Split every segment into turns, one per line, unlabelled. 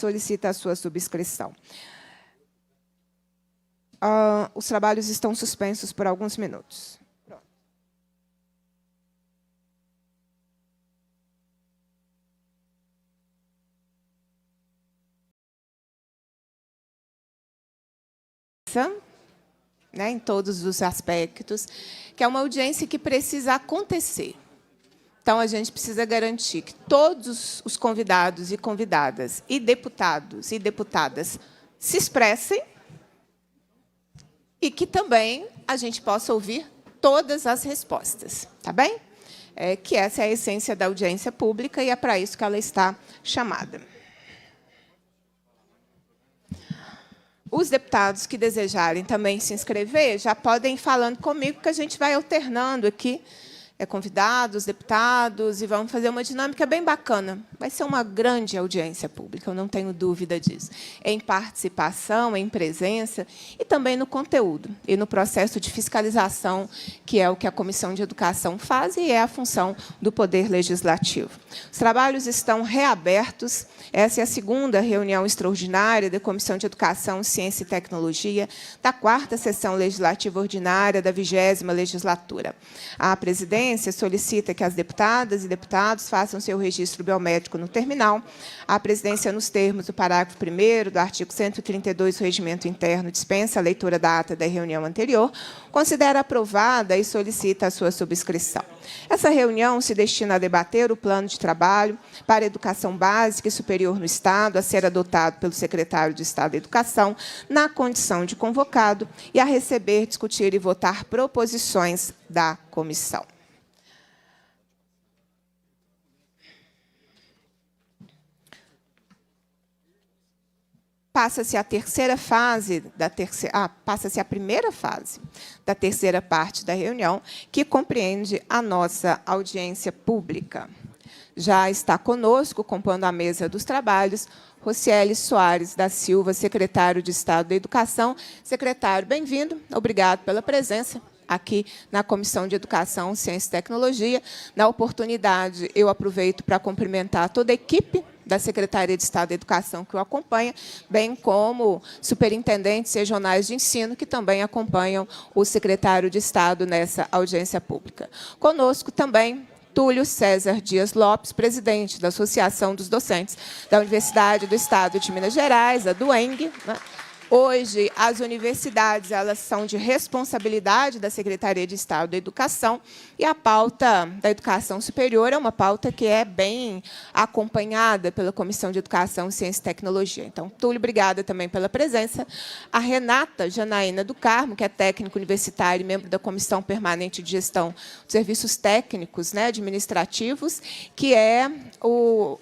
solicita a sua subscrição. Os trabalhos estão suspensos por alguns minutos. Em todos os aspectos, que é uma audiência que precisa acontecer. Então, a gente precisa garantir que todos os convidados e convidadas, e deputados e deputadas, se expressem e que também a gente possa ouvir todas as respostas. Tá bem? Que essa é a essência da audiência pública e é para isso que ela está chamada. Os deputados que desejarem também se inscrever já podem ir falando comigo, que a gente vai alternando aqui convidados, deputados, e vamos fazer uma dinâmica bem bacana. Vai ser uma grande audiência pública, eu não tenho dúvida disso. Em participação, em presença, e também no conteúdo, e no processo de fiscalização, que é o que a Comissão de Educação faz e é a função do Poder Legislativo. Os trabalhos estão reabertos. Essa é a segunda reunião extraordinária da Comissão de Educação, Ciência e Tecnologia, da 4ª Sessão Legislativa Ordinária da 20ª Legislatura. A presidência solicita que as deputadas e deputados façam seu registro biométrico no terminal. A presidência, nos termos do parágrafo 1º do artigo 132 do Regimento Interno, dispensa a leitura da ata da reunião anterior, considera aprovada e solicita a sua subscrição. Essa reunião se destina a debater o plano de trabalho para a educação básica e superior no Estado, a ser adotado pelo secretário de Estado da Educação, na condição de convocado, e a receber, discutir e votar proposições da comissão. Passa-se a primeira fase da terceira parte da reunião, que compreende a nossa audiência pública. Já está conosco, compondo a mesa dos trabalhos, Rocieli Soares da Silva, secretário de Estado da Educação. Secretário, bem-vindo. Obrigado pela presença aqui na Comissão de Educação, Ciência e Tecnologia. Na oportunidade, eu aproveito para cumprimentar toda a equipe da Secretaria de Estado da Educação que o acompanha, bem como superintendentes regionais de ensino, que também acompanham o secretário de Estado nessa audiência pública. Conosco também Túlio César Dias Lopes, presidente da Associação dos Docentes da Universidade do Estado de Minas Gerais, a DUENG. Hoje, as universidades elas são de responsabilidade da Secretaria de Estado da Educação, e a pauta da educação superior é uma pauta que é bem acompanhada pela Comissão de Educação, Ciência e Tecnologia. Então, Túlio, obrigada também pela presença. A Renata Janaína do Carmo, que é técnica universitária e membro da Comissão Permanente de Gestão dos Serviços Técnicos, administrativos, que é o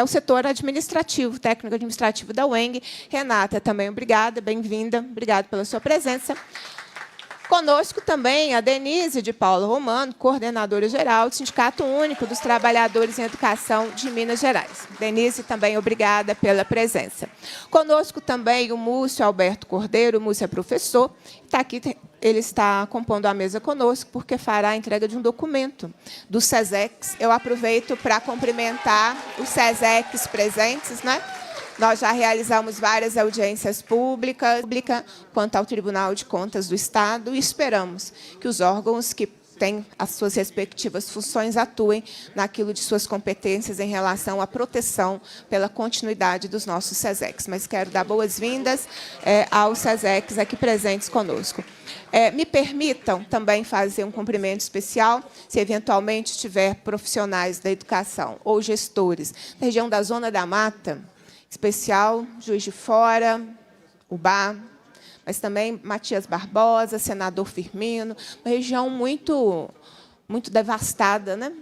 setor administrativo, técnico-administrativo da UENG. Renata, também obrigada, bem-vinda, obrigada pela sua presença. Conosco também a Denise de Paula Romano, coordenadora-geral do Sindicato Único dos Trabalhadores em Educação de Minas Gerais. Denise, também obrigada pela presença. Conosco também o Múcio Alberto Cordeiro. O Múcio é professor, está aqui. Ele está compondo a mesa conosco porque fará a entrega de um documento do SESEX. Eu aproveito para cumprimentar os SESEX presentes, Nós já realizamos várias audiências públicas quanto ao Tribunal de Contas do Estado, e esperamos que os órgãos que têm as suas respectivas funções atuem naquilo de suas competências em relação à proteção pela continuidade dos nossos SESEX. Mas quero dar boas-vindas aos SESEX aqui presentes conosco. Me permitam também fazer um cumprimento especial, se eventualmente tiver profissionais da educação ou gestores da região da Zona da Mata, especial Juiz de Fora, Ubá, mas também Matias Barbosa, Senador Firmino, uma região muito devastada,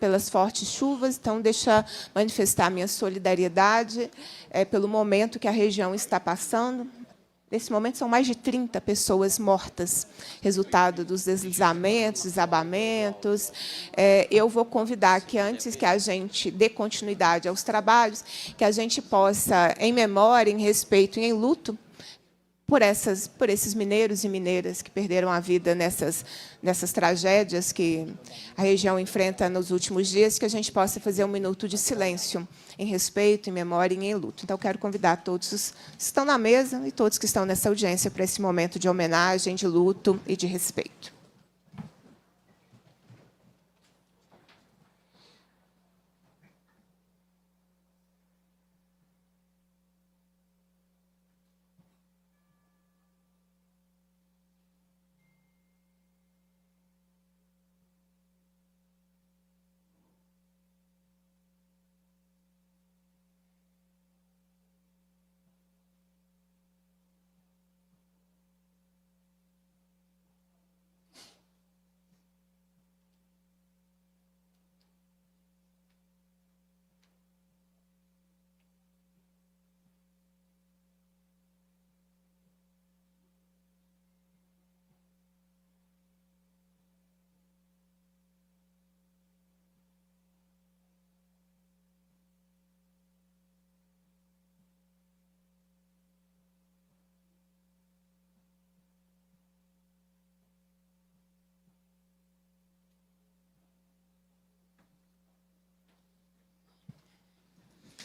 pelas fortes chuvas. Então, deixa manifestar minha solidariedade pelo momento que a região está passando. Nesse momento, são mais de 30 pessoas mortas, resultado dos deslizamentos, desabamentos. Eu vou convidar que, antes que a gente dê continuidade aos trabalhos, que a gente possa, em memória, em respeito e em luto, por esses mineiros e mineiras que perderam a vida nessas tragédias que a região enfrenta nos últimos dias, que a gente possa fazer um minuto de silêncio em respeito, em memória e em luto. Então, quero convidar todos os que estão na mesa e todos que estão nessa audiência para esse momento de homenagem, de luto e de respeito.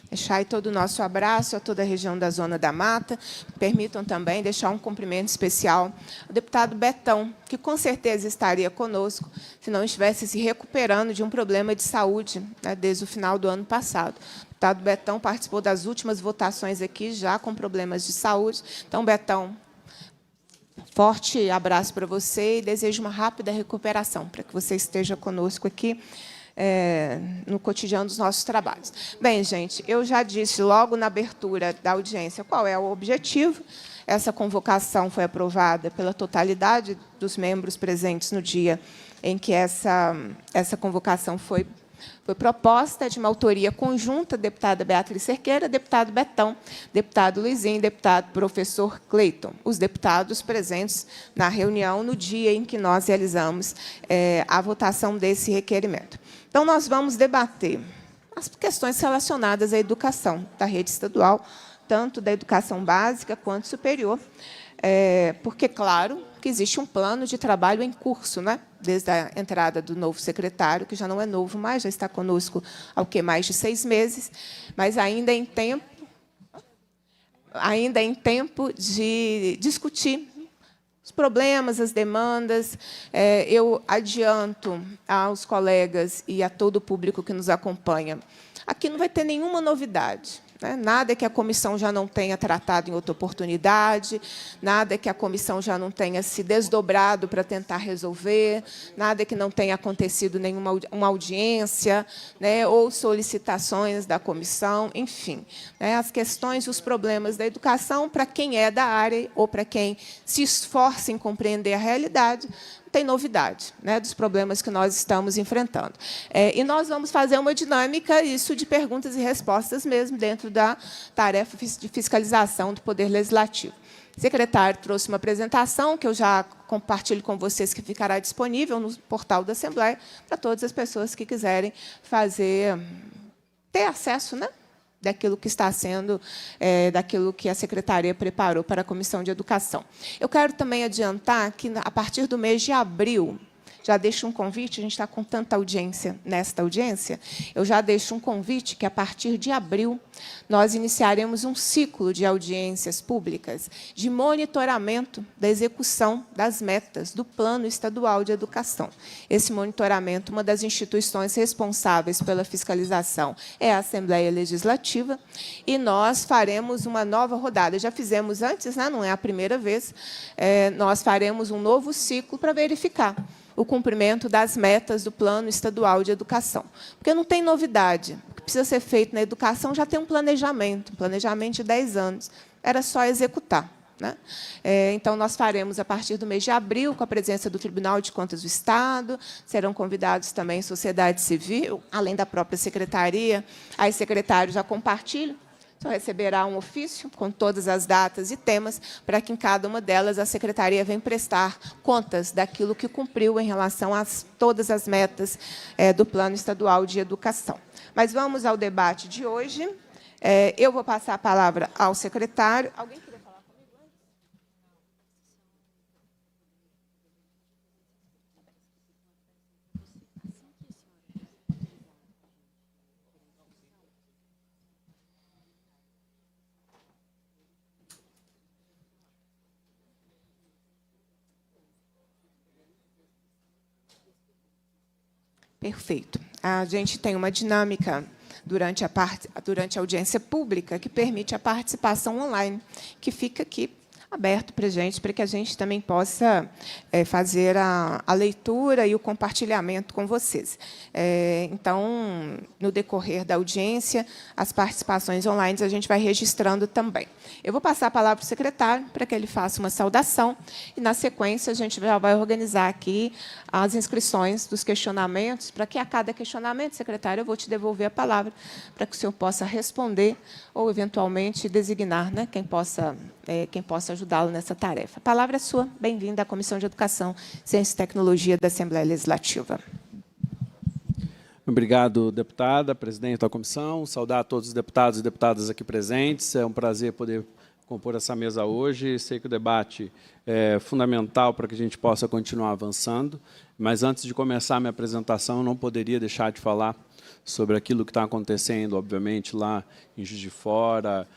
Deixar aí todo o nosso abraço a toda a região da Zona da Mata. Permitam também deixar um cumprimento especial ao deputado Betão, que com certeza estaria conosco se não estivesse se recuperando de um problema de saúde, né, desde o final do ano passado. O deputado Betão participou das últimas votações aqui, já com problemas de saúde. Então, Betão, forte abraço para você e desejo uma rápida recuperação, para que você esteja conosco aqui no cotidiano dos nossos trabalhos. Bem, gente, eu já disse logo na abertura da audiência qual é o objetivo. Essa convocação foi aprovada pela totalidade dos membros presentes no dia em que essa convocação foi proposta, de uma autoria conjunta, deputada Beatriz Cerqueira, deputado Betão, deputado Luizinho, deputado professor Cleiton, os deputados presentes na reunião no dia em que nós realizamos a votação desse requerimento. Então, nós vamos debater as questões relacionadas à educação da rede estadual, tanto da educação básica quanto superior, porque, claro, que existe um plano de trabalho em curso, né? Desde a entrada do novo secretário, que já não é novo mais, já está conosco há mais de 6 meses, mas ainda em tempo de discutir os problemas, as demandas. Eu adianto aos colegas e a todo o público que nos acompanha, aqui não vai ter nenhuma novidade. Nada que a comissão já não tenha tratado em outra oportunidade, nada que a comissão já não tenha se desdobrado para tentar resolver, nada que não tenha acontecido nenhuma uma audiência, ou solicitações da comissão, enfim. As questões e os problemas da educação, para quem é da área ou para quem se esforça em compreender a realidade, tem novidade, dos problemas que nós estamos enfrentando. E nós vamos fazer uma dinâmica, isso de perguntas e respostas mesmo, dentro da tarefa de fiscalização do Poder Legislativo. O secretário trouxe uma apresentação, que eu já compartilho com vocês, que ficará disponível no portal da Assembleia, para todas as pessoas que quiserem ter acesso, daquilo que está sendo, daquilo que a Secretaria preparou para a Comissão de Educação. Eu quero também adiantar que, a partir do mês de abril, já deixo um convite, a gente está com tanta audiência nesta audiência, eu já deixo um convite que, a partir de abril, nós iniciaremos um ciclo de audiências públicas de monitoramento da execução das metas do Plano Estadual de Educação. Esse monitoramento, uma das instituições responsáveis pela fiscalização é a Assembleia Legislativa, e nós faremos uma nova rodada. Já fizemos antes, não é a primeira vez, nós faremos um novo ciclo para verificar o cumprimento das metas do Plano Estadual de Educação. Porque não tem novidade. O que precisa ser feito na educação já tem um planejamento de 10 anos. Era só executar. Então, nós faremos, a partir do mês de abril, com a presença do Tribunal de Contas do Estado, serão convidados também sociedade civil, além da própria secretaria. Aí, secretário já compartilha. Só receberá um ofício com todas as datas e temas, para que, em cada uma delas, a Secretaria venha prestar contas daquilo que cumpriu em relação a todas as metas do Plano Estadual de Educação. Mas vamos ao debate de hoje. Eu vou passar a palavra ao secretário. Alguém queria falar comigo? Perfeito. A gente tem uma dinâmica durante a audiência pública que permite a participação online, que fica aqui aberto para que a gente também possa fazer a leitura e o compartilhamento com vocês. Então, no decorrer da audiência, as participações online a gente vai registrando também. Eu vou passar a palavra para o secretário para que ele faça uma saudação e, na sequência, a gente já vai organizar aqui as inscrições dos questionamentos, para que a cada questionamento, secretário, eu vou te devolver a palavra para que o senhor possa responder ou, eventualmente, designar, né, quem possa ajudá-lo nessa tarefa. A palavra é sua. Bem-vinda à Comissão de Educação, Ciência e Tecnologia da Assembleia Legislativa.
Obrigado, deputada, presidente da comissão. Saudar a todos os deputados e deputadas aqui presentes. É um prazer poder compor essa mesa hoje. Sei que o debate é fundamental para que a gente possa continuar avançando, mas antes de começar a minha apresentação, eu não poderia deixar de falar sobre aquilo que está acontecendo, obviamente, lá em Juiz de Fora,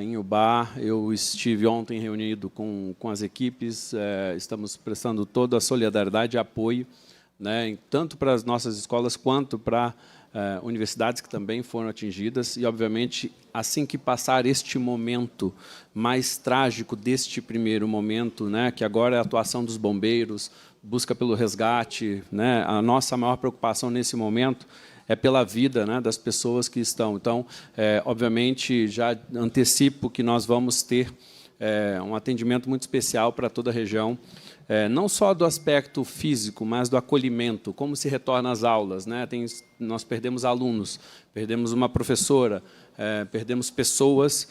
em Ubá. Eu estive ontem reunido com as equipes, estamos prestando toda a solidariedade e apoio, né, tanto para as nossas escolas quanto para universidades que também foram atingidas. E, obviamente, assim que passar este momento mais trágico deste primeiro momento, né, que agora é a atuação dos bombeiros, busca pelo resgate, né, a nossa maior preocupação nesse momento é pela vida, né, das pessoas que estão. Então, obviamente, já antecipo que nós vamos ter um atendimento muito especial para toda a região, não só do aspecto físico, mas do acolhimento, como se retorna às aulas, né? Nós perdemos alunos, perdemos uma professora, perdemos pessoas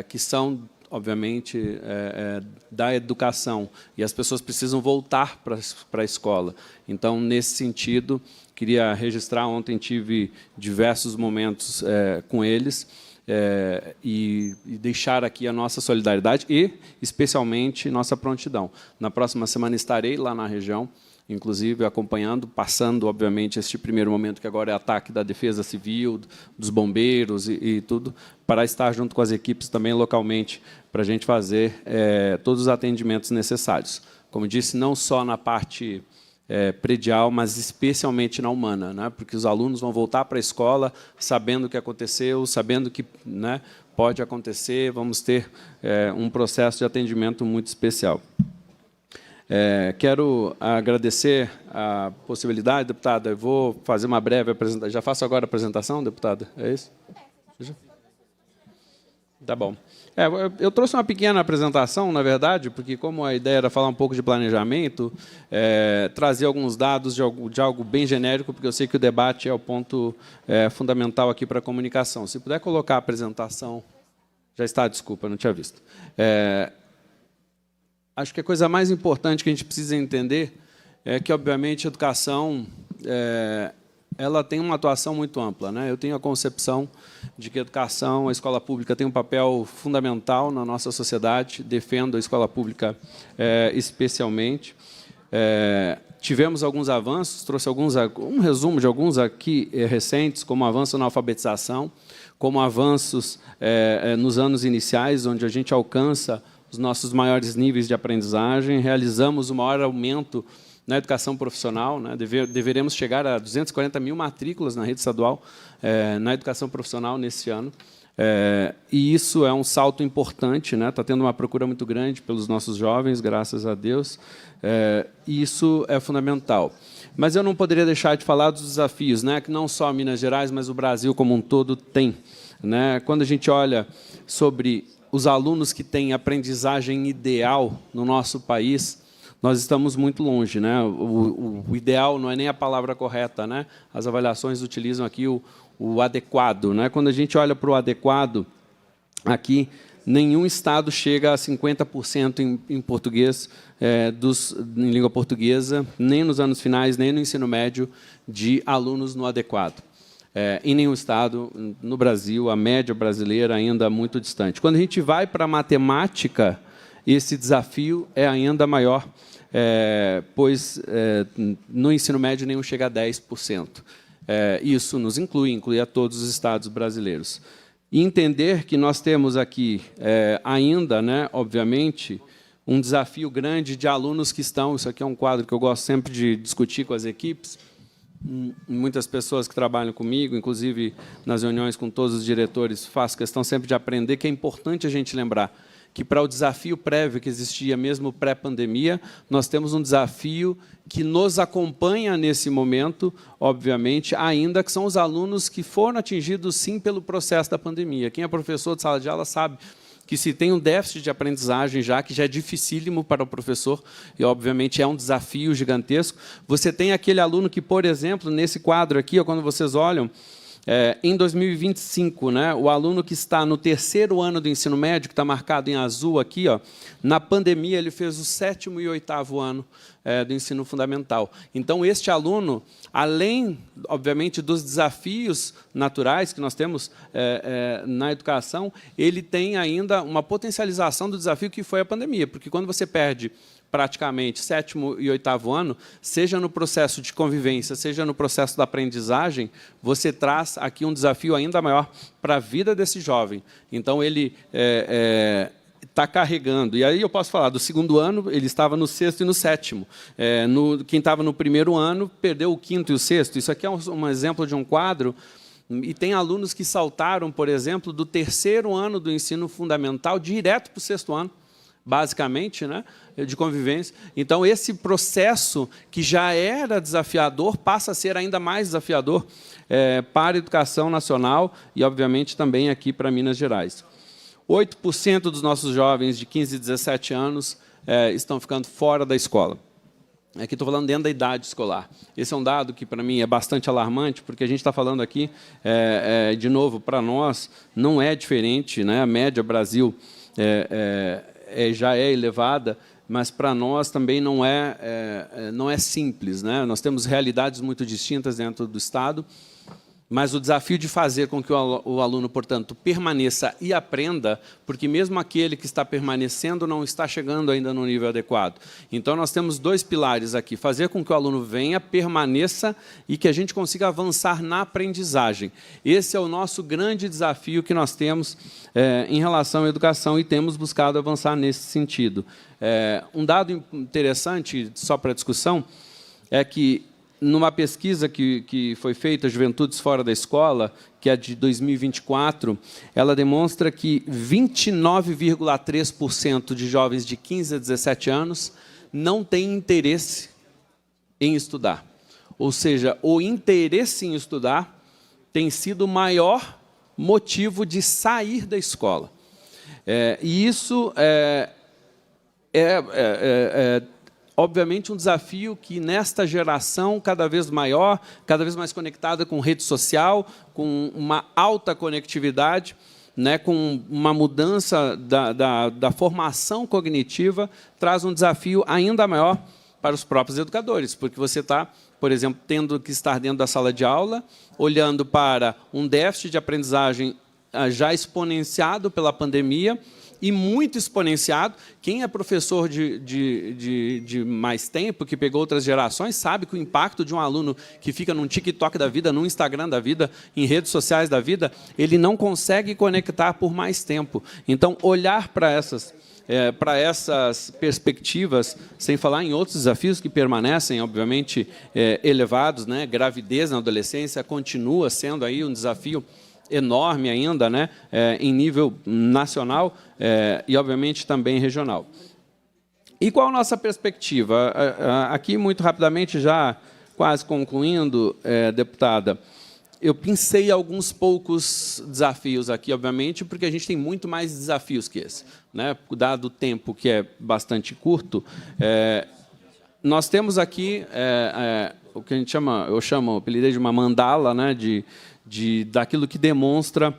que são, obviamente, da educação, e as pessoas precisam voltar para a escola. Então, nesse sentido, queria registrar, ontem tive diversos momentos com eles, e deixar aqui a nossa solidariedade e, especialmente, nossa prontidão. Na próxima semana estarei lá na região, inclusive acompanhando, passando, obviamente, este primeiro momento, que agora é ataque da Defesa Civil, dos bombeiros e tudo, para estar junto com as equipes também localmente, para a gente fazer todos os atendimentos necessários. Como disse, não só na parte predial, mas especialmente na humana, né? Porque os alunos vão voltar para a escola sabendo o que aconteceu, sabendo que, né, pode acontecer, vamos ter um processo de atendimento muito especial. Quero agradecer a possibilidade, deputada. Eu vou fazer uma breve apresentação. Já faço agora a apresentação, deputada? É isso? Tá bom. Eu trouxe uma pequena apresentação, na verdade, porque, como a ideia era falar um pouco de planejamento, trazer alguns dados de algo bem genérico, porque eu sei que o debate é o ponto fundamental aqui para a comunicação. Se puder colocar a apresentação... Já está, desculpa, não tinha visto. Acho que a coisa mais importante que a gente precisa entender é que, obviamente, a educação ela tem uma atuação muito ampla, né? Eu tenho a concepção de que a educação, a escola pública, tem um papel fundamental na nossa sociedade, defendo a escola pública especialmente. Tivemos alguns avanços, trouxe um resumo de alguns aqui recentes, como avanço na alfabetização, como avanços nos anos iniciais, onde a gente alcança os nossos maiores níveis de aprendizagem, realizamos o maior aumento na educação profissional, né? Deveremos chegar a 240 mil matrículas na rede estadual na educação profissional nesse ano. E isso é um salto importante, né? Está tendo uma procura muito grande pelos nossos jovens, graças a Deus, e isso é fundamental. Mas eu não poderia deixar de falar dos desafios, né, que não só Minas Gerais, mas o Brasil como um todo tem, né? Quando a gente olha sobre os alunos que têm aprendizagem ideal no nosso país, nós estamos muito longe, né? O ideal não é nem a palavra correta, né? As avaliações utilizam aqui o adequado, né? Quando a gente olha para o adequado, aqui, nenhum estado chega a 50% em português, em língua portuguesa, nem nos anos finais, nem no ensino médio, de alunos no adequado. Em nenhum estado, no Brasil, a média brasileira ainda é muito distante. Quando a gente vai para a matemática, esse desafio é ainda maior, pois no ensino médio nenhum chega a 10%. Isso nos inclui a todos os estados brasileiros. E entender que nós temos aqui ainda, né, obviamente, um desafio grande de alunos que estão... Isso aqui é um quadro que eu gosto sempre de discutir com as equipes. muitas pessoas que trabalham comigo, inclusive nas reuniões com todos os diretores, faço questão sempre de aprender que é importante a gente lembrar que, para o desafio prévio que existia mesmo pré-pandemia, nós temos um desafio que nos acompanha nesse momento, obviamente, ainda que são os alunos que foram atingidos, sim, pelo processo da pandemia. Quem é professor de sala de aula sabe que se tem um déficit de aprendizagem já, que já é dificílimo para o professor, e, obviamente, é um desafio gigantesco. Você tem aquele aluno que, por exemplo, nesse quadro aqui, ó, quando vocês olham, em 2025, né, o aluno que está no 3º ano do ensino médio, que está marcado em azul aqui, ó, na pandemia, ele fez o 7º e 8º ano do ensino fundamental. Então, este aluno, além, obviamente, dos desafios naturais que nós temos na educação, ele tem ainda uma potencialização do desafio que foi a pandemia, porque quando você perde praticamente 7º e 8º ano, seja no processo de convivência, seja no processo da aprendizagem, você traz aqui um desafio ainda maior para a vida desse jovem. Então, ele está carregando. E aí eu posso falar, do 2º ano, ele estava no 6º e no 7º. Quem estava no 1º ano, perdeu o 5º e o 6º. Isso aqui é um exemplo de um quadro. E tem alunos que saltaram, por exemplo, do 3º ano do ensino fundamental direto para o 6º ano, basicamente, né, de convivência. Então, esse processo, que já era desafiador, passa a ser ainda mais desafiador para a educação nacional e, obviamente, também aqui para Minas Gerais. 8% dos nossos jovens de 15 e 17 anos estão ficando fora da escola. Aqui estou falando dentro da idade escolar. Esse é um dado que, para mim, é bastante alarmante, porque a gente está falando aqui, de novo, para nós, não é diferente, né? A média Brasil já é elevada, mas para nós também não é simples, né? Nós temos realidades muito distintas dentro do Estado, mas o desafio de fazer com que o aluno, portanto, permaneça e aprenda, porque mesmo aquele que está permanecendo não está chegando ainda no nível adequado. Então, nós temos 2 pilares aqui: fazer com que o aluno venha, permaneça e que a gente consiga avançar na aprendizagem. Esse é o nosso grande desafio que nós temos em relação à educação, e temos buscado avançar nesse sentido. Um dado interessante, só para discussão, é que, numa pesquisa que foi feita, Juventudes Fora da Escola, que é de 2024, ela demonstra que 29,3% de jovens de 15 a 17 anos não têm interesse em estudar. Ou seja, o interesse em estudar tem sido o maior motivo de sair da escola. E isso obviamente, um desafio que, nesta geração cada vez maior, cada vez mais conectada com rede social, com uma alta conectividade, né, com uma mudança da formação cognitiva, traz um desafio ainda maior para os próprios educadores, porque você está, por exemplo, tendo que estar dentro da sala de aula, olhando para um déficit de aprendizagem já exponenciado pela pandemia, e muito exponenciado. Quem é professor de mais tempo, que pegou outras gerações, sabe que o impacto de um aluno que fica num TikTok da vida, num Instagram da vida, em redes sociais da vida, ele não consegue conectar por mais tempo. Então, olhar para essas perspectivas, sem falar em outros desafios que permanecem, obviamente, elevados, né? Gravidez na adolescência continua sendo aí um desafio enorme ainda, né, em nível nacional e, obviamente, também regional. E qual a nossa perspectiva? Aqui, muito rapidamente, já quase concluindo, deputada, eu pensei alguns poucos desafios aqui, obviamente, porque a gente tem muito mais desafios que esse, né? Dado o tempo que é bastante curto, nós temos aqui o que a gente chama, eu apelidei de uma mandala, né, daquilo que demonstra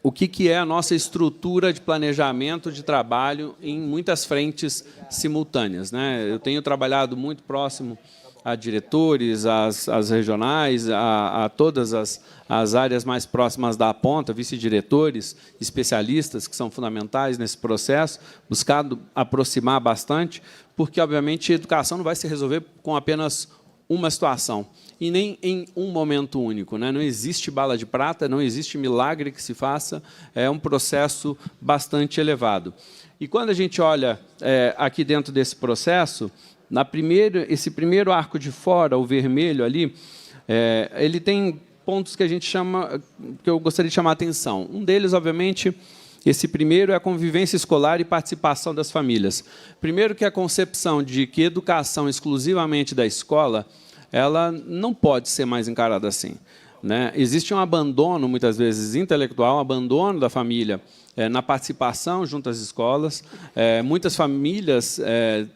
o que é a nossa estrutura de planejamento de trabalho em muitas frentes simultâneas, né? Eu tenho trabalhado muito próximo a diretores, às regionais, a todas as áreas mais próximas da ponta, vice-diretores, especialistas, que são fundamentais nesse processo, buscado aproximar bastante, porque, obviamente, a educação não vai se resolver com apenas uma situação, e nem em um momento único, né? Não existe bala de prata, não existe milagre que se faça, é um processo bastante elevado. E quando a gente olha aqui dentro desse processo, Esse primeiro arco de fora, o vermelho ali, ele tem pontos que que eu gostaria de chamar a atenção. Um deles, obviamente, esse primeiro é a convivência escolar e participação das famílias. Primeiro que a concepção de que educação exclusivamente da escola, ela não pode ser mais encarada assim, né? Existe um abandono, muitas vezes, intelectual, um abandono da família na participação junto às escolas. Muitas famílias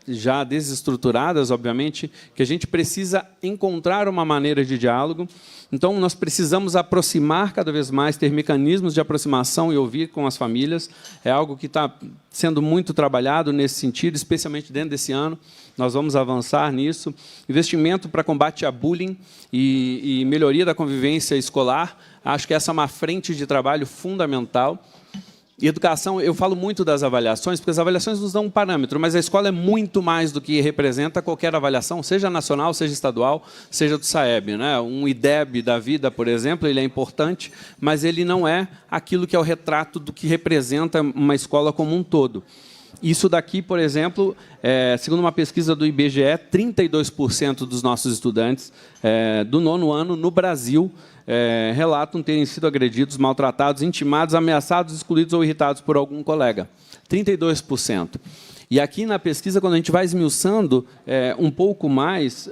já desestruturadas, obviamente, que a gente precisa encontrar uma maneira de diálogo. Então, nós precisamos aproximar cada vez mais, ter mecanismos de aproximação e ouvir com as famílias. É algo que está sendo muito trabalhado nesse sentido, especialmente dentro desse ano. Nós vamos avançar nisso. Investimento para combate a bullying e melhoria da convivência escolar. Acho que essa é uma frente de trabalho fundamental. E educação, eu falo muito das avaliações, porque as avaliações nos dão um parâmetro, mas a escola é muito mais do que representa qualquer avaliação, seja nacional, seja estadual, seja do SAEB, né? Um IDEB da vida, por exemplo, ele é importante, mas ele não é aquilo que é o retrato do que representa uma escola como um todo. Isso daqui, por exemplo, segundo uma pesquisa do IBGE, 32% dos nossos estudantes do 9º ano no Brasil relatam terem sido agredidos, maltratados, intimados, ameaçados, excluídos ou irritados por algum colega. 32%. E aqui na pesquisa, quando a gente vai esmiuçando um pouco mais,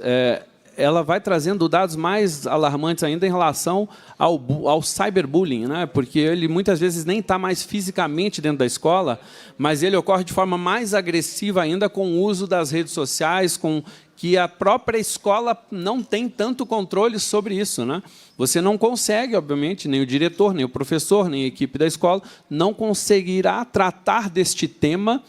ela vai trazendo dados mais alarmantes ainda em relação ao cyberbullying, né? Porque ele muitas vezes nem está mais fisicamente dentro da escola, mas ele ocorre de forma mais agressiva ainda com o uso das redes sociais, com que a própria escola não tem tanto controle sobre isso, né? Você não consegue, obviamente, nem o diretor, nem o professor, nem a equipe da escola, não conseguirá tratar deste tema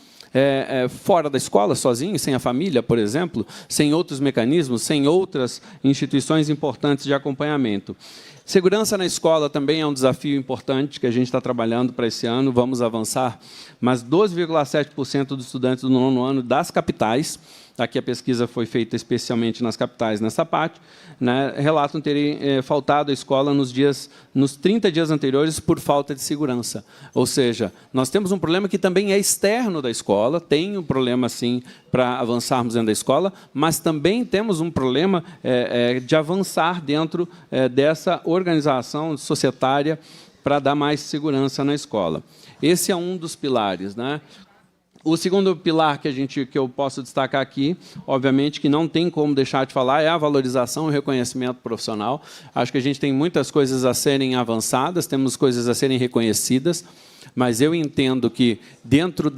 fora da escola, sozinho, sem a família, por exemplo, sem outros mecanismos, sem outras instituições importantes de acompanhamento. Segurança na escola também é um desafio importante que a gente está trabalhando para esse ano, vamos avançar, mas 12,7% dos estudantes do 9º ano das capitais, aqui a pesquisa foi feita especialmente nas capitais nessa parte, né, relatam terem faltado à escola nos 30 dias anteriores por falta de segurança. Ou seja, nós temos um problema que também é externo da escola, tem um problema, sim, para avançarmos dentro da escola, mas também temos um problema de avançar dentro dessa organização societária para dar mais segurança na escola. Esse é um dos pilares, né? O segundo pilar que eu posso destacar aqui, obviamente, que não tem como deixar de falar, é a valorização e o reconhecimento profissional. Acho que a gente tem muitas coisas a serem avançadas, temos coisas a serem reconhecidas, mas eu entendo que, dentro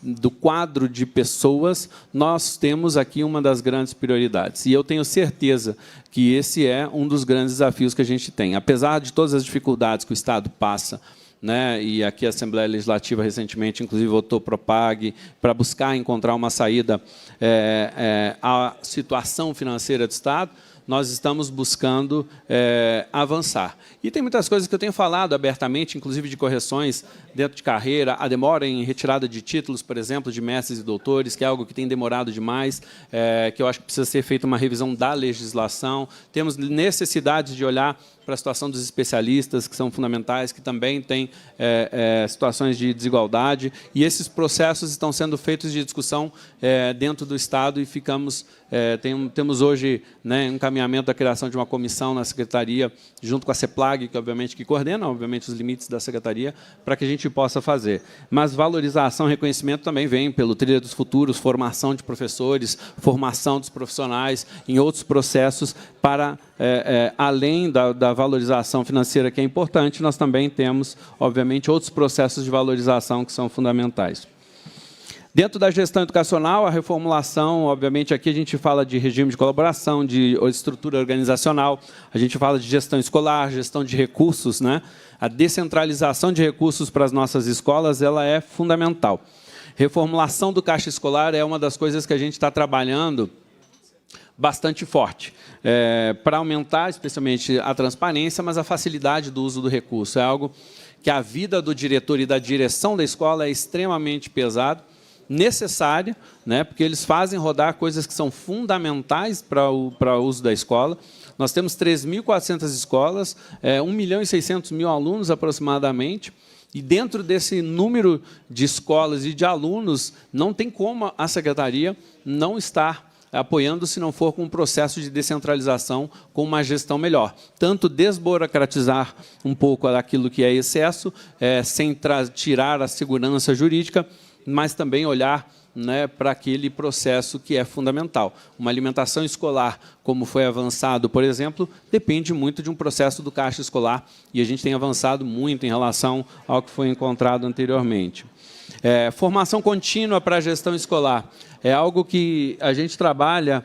do quadro de pessoas, nós temos aqui uma das grandes prioridades. E eu tenho certeza que esse é um dos grandes desafios que a gente tem. Apesar de todas as dificuldades que o Estado passa, né, e aqui a Assembleia Legislativa recentemente, inclusive, votou PROPAG para buscar encontrar uma saída à situação financeira do Estado, nós estamos buscando avançar. E tem muitas coisas que eu tenho falado abertamente, inclusive de correções dentro de carreira, a demora em retirada de títulos, por exemplo, de mestres e doutores, que é algo que tem demorado demais, que eu acho que precisa ser feita uma revisão da legislação. Temos necessidade de olhar para a situação dos especialistas, que são fundamentais, que também têm situações de desigualdade, e esses processos estão sendo feitos de discussão dentro do Estado, e temos hoje, né, um encaminhamento da criação de uma comissão na Secretaria, junto com a CEPLAG, que obviamente coordena, obviamente, os limites da Secretaria, para que a gente possa fazer. Mas valorização e reconhecimento também vem pelo Trilha dos Futuros, formação de professores, formação dos profissionais, em outros processos, para, além da valorização financeira, que é importante, nós também temos, obviamente, outros processos de valorização que são fundamentais. Dentro da gestão educacional, a reformulação, obviamente, aqui a gente fala de regime de colaboração, de estrutura organizacional, a gente fala de gestão escolar, gestão de recursos, né? A descentralização de recursos para as nossas escolas, ela é fundamental. Reformulação do caixa escolar é uma das coisas que a gente está trabalhando bastante forte, para aumentar, especialmente, a transparência, mas a facilidade do uso do recurso. É algo que a vida do diretor e da direção da escola é extremamente pesado, necessária, né, porque eles fazem rodar coisas que são fundamentais para o uso da escola. Nós temos 3.400 escolas, 1.600.000 alunos aproximadamente, e dentro desse número de escolas e de alunos, não tem como a Secretaria não estar apoiando, se não for com um processo de descentralização, com uma gestão melhor. Tanto desburocratizar um pouco daquilo que é excesso, sem tirar a segurança jurídica, mas também olhar, né, para aquele processo que é fundamental. Uma alimentação escolar, como foi avançado, por exemplo, depende muito de um processo do caixa escolar, e a gente tem avançado muito em relação ao que foi encontrado anteriormente. Formação contínua para a gestão escolar é algo que a gente trabalha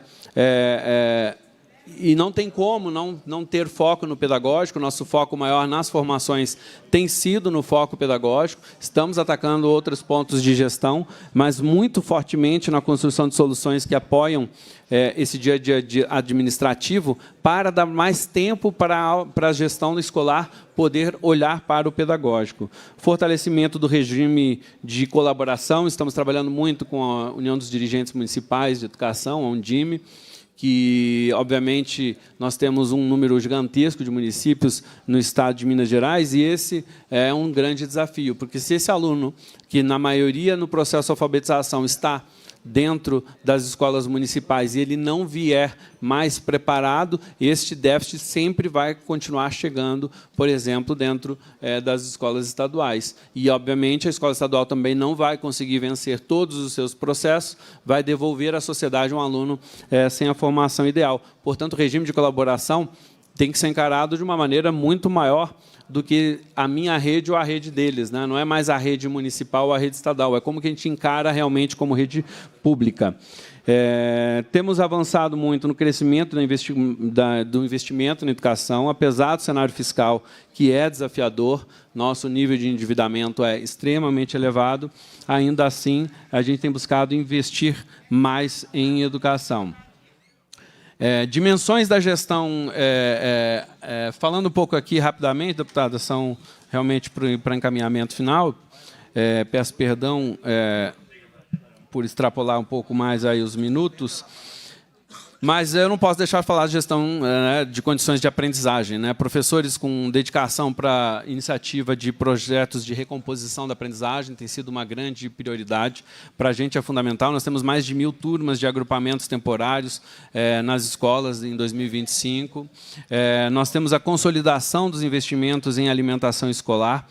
e não tem como não ter foco no pedagógico. Nosso foco maior nas formações tem sido no foco pedagógico. Estamos atacando outros pontos de gestão, mas muito fortemente na construção de soluções que apoiam esse dia a dia administrativo, para dar mais tempo para a gestão escolar poder olhar para o pedagógico. Fortalecimento do regime de colaboração. Estamos trabalhando muito com a União dos Dirigentes Municipais de Educação, a Undime, que, obviamente, nós temos um número gigantesco de municípios no estado de Minas Gerais, e esse é um grande desafio, porque se esse aluno, que na maioria no processo de alfabetização está dentro das escolas municipais, e ele não vier mais preparado, este déficit sempre vai continuar chegando, por exemplo, dentro das escolas estaduais. E, obviamente, a escola estadual também não vai conseguir vencer todos os seus processos, vai devolver à sociedade um aluno sem a formação ideal. Portanto, o regime de colaboração tem que ser encarado de uma maneira muito maior do que a minha rede ou a rede deles, né? Não é mais a rede municipal ou a rede estadual, é como que a gente encara realmente como rede pública. Temos avançado muito no crescimento do investimento na educação, apesar do cenário fiscal, que é desafiador, nosso nível de endividamento é extremamente elevado, ainda assim, a gente tem buscado investir mais em educação. Dimensões da gestão, falando um pouco aqui rapidamente, deputada, são realmente para encaminhamento final. Peço perdão por extrapolar um pouco mais aí os minutos, mas eu não posso deixar de falar de gestão de condições de aprendizagem, né? Professores com dedicação para a iniciativa de projetos de recomposição da aprendizagem tem sido uma grande prioridade. Para a gente é fundamental. Nós temos mais de 1.000 turmas de agrupamentos temporários nas escolas em 2025. Nós temos a consolidação dos investimentos em alimentação escolar,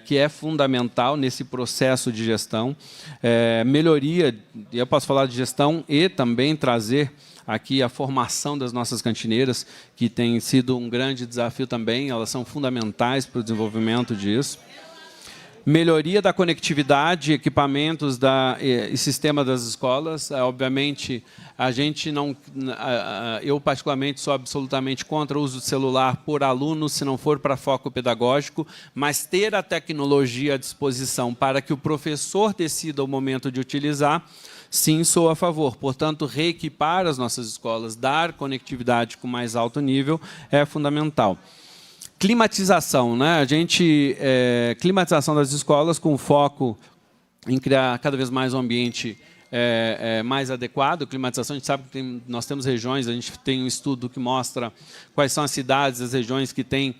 que é fundamental nesse processo de gestão. Melhoria, eu posso falar de gestão e também trazer aqui a formação das nossas cantineiras, que tem sido um grande desafio também, elas são fundamentais para o desenvolvimento disso. Melhoria da conectividade, equipamentos e sistema das escolas. Obviamente, a gente não, eu particularmente sou absolutamente contra o uso do celular por aluno, se não for para foco pedagógico, mas ter a tecnologia à disposição para que o professor decida o momento de utilizar, sim, sou a favor. Portanto, reequipar as nossas escolas, dar conectividade com mais alto nível é fundamental. Climatização, né? Climatização das escolas com foco em criar cada vez mais um ambiente mais adequado. Climatização, a gente sabe que nós temos regiões, a gente tem um estudo que mostra quais são as cidades, as regiões que têm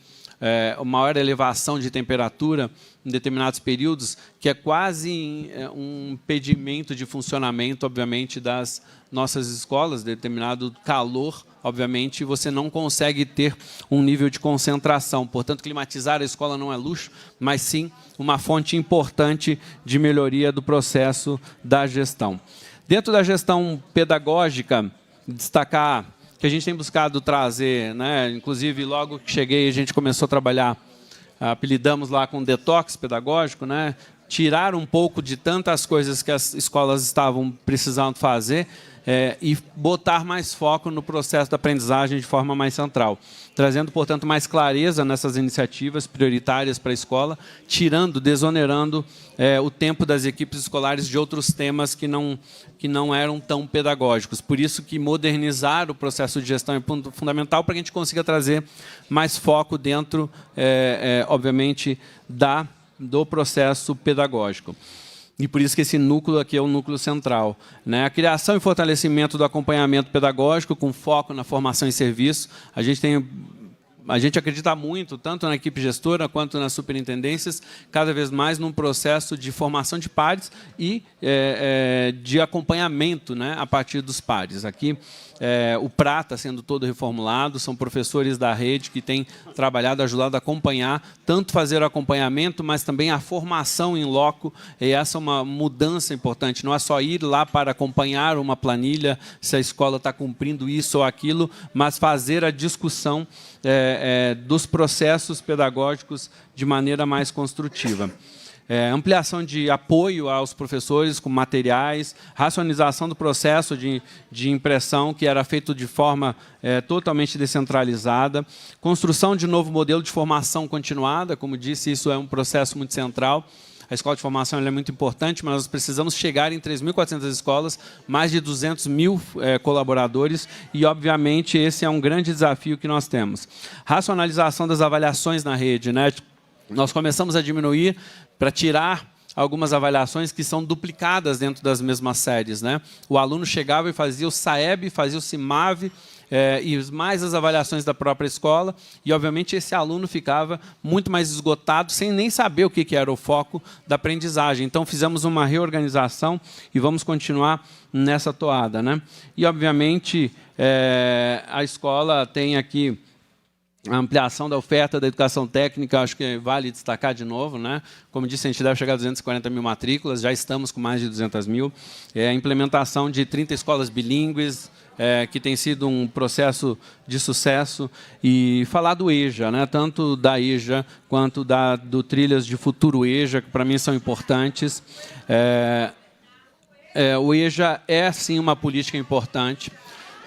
maior elevação de temperatura em determinados períodos, que é quase um impedimento de funcionamento, obviamente, das nossas escolas. Determinado calor, obviamente, você não consegue ter um nível de concentração. Portanto, climatizar a escola não é luxo, mas sim uma fonte importante de melhoria do processo da gestão. Dentro da gestão pedagógica, destacar que a gente tem buscado trazer, né, inclusive logo que cheguei a gente começou a trabalhar, apelidamos lá com detox pedagógico, né, tirar um pouco de tantas coisas que as escolas estavam precisando fazer e botar mais foco no processo da aprendizagem de forma mais central, trazendo, portanto, mais clareza nessas iniciativas prioritárias para a escola, desonerando o tempo das equipes escolares de outros temas que não eram tão pedagógicos. Por isso que modernizar o processo de gestão é fundamental para que a gente consiga trazer mais foco dentro, obviamente, do processo pedagógico. E por isso que esse núcleo aqui é o núcleo central, né? A criação e fortalecimento do acompanhamento pedagógico com foco na formação e serviço. A gente tem a gente acredita muito, tanto na equipe gestora quanto nas superintendências, cada vez mais num processo de formação de pares e de acompanhamento, né, a partir dos pares. Aqui, o PRA está sendo todo reformulado, são professores da rede que têm trabalhado, ajudado a acompanhar, tanto fazer o acompanhamento, mas também a formação em loco, e essa é uma mudança importante, não é só ir lá para acompanhar uma planilha, se a escola está cumprindo isso ou aquilo, mas fazer a discussão dos processos pedagógicos de maneira mais construtiva. Ampliação de apoio aos professores com materiais, racionalização do processo de impressão, que era feito de forma totalmente descentralizada, construção de novo modelo de formação continuada, como disse, isso é um processo muito central. A escola de formação é muito importante, mas nós precisamos chegar em 3.400 escolas, mais de 200 mil colaboradores, e, obviamente, esse é um grande desafio que nós temos. Racionalização das avaliações na rede, né? Nós começamos a diminuir para tirar algumas avaliações que são duplicadas dentro das mesmas séries, né? O aluno chegava e fazia o SAEB, fazia o CIMAV, e mais as avaliações da própria escola, e, obviamente, esse aluno ficava muito mais esgotado, sem nem saber o que era o foco da aprendizagem. Então, fizemos uma reorganização e vamos continuar nessa toada, né? E, obviamente, a escola tem aqui a ampliação da oferta da educação técnica, acho que vale destacar de novo, né? Como disse, a gente deve chegar a 240 mil matrículas, já estamos com mais de 200 mil. A implementação de 30 escolas bilíngues, que tem sido um processo de sucesso. E falar do EJA, né? Tanto da EJA quanto do Trilhas de Futuro EJA, que para mim são importantes. O EJA é, sim, uma política importante.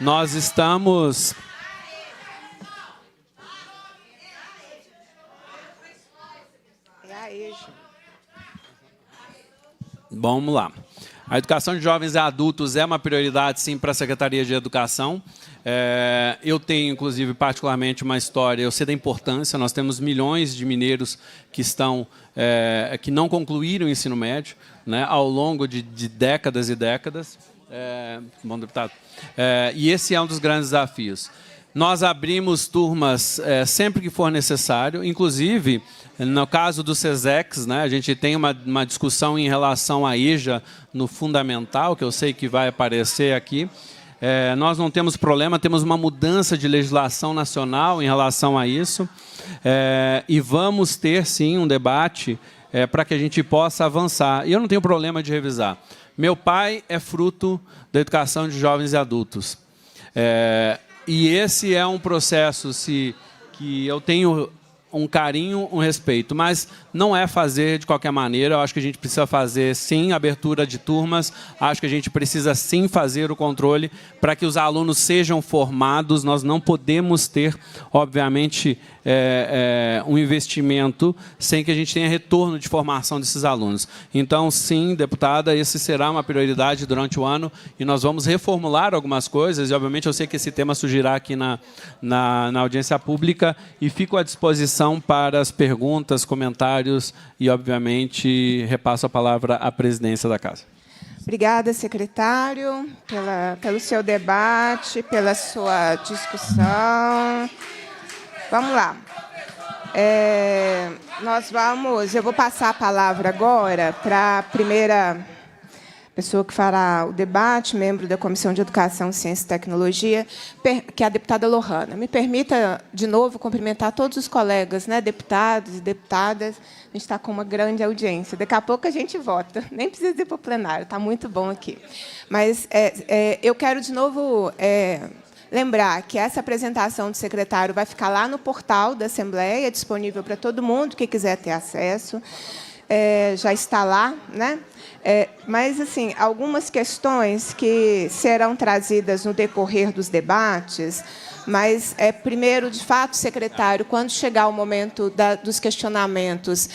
Nós estamos... Vamos lá. A educação de jovens e adultos é uma prioridade, sim, para a Secretaria de Educação. Eu tenho, inclusive, particularmente uma história, eu sei da importância, nós temos milhões de mineiros que não concluíram o ensino médio, né, ao longo de décadas e décadas. Bom, deputado. E esse é um dos grandes desafios. Nós abrimos turmas sempre que for necessário, inclusive, no caso do SESEX, né, a gente tem uma discussão em relação à EJA no fundamental, que eu sei que vai aparecer aqui. Nós não temos problema, temos uma mudança de legislação nacional em relação a isso, e vamos ter, sim, um debate para que a gente possa avançar. E eu não tenho problema de revisar. Meu pai é fruto da educação de jovens e adultos. E esse é um processo que eu tenho um carinho, um respeito, mas não é fazer de qualquer maneira. Eu acho que a gente precisa fazer, sim, abertura de turmas, acho que a gente precisa, sim, fazer o controle para que os alunos sejam formados. Nós não podemos ter, obviamente, um investimento sem que a gente tenha retorno de formação desses alunos. Então, sim, deputada, esse será uma prioridade durante o ano, e nós vamos reformular algumas coisas, e, obviamente, eu sei que esse tema surgirá aqui na audiência pública, e fico à disposição para as perguntas, comentários, e, obviamente, repasso a palavra à presidência da Casa.
Obrigada, secretário, pelo seu debate, pela sua discussão. Vamos lá. Eu vou passar a palavra agora para a primeira pessoa que fará o debate, membro da Comissão de Educação, Ciência e Tecnologia, que é a deputada Lohana. Me permita, de novo, cumprimentar todos os colegas, né, deputados e deputadas. A gente está com uma grande audiência. Daqui a pouco a gente vota. Nem precisa ir para o plenário, está muito bom aqui. Mas eu quero, de novo, lembrar que essa apresentação do secretário vai ficar lá no portal da Assembleia, disponível para todo mundo que quiser ter acesso. Já está lá, né? Mas, assim, algumas questões que serão trazidas no decorrer dos debates, mas, primeiro, de fato, secretário, quando chegar o momento dos questionamentos,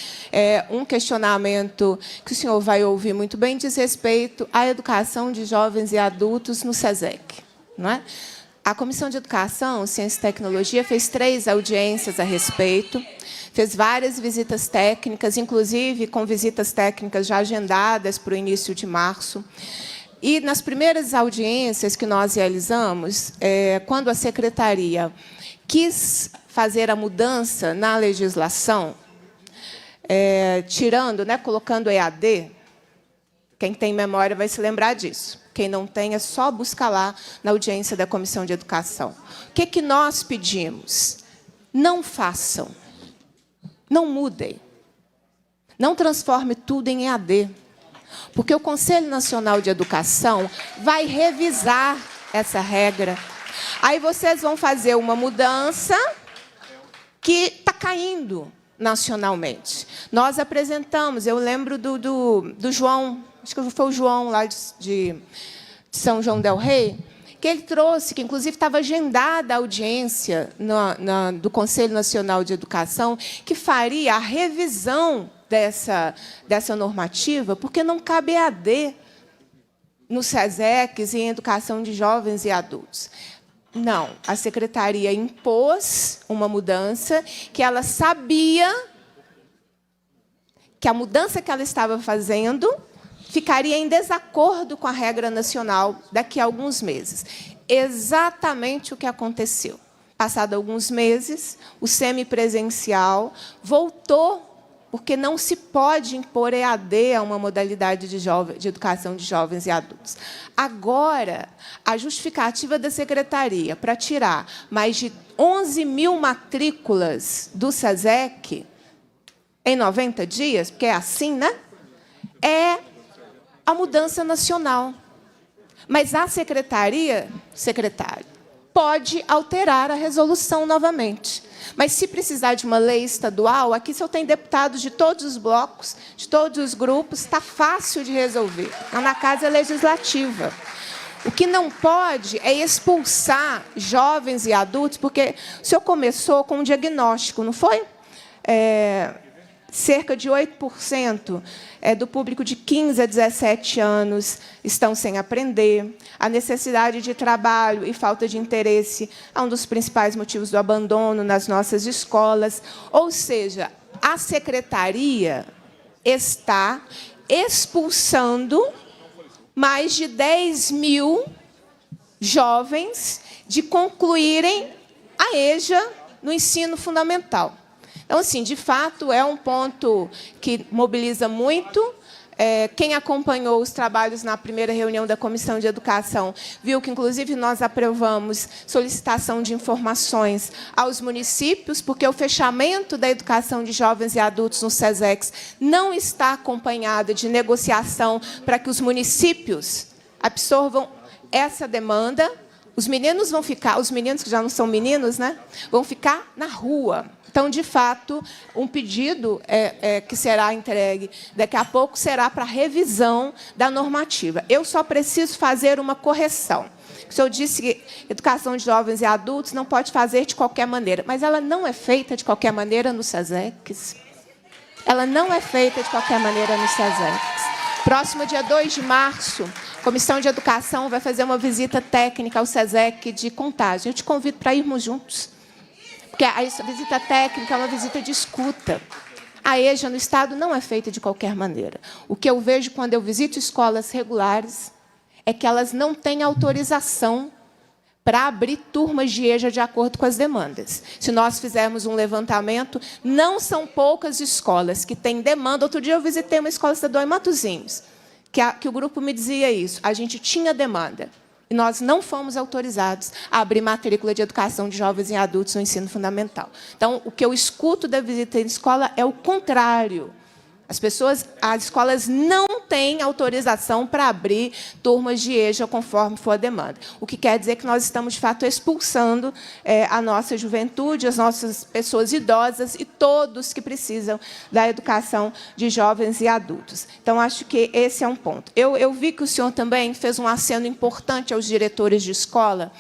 um questionamento que o senhor vai ouvir muito bem diz respeito à educação de jovens e adultos no SESEC, não é? A Comissão de Educação, Ciência e Tecnologia fez 3 audiências a respeito, fez várias visitas técnicas, inclusive com visitas técnicas já agendadas para o início de março. E, nas primeiras audiências que nós realizamos, quando a secretaria quis fazer a mudança na legislação, tirando, colocando EAD. Quem tem memória vai se lembrar disso. Quem não tem, é só buscar lá na audiência da Comissão de Educação. O que nós pedimos? Não façam. Não mudem. Não transforme tudo em EAD. Porque o Conselho Nacional de Educação vai revisar essa regra. Aí vocês vão fazer uma mudança que está caindo nacionalmente. Nós apresentamos, eu lembro do João, acho que foi o João lá de São João del Rei, que ele trouxe, que inclusive estava agendada a audiência do Conselho Nacional de Educação, que faria a revisão dessa normativa, porque não cabe EAD no SESECs e em educação de jovens e adultos. Não, a secretaria impôs uma mudança que ela sabia que a mudança que ela estava fazendo ficaria em desacordo com a regra nacional daqui a alguns meses. Exatamente o que aconteceu. Passados alguns meses, o semipresencial voltou, porque não se pode impor EAD a uma modalidade de educação de jovens e adultos. Agora, a justificativa da secretaria para tirar mais de 11 mil matrículas do SESEC em 90 dias, porque é assim, né? É a mudança nacional. Mas a secretário, pode alterar a resolução novamente. Mas, se precisar de uma lei estadual, aqui, se eu tenho deputados de todos os blocos, de todos os grupos, está fácil de resolver. Está na Casa Legislativa. O que não pode é expulsar jovens e adultos, porque o senhor começou com um diagnóstico, não foi? Cerca de 8% do público de 15 a 17 anos estão sem aprender. A necessidade de trabalho e falta de interesse é um dos principais motivos do abandono nas nossas escolas. Ou seja, a secretaria está expulsando mais de 10 mil jovens de concluírem a EJA no ensino fundamental. Então, assim, de fato, é um ponto que mobiliza muito. Quem acompanhou os trabalhos na primeira reunião da Comissão de Educação viu que, inclusive, nós aprovamos solicitação de informações aos municípios, porque o fechamento da educação de jovens e adultos no SESECs não está acompanhado de negociação para que os municípios absorvam essa demanda. Os meninos vão ficar, os meninos que já não são meninos, né, vão ficar na rua. Então, de fato, um pedido que será entregue daqui a pouco será para revisão da normativa. Eu só preciso fazer uma correção. O senhor disse que educação de jovens e adultos não pode fazer de qualquer maneira, mas ela não é feita de qualquer maneira no SESECs. Ela não é feita de qualquer maneira no SESECs. Próximo dia 2 de março, a Comissão de Educação vai fazer uma visita técnica ao SESEC de Contagem. Eu te convido para irmos juntos. Porque a visita técnica é uma visita de escuta. A EJA no Estado não é feita de qualquer maneira. O que eu vejo quando eu visito escolas regulares é que elas não têm autorização para abrir turmas de EJA de acordo com as demandas. Se nós fizermos um levantamento, não são poucas escolas que têm demanda. Outro dia eu visitei uma escola estadual em Matosinhos, que o grupo me dizia isso. A gente tinha demanda. E nós não fomos autorizados a abrir matrícula de educação de jovens e adultos no ensino fundamental. Então, o que eu escuto da visita em escola é o contrário. As escolas não têm autorização para abrir turmas de EJA conforme for a demanda. O que quer dizer que nós estamos, de fato, expulsando a nossa juventude, as nossas pessoas idosas e todos que precisam da educação de jovens e adultos. Então, acho que esse é um ponto. Eu vi que o senhor também fez um aceno importante aos diretores de escola,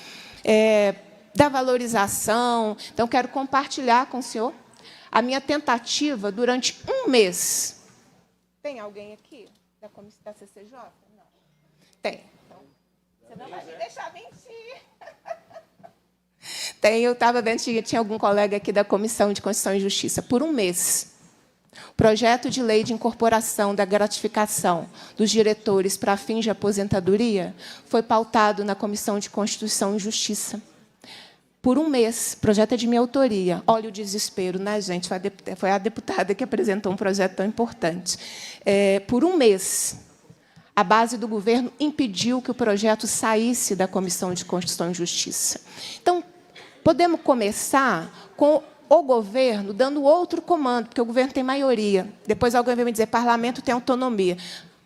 da valorização. Então, quero compartilhar com o senhor a minha tentativa durante um mês. Tem alguém aqui da comissão da CCJ? Não. Tem. Então, você não vai me deixar mentir. Tem, eu estava vendo que tinha algum colega aqui da Comissão de Constituição e Justiça. Por um mês, o projeto de lei de incorporação da gratificação dos diretores para fins de aposentadoria foi pautado na Comissão de Constituição e Justiça. por um mês. O projeto é de minha autoria. Olha o desespero, né, gente? Foi a deputada que apresentou um projeto tão importante. Por um mês, a base do governo impediu que o projeto saísse da Comissão de Constituição e Justiça. Então, podemos começar com o governo dando outro comando, porque o governo tem maioria. Depois alguém vai me dizer, parlamento tem autonomia.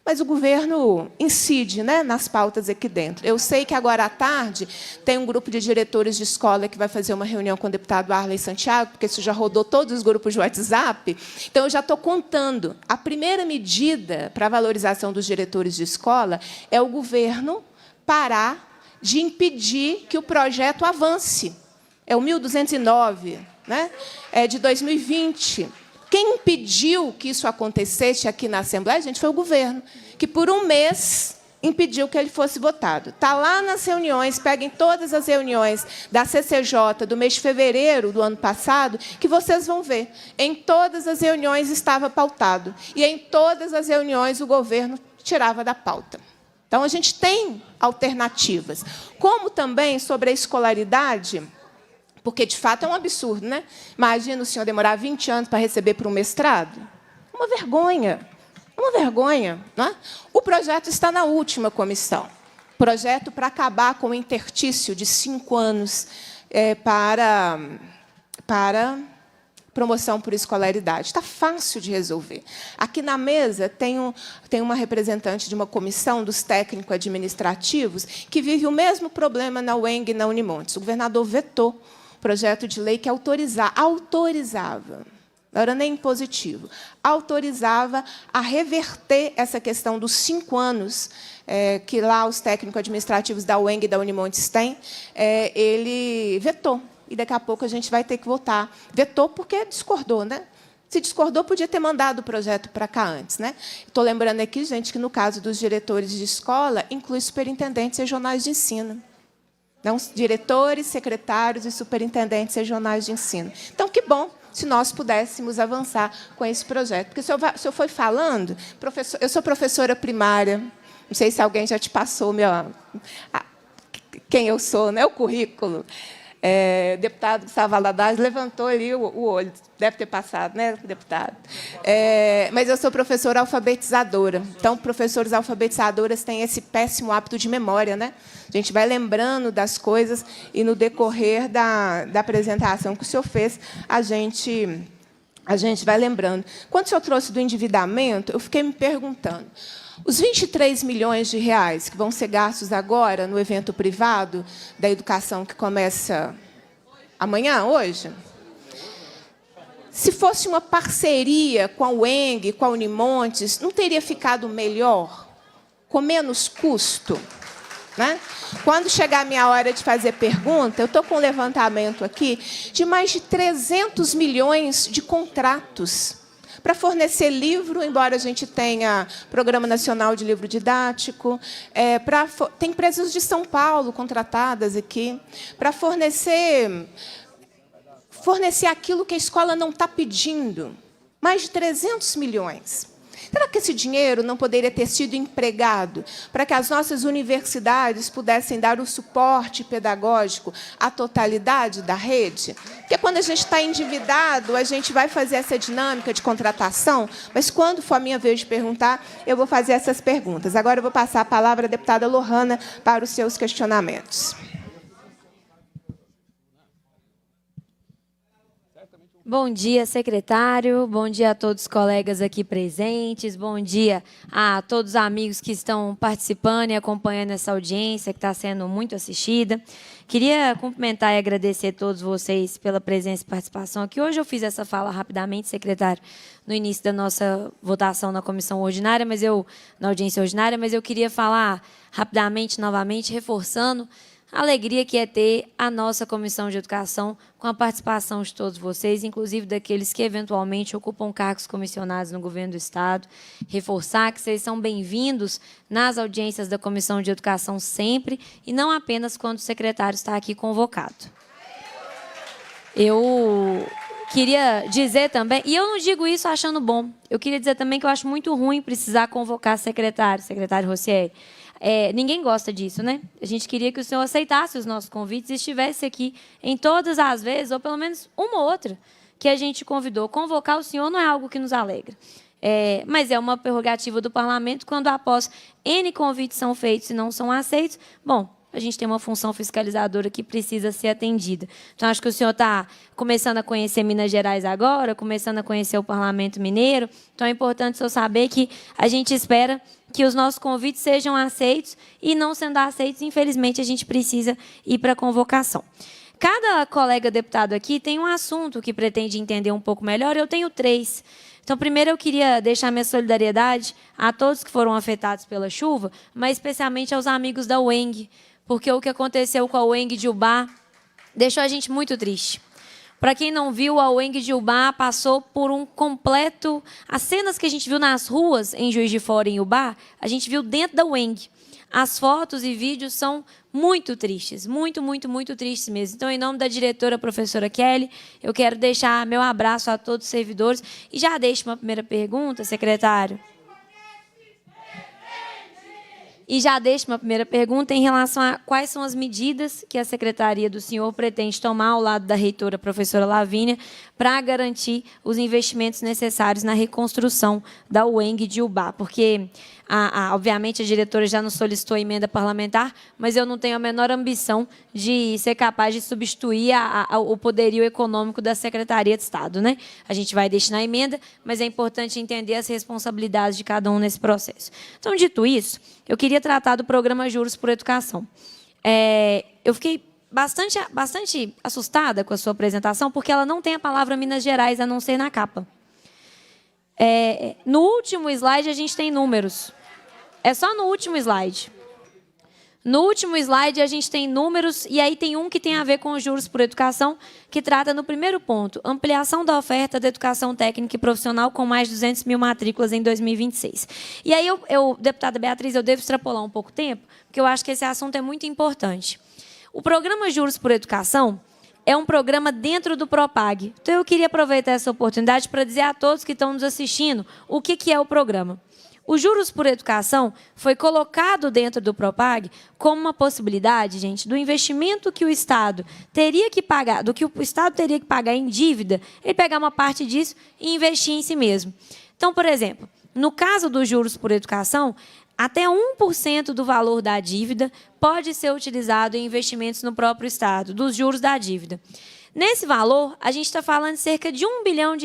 Mas o governo incide, né, nas pautas aqui dentro. Eu sei que agora à tarde tem um grupo de diretores de escola que vai fazer uma reunião com o deputado Arley Santiago, porque isso já rodou todos os grupos de WhatsApp. Então, eu já estou contando. A primeira medida para a valorização dos diretores de escola é o governo parar de impedir que o projeto avance. É o 1209, né? É de 2020. Quem impediu que isso acontecesse aqui na Assembleia, gente, foi o governo, que, por um mês, impediu que ele fosse votado. Está lá nas reuniões, peguem todas as reuniões da CCJ do mês de fevereiro do ano passado, que vocês vão ver. Em todas as reuniões estava pautado. E, em todas as reuniões, o governo tirava da pauta. Então, a gente tem alternativas. Como também, sobre a escolaridade... Porque, de fato, é um absurdo, né? Imagina o senhor demorar 20 anos para receber para um mestrado. Uma vergonha. Uma vergonha. Não é? O projeto está na última comissão. Projeto para acabar com o intertício de 5 anos para promoção por escolaridade. Está fácil de resolver. Aqui na mesa tem uma representante de uma comissão dos técnicos administrativos que vive o mesmo problema na UENG e na Unimontes. O governador vetou projeto de lei que autorizava, não era nem impositivo, autorizava a reverter essa questão dos 5 anos que lá os técnicos administrativos da UENG e da Unimontes têm, ele vetou. E daqui a pouco a gente vai ter que votar. Vetou porque discordou, né? Se discordou, podia ter mandado o projeto para cá antes, né? Estou lembrando aqui, gente, que, no caso dos diretores de escola, inclui superintendentes regionais de ensino. Não, diretores, secretários e superintendentes regionais de ensino. Então, que bom se nós pudéssemos avançar com esse projeto. Porque o senhor foi falando, eu sou professora primária, não sei se alguém já te passou quem eu sou, né? O currículo. O deputado Gustavo Valadares levantou ali o olho. Deve ter passado, né, deputado? Mas eu sou professora alfabetizadora. Então, professores alfabetizadoras têm esse péssimo hábito de memória, né? A gente vai lembrando das coisas e, no decorrer da apresentação que o senhor fez, a gente vai lembrando. Quando o senhor trouxe do endividamento, eu fiquei me perguntando, os 23 milhões de reais que vão ser gastos agora no evento privado da educação que começa amanhã, hoje, se fosse uma parceria com a UENG, com a Unimontes, não teria ficado melhor, com menos custo? Né? Quando chegar a minha hora de fazer pergunta, eu estou com um levantamento aqui de mais de 300 milhões de contratos para fornecer livro, embora a gente tenha Programa Nacional de Livro Didático, tem empresas de São Paulo contratadas aqui, para fornecer aquilo que a escola não está pedindo. Mais de 300 milhões. Será que esse dinheiro não poderia ter sido empregado para que as nossas universidades pudessem dar o suporte pedagógico à totalidade da rede? Porque, quando a gente está endividado, a gente vai fazer essa dinâmica de contratação, mas, quando for a minha vez de perguntar, eu vou fazer essas perguntas. Agora, eu vou passar a palavra à deputada Lohana para os seus questionamentos.
Bom dia, secretário. Bom dia a todos os colegas aqui presentes. Bom dia a todos os amigos que estão participando e acompanhando essa audiência, que está sendo muito assistida. Queria cumprimentar e agradecer a todos vocês pela presença e participação aqui. Hoje eu fiz essa fala rapidamente, secretário, no início da nossa votação na comissão ordinária, na audiência ordinária, mas eu queria falar rapidamente, novamente, reforçando a alegria que é ter a nossa Comissão de Educação com a participação de todos vocês, inclusive daqueles que, eventualmente, ocupam cargos comissionados no governo do Estado. Reforçar que vocês são bem-vindos nas audiências da Comissão de Educação sempre, e não apenas quando o secretário está aqui convocado. Eu queria dizer também, e eu não digo isso achando bom, eu queria dizer também que eu acho muito ruim precisar convocar secretário Rocieli. Ninguém gosta disso, né? A gente queria que o senhor aceitasse os nossos convites e estivesse aqui em todas as vezes, ou pelo menos uma ou outra, que a gente convidou. Convocar o senhor não é algo que nos alegra. Mas é uma prerrogativa do parlamento, quando após N convites são feitos e não são aceitos, bom, a gente tem uma função fiscalizadora que precisa ser atendida. Então, acho que o senhor está começando a conhecer Minas Gerais agora, começando a conhecer o Parlamento Mineiro, então é importante o senhor saber que a gente espera que os nossos convites sejam aceitos e, não sendo aceitos, infelizmente, a gente precisa ir para a convocação. Cada colega deputado aqui tem um assunto que pretende entender um pouco melhor, eu tenho 3. Então, primeiro, eu queria deixar minha solidariedade a todos que foram afetados pela chuva, mas especialmente aos amigos da UENG, porque o que aconteceu com a UENG de Ubá deixou a gente muito triste. Para quem não viu, a UENG de Ubá passou por um completo... As cenas que a gente viu nas ruas em Juiz de Fora e em Ubá, a gente viu dentro da UENG. As fotos e vídeos são muito tristes, muito, muito, muito tristes mesmo. Então, em nome da diretora, professora Kelly, eu quero deixar meu abraço a todos os servidores. E já deixo uma primeira pergunta, secretário. E já deixo uma primeira pergunta em relação a quais são as medidas que a secretaria do senhor pretende tomar ao lado da reitora, professora Lavínia, para garantir os investimentos necessários na reconstrução da UENG de Ubá. Porque, obviamente, a diretora já nos solicitou a emenda parlamentar, mas eu não tenho a menor ambição de ser capaz de substituir o poderio econômico da Secretaria de Estado, né? A gente vai destinar a emenda, mas é importante entender as responsabilidades de cada um nesse processo. Então, dito isso, eu queria tratar do programa Juros por Educação. Eu fiquei bastante assustada com a sua apresentação, porque ela não tem a palavra Minas Gerais, a não ser na capa. No último slide, a gente tem números. É só no último slide. No último slide, a gente tem números, e aí tem um que tem a ver com os juros por educação, que trata no primeiro ponto, ampliação da oferta da educação técnica e profissional com mais de 200 mil matrículas em 2026. E aí, deputada Beatriz, eu devo extrapolar um pouco o tempo, porque eu acho que esse assunto é muito importante. O programa Juros por Educação é um programa dentro do Propag. Então, eu queria aproveitar essa oportunidade para dizer a todos que estão nos assistindo o que é o programa. O Juros por Educação foi colocado dentro do Propag como uma possibilidade, gente, do investimento que o Estado teria que pagar, do que o Estado teria que pagar em dívida, ele pegar uma parte disso e investir em si mesmo. Então, por exemplo, no caso dos Juros por Educação, até 1% do valor da dívida pode ser utilizado em investimentos no próprio Estado, dos juros da dívida. Nesse valor, a gente está falando de cerca de R$1 bilhão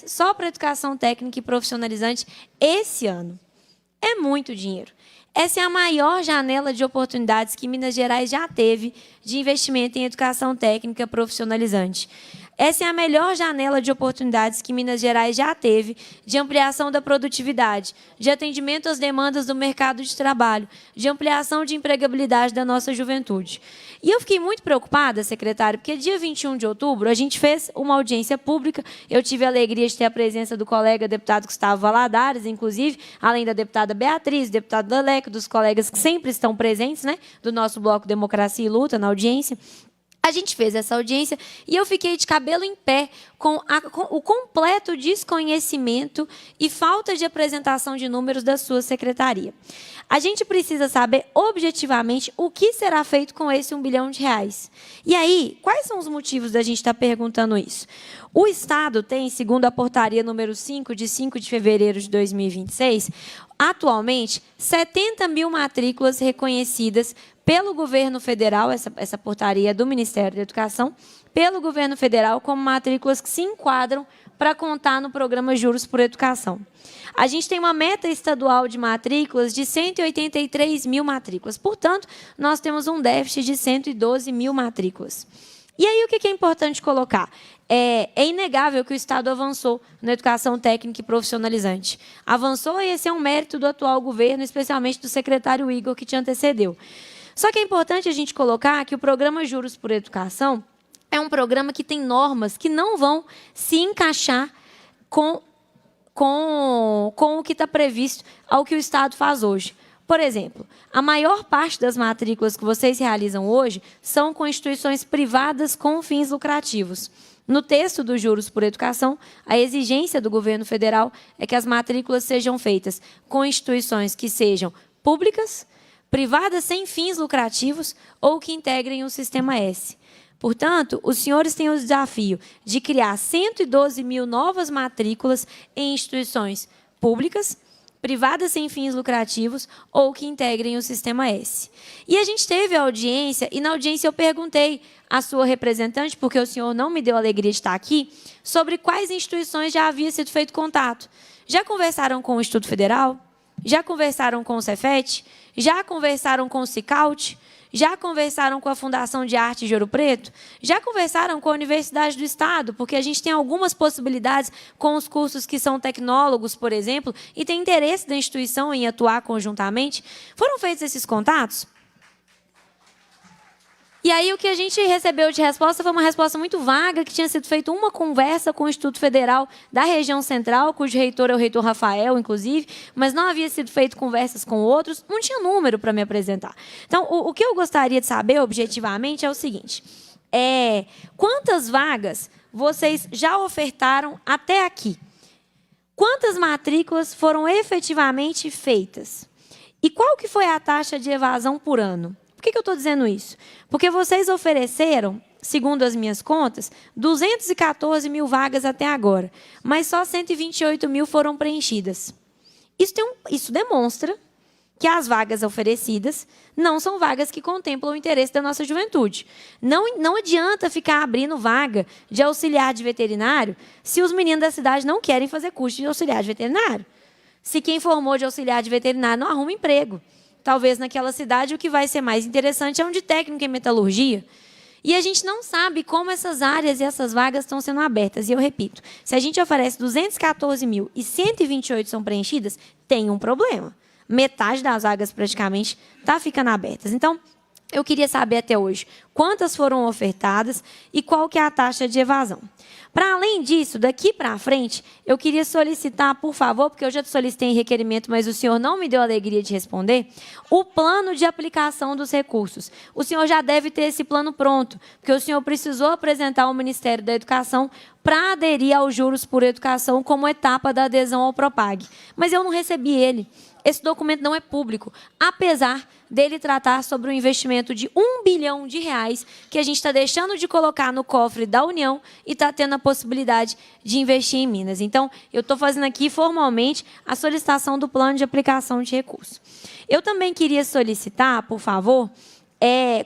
só para a educação técnica e profissionalizante esse ano. É muito dinheiro. Essa é a maior janela de oportunidades que Minas Gerais já teve de investimento em educação técnica profissionalizante. Essa é a melhor janela de oportunidades que Minas Gerais já teve de ampliação da produtividade, de atendimento às demandas do mercado de trabalho, de ampliação de empregabilidade da nossa juventude. E eu fiquei muito preocupada, secretário, porque dia 21 de outubro a gente fez uma audiência pública, eu tive a alegria de ter a presença do colega deputado Gustavo Valadares, inclusive, além da deputada Beatriz, deputado Leleco, dos colegas que sempre estão presentes, né, do nosso bloco Democracia e Luta na audiência. A gente fez essa audiência e eu fiquei de cabelo em pé com o completo desconhecimento e falta de apresentação de números da sua secretaria. A gente precisa saber objetivamente o que será feito com esse R$1 bilhão. E aí, quais são os motivos da gente estar perguntando isso? O Estado tem, segundo a portaria número 5, de 5 de fevereiro de 2026, atualmente, 70 mil matrículas reconhecidas pelo governo federal, essa portaria do Ministério da Educação, pelo governo federal como matrículas que se enquadram para contar no programa Juros por Educação. A gente tem uma meta estadual de matrículas de 183 mil matrículas. Portanto, nós temos um déficit de 112 mil matrículas. E aí, o que é importante colocar? É inegável que o Estado avançou na educação técnica e profissionalizante. Avançou, e esse é um mérito do atual governo, especialmente do secretário Igor, que te antecedeu. Só que é importante a gente colocar que o programa Juros por Educação é um programa que tem normas que não vão se encaixar com o que está previsto ao que o Estado faz hoje. Por exemplo, a maior parte das matrículas que vocês realizam hoje são com instituições privadas com fins lucrativos. No texto dos Juros por Educação, a exigência do governo federal é que as matrículas sejam feitas com instituições que sejam públicas, privadas sem fins lucrativos ou que integrem o Sistema S. Portanto, os senhores têm o desafio de criar 112 mil novas matrículas em instituições públicas, privadas sem fins lucrativos ou que integrem o Sistema S. E a gente teve a audiência, e na audiência eu perguntei à sua representante, porque o senhor não me deu a alegria de estar aqui, sobre quais instituições já havia sido feito contato. Já conversaram com o Instituto Federal? Já conversaram com o Cefet? Já conversaram com o Cicaut? Já conversaram com a Fundação de Arte de Ouro Preto? Já conversaram com a Universidade do Estado? Porque a gente tem algumas possibilidades com os cursos que são tecnólogos, por exemplo, e tem interesse da instituição em atuar conjuntamente. Foram feitos esses contatos? E aí o que a gente recebeu de resposta foi uma resposta muito vaga, que tinha sido feita uma conversa com o Instituto Federal da região central, cujo reitor é o reitor Rafael, inclusive, mas não havia sido feito conversas com outros, não tinha número para me apresentar. Então, o que eu gostaria de saber, objetivamente, é o seguinte: quantas vagas vocês já ofertaram até aqui? Quantas matrículas foram efetivamente feitas? E qual que foi a taxa de evasão por ano? Por que eu estou dizendo isso? Porque vocês ofereceram, segundo as minhas contas, 214 mil vagas até agora, mas só 128 mil foram preenchidas. Isso demonstra que as vagas oferecidas não são vagas que contemplam o interesse da nossa juventude. Não adianta ficar abrindo vaga de auxiliar de veterinário se os meninos da cidade não querem fazer curso de auxiliar de veterinário. Se quem formou de auxiliar de veterinário não arruma emprego. Talvez naquela cidade o que vai ser mais interessante é um de técnico em metalurgia. E a gente não sabe como essas áreas e essas vagas estão sendo abertas. E eu repito, se a gente oferece 214 mil e 128 são preenchidas, tem um problema. Metade das vagas praticamente está ficando abertas. Então, eu queria saber até hoje quantas foram ofertadas e qual que é a taxa de evasão. Para além disso, daqui para frente, eu queria solicitar, por favor, porque eu já solicitei em requerimento, mas o senhor não me deu a alegria de responder, o plano de aplicação dos recursos. O senhor já deve ter esse plano pronto, porque o senhor precisou apresentar ao Ministério da Educação para aderir aos juros por educação como etapa da adesão ao Propag. Mas eu não recebi ele. Esse documento não é público, apesar dele tratar sobre um investimento de R$1 bilhão que a gente está deixando de colocar no cofre da União e está tendo a possibilidade de investir em Minas. Então, eu estou fazendo aqui formalmente a solicitação do plano de aplicação de recursos. Eu também queria solicitar, por favor,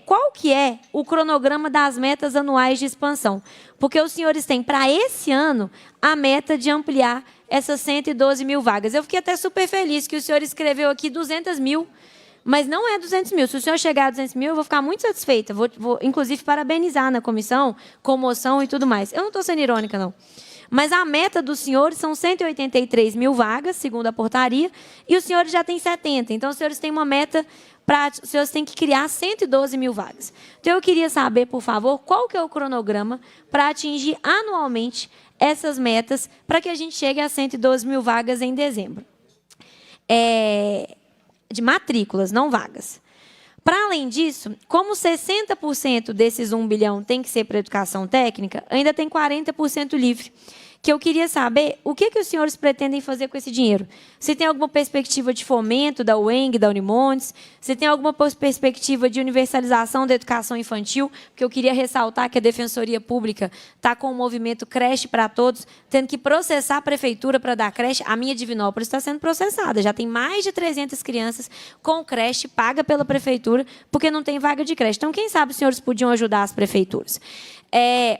qual que é o cronograma das metas anuais de expansão? Porque os senhores têm, para esse ano, a meta de ampliar essas 112 mil vagas. Eu fiquei até super feliz que o senhor escreveu aqui 200 mil, mas não é 200 mil. Se o senhor chegar a 200 mil, eu vou ficar muito satisfeita. Vou inclusive, parabenizar na comissão, com moção e tudo mais. Eu não estou sendo irônica, não. Mas a meta dos senhores são 183 mil vagas, segundo a portaria, e os senhores já têm 70. Então, os senhores têm uma meta os senhores têm que criar 112 mil vagas. Então, eu queria saber, por favor, qual que é o cronograma para atingir anualmente essas metas para que a gente chegue a 112 mil vagas em dezembro. De matrículas, não vagas. Para além disso, como 60% desses 1 bilhão tem que ser para educação técnica, ainda tem 40% livre. Que eu queria saber o que os senhores pretendem fazer com esse dinheiro. Se tem alguma perspectiva de fomento da UENG, da Unimontes, se tem alguma perspectiva de universalização da educação infantil, porque eu queria ressaltar que a Defensoria Pública está com o movimento Creche para Todos, tendo que processar a prefeitura para dar creche. A minha Divinópolis está sendo processada. Já tem mais de 300 crianças com creche paga pela prefeitura, porque não tem vaga de creche. Então, quem sabe os senhores podiam ajudar as prefeituras.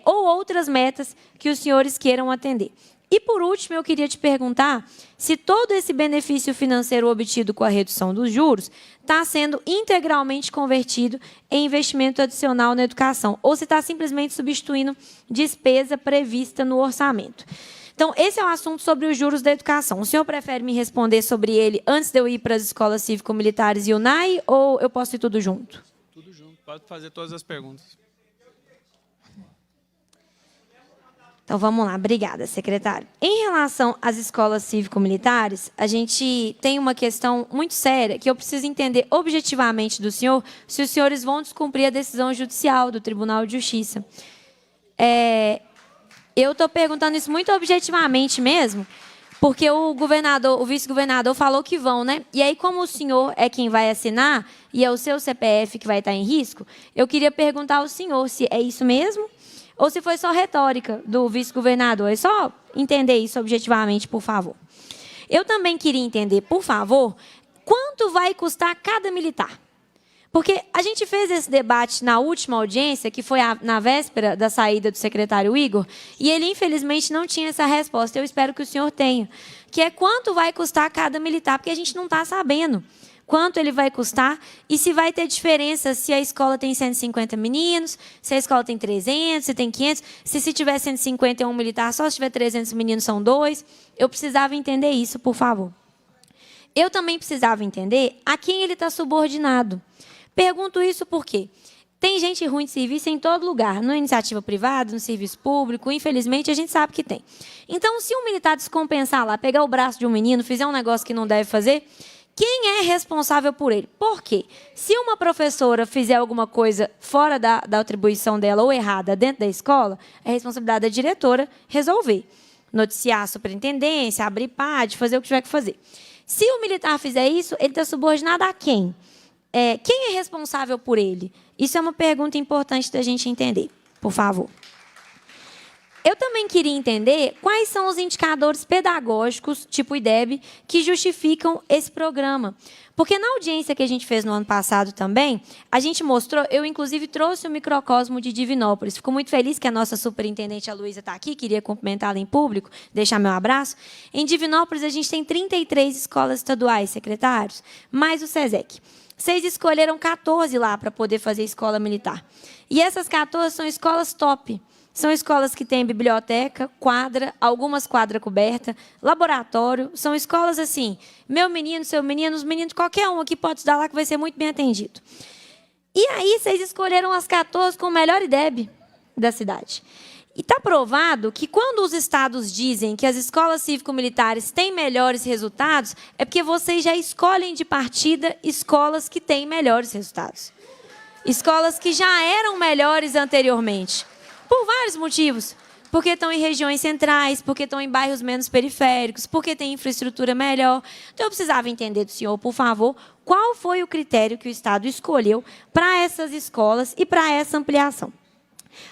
Ou outras metas que os senhores queiram atender. E, por último, eu queria te perguntar se todo esse benefício financeiro obtido com a redução dos juros está sendo integralmente convertido em investimento adicional na educação, ou se está simplesmente substituindo despesa prevista no orçamento. Então, esse é o assunto sobre os juros da educação. O senhor prefere me responder sobre ele antes de eu ir para as escolas cívico-militares e UNAI, ou eu posso ir tudo junto?
Tudo junto. Pode fazer todas as perguntas.
Então, vamos lá. Obrigada, secretário. Em relação às escolas cívico-militares, a gente tem uma questão muito séria que eu preciso entender objetivamente do senhor se os senhores vão descumprir a decisão judicial do Tribunal de Justiça. Eu estou perguntando isso muito objetivamente mesmo, Porque o vice-governador falou que vão, né? E aí, como o senhor é quem vai assinar e é o seu CPF que vai estar em risco, eu queria perguntar ao senhor se é isso mesmo ou se foi só retórica do vice-governador. É só entender isso objetivamente, por favor. Eu também queria entender, por favor, quanto vai custar cada militar. Porque a gente fez esse debate na última audiência, que foi na véspera da saída do secretário Igor, e ele, infelizmente, não tinha essa resposta. Eu espero que o senhor tenha. Que é quanto vai custar cada militar, porque a gente não está sabendo quanto ele vai custar e se vai ter diferença se a escola tem 150 meninos, se a escola tem 300, se tem 500, se tiver 150 é um militar só, se tiver 300 meninos são 2. Eu precisava entender isso, por favor. Eu também precisava entender a quem ele está subordinado. Pergunto isso porque tem gente ruim de serviço em todo lugar, na iniciativa privada, no serviço público, infelizmente a gente sabe que tem. Então, se um militar descompensar lá, pegar o braço de um menino, fizer um negócio que não deve fazer, quem é responsável por ele? Por quê? Se uma professora fizer alguma coisa fora da atribuição dela ou errada dentro da escola, é responsabilidade da diretora resolver. Noticiar a superintendência, abrir PAD, fazer o que tiver que fazer. Se o militar fizer isso, ele está subordinado a quem? Quem é responsável por ele? Isso é uma pergunta importante da gente entender, por favor. Eu também queria entender quais são os indicadores pedagógicos, tipo IDEB, que justificam esse programa. Porque na audiência que a gente fez no ano passado também, a gente mostrou, eu inclusive trouxe o microcosmo de Divinópolis. Fico muito feliz que a nossa superintendente, a Luísa, está aqui, queria cumprimentá-la em público, deixar meu abraço. Em Divinópolis, a gente tem 33 escolas estaduais, secretários, mais o SESEC. Vocês escolheram 14 lá para poder fazer escola militar. E essas 14 são escolas top. São escolas que têm biblioteca, quadra, algumas quadra coberta, laboratório. São escolas assim, meu menino, seu menino, os meninos, qualquer um aqui pode estudar lá que vai ser muito bem atendido. E aí vocês escolheram as 14 com o melhor IDEB da cidade. E está provado que quando os estados dizem que as escolas cívico-militares têm melhores resultados, é porque vocês já escolhem de partida escolas que têm melhores resultados. Escolas que já eram melhores anteriormente. Por vários motivos. Porque estão em regiões centrais, porque estão em bairros menos periféricos, porque tem infraestrutura melhor. Então, eu precisava entender do senhor, por favor, qual foi o critério que o Estado escolheu para essas escolas e para essa ampliação.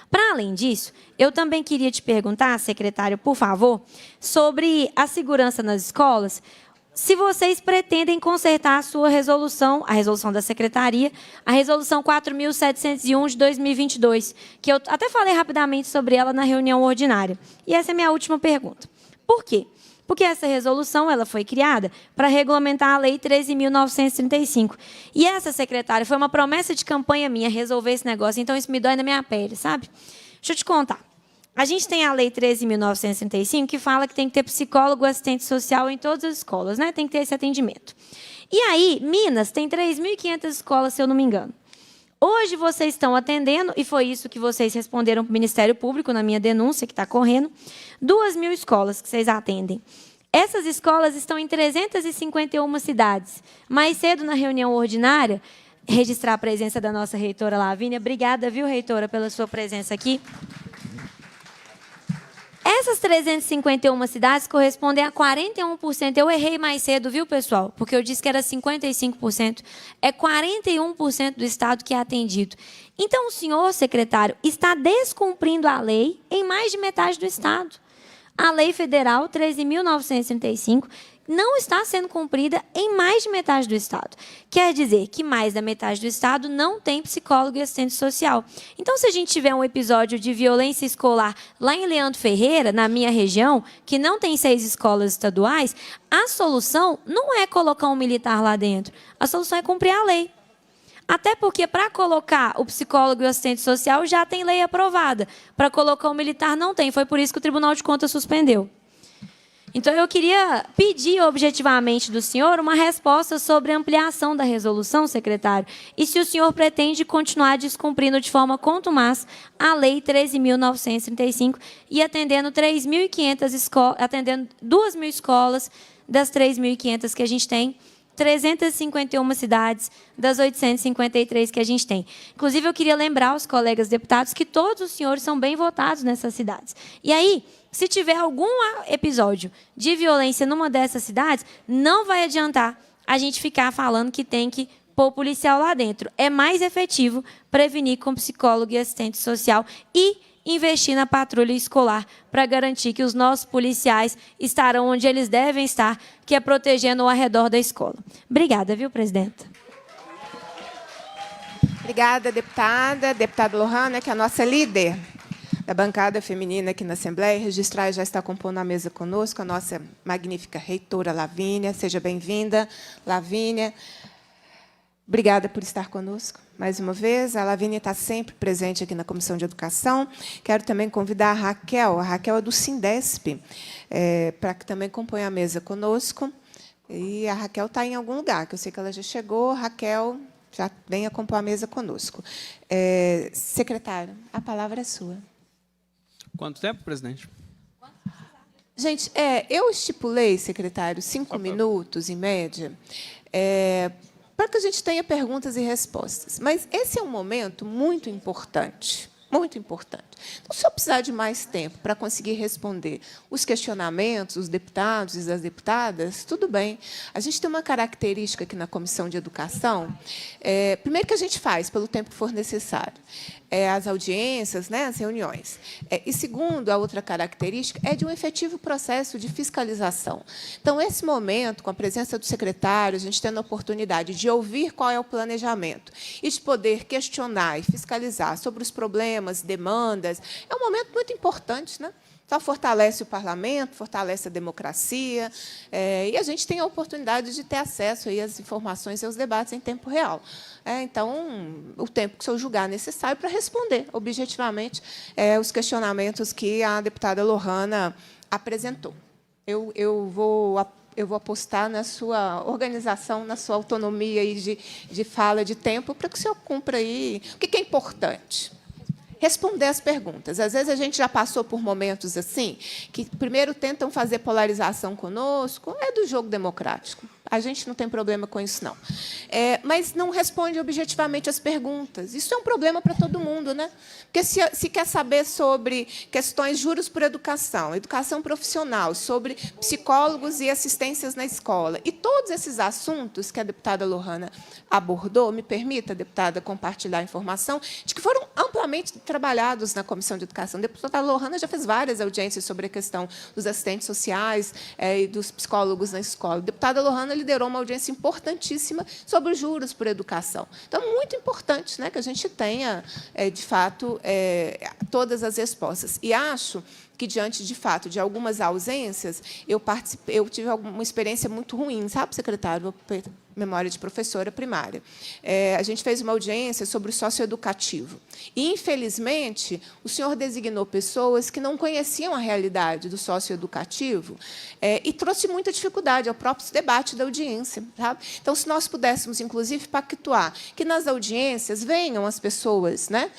Para além disso, eu também queria te perguntar, secretário, por favor, sobre a segurança nas escolas, se vocês pretendem consertar a sua resolução, a resolução da secretaria, a resolução 4.701 de 2022, que eu até falei rapidamente sobre ela na reunião ordinária. E essa é a minha última pergunta. Por quê? Porque essa resolução ela foi criada para regulamentar a Lei 13.935. E essa, secretária, foi uma promessa de campanha minha resolver esse negócio, então isso me dói na minha pele, sabe? Deixa eu te contar. A gente tem a Lei 13.935, que fala que tem que ter psicólogo, assistente social em todas as escolas, né? Tem que ter esse atendimento. E aí, Minas tem 3.500 escolas, se eu não me engano. Hoje vocês estão atendendo, e foi isso que vocês responderam para o Ministério Público na minha denúncia, que está correndo, 2.000 escolas que vocês atendem. Essas escolas estão em 351 cidades. Mais cedo, na reunião ordinária, registrar a presença da nossa reitora Lavínia. Obrigada, viu, reitora, pela sua presença aqui. Essas 351 cidades correspondem a 41%. Eu errei mais cedo, viu, pessoal? Porque eu disse que era 55%. É 41% do Estado que é atendido. Então, o senhor, secretário, está descumprindo a lei em mais de metade do Estado. A Lei Federal 13.935 não está sendo cumprida em mais de metade do Estado. Quer dizer que mais da metade do Estado não tem psicólogo e assistente social. Então, se a gente tiver um episódio de violência escolar lá em Leandro Ferreira, na minha região, que não tem 6 escolas estaduais, a solução não é colocar um militar lá dentro. A solução é cumprir a lei. Até porque, para colocar o psicólogo e o assistente social, já tem lei aprovada. Para colocar o militar, não tem. Foi por isso que o Tribunal de Contas suspendeu. Então, eu queria pedir objetivamente do senhor uma resposta sobre a ampliação da resolução, secretário, e se o senhor pretende continuar descumprindo de forma contumaz a Lei 13.935 e atendendo 3.500 escolas, atendendo 2.000 escolas das 3.500 que a gente tem, 351 cidades das 853 que a gente tem. Inclusive, eu queria lembrar aos colegas deputados que todos os senhores são bem votados nessas cidades. E aí, se tiver algum episódio de violência numa dessas cidades, não vai adiantar a gente ficar falando que tem que pôr o policial lá dentro. É mais efetivo prevenir com psicólogo e assistente social e investir na patrulha escolar para garantir que os nossos policiais estarão onde eles devem estar, que é protegendo ao redor da escola. Obrigada, viu, presidenta?
Obrigada, deputada. Deputada Lohana, que é a nossa líder da bancada feminina aqui na Assembleia. Registrar já está compondo a mesa conosco a nossa magnífica reitora Lavínia. Seja bem-vinda, Lavínia. Obrigada por estar conosco mais uma vez. A Lavínia está sempre presente aqui na Comissão de Educação. Quero também convidar a Raquel. A Raquel é do Sindesp, para que também componha a mesa conosco. E a Raquel está em algum lugar, que eu sei que ela já chegou. Raquel, já venha compor a mesa conosco. Secretário, a palavra é sua.
Quanto tempo, presidente?
Gente, eu estipulei, secretário, 5 minutos, em média, para que a gente tenha perguntas e respostas. Mas esse é um momento muito importante, muito importante. Então, se eu precisar de mais tempo para conseguir responder os questionamentos dos deputados e das deputadas, tudo bem. A gente tem uma característica aqui na Comissão de Educação, primeiro que a gente faz pelo tempo que for necessário, as audiências, né, as reuniões. E, segundo, a outra característica é de um efetivo processo de fiscalização. Então, esse momento, com a presença do secretário, a gente tendo a oportunidade de ouvir qual é o planejamento e de poder questionar e fiscalizar sobre os problemas, demandas, é um momento muito importante, né? Só fortalece o parlamento, fortalece a democracia, e a gente tem a oportunidade de ter acesso aí às informações e aos debates em tempo real. Então, o tempo que o senhor julgar necessário para responder objetivamente os questionamentos que a deputada Lohana apresentou. Eu vou apostar na sua organização, na sua autonomia aí de fala, de tempo, para que o senhor cumpra aí. O que é importante? Responder as perguntas. Às vezes, a gente já passou por momentos assim, que primeiro tentam fazer polarização conosco, é do jogo democrático. A gente não tem problema com isso, não. Mas não responde objetivamente as perguntas. Isso é um problema para todo mundo, né? Porque se quer saber sobre questões juros por educação, educação profissional, sobre psicólogos e assistências na escola, e todos esses assuntos que a deputada Lohana abordou, me permita, deputada, compartilhar a informação, de que foram amplamente trabalhados na Comissão de Educação. A deputada Lohana já fez várias audiências sobre a questão dos assistentes sociais e dos psicólogos na escola. A deputada Lohana liderou uma audiência importantíssima sobre os juros por educação. Então, é muito importante, né, que a gente tenha, de fato, todas as respostas. E acho que, diante, de fato, de algumas ausências, eu tive uma experiência muito ruim, sabe, secretário? Memória de professora primária. A gente fez uma audiência sobre o socioeducativo. E, infelizmente, o senhor designou pessoas que não conheciam a realidade do socioeducativo e trouxe muita dificuldade ao próprio debate da audiência. Sabe? Então, se nós pudéssemos, inclusive, pactuar que, nas audiências, venham as pessoas, né,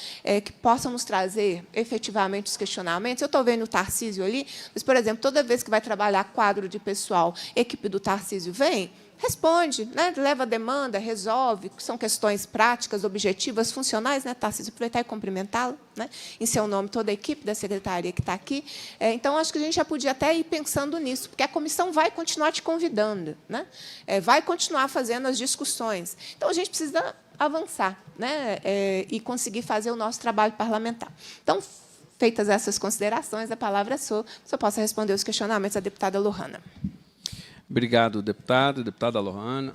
que possam nos trazer, efetivamente, os questionamentos. Eu estou vendo o Tarcísio ali, mas, por exemplo, toda vez que vai trabalhar quadro de pessoal, a equipe do Tarcísio vem, responde, né? Leva a demanda, resolve, são questões práticas, objetivas, funcionais, né, Tarcísio? Aproveitar e cumprimentá-lo, né, em seu nome, toda a equipe da secretaria que está aqui. Então, acho que a gente já podia até ir pensando nisso, porque a comissão vai continuar te convidando, né? Vai continuar fazendo as discussões. Então, a gente precisa avançar, né, e conseguir fazer o nosso trabalho parlamentar. Então, feitas essas considerações, a palavra é sua, se eu possa responder os questionamentos da deputada Lohana.
Obrigado, deputado, deputada Lohana.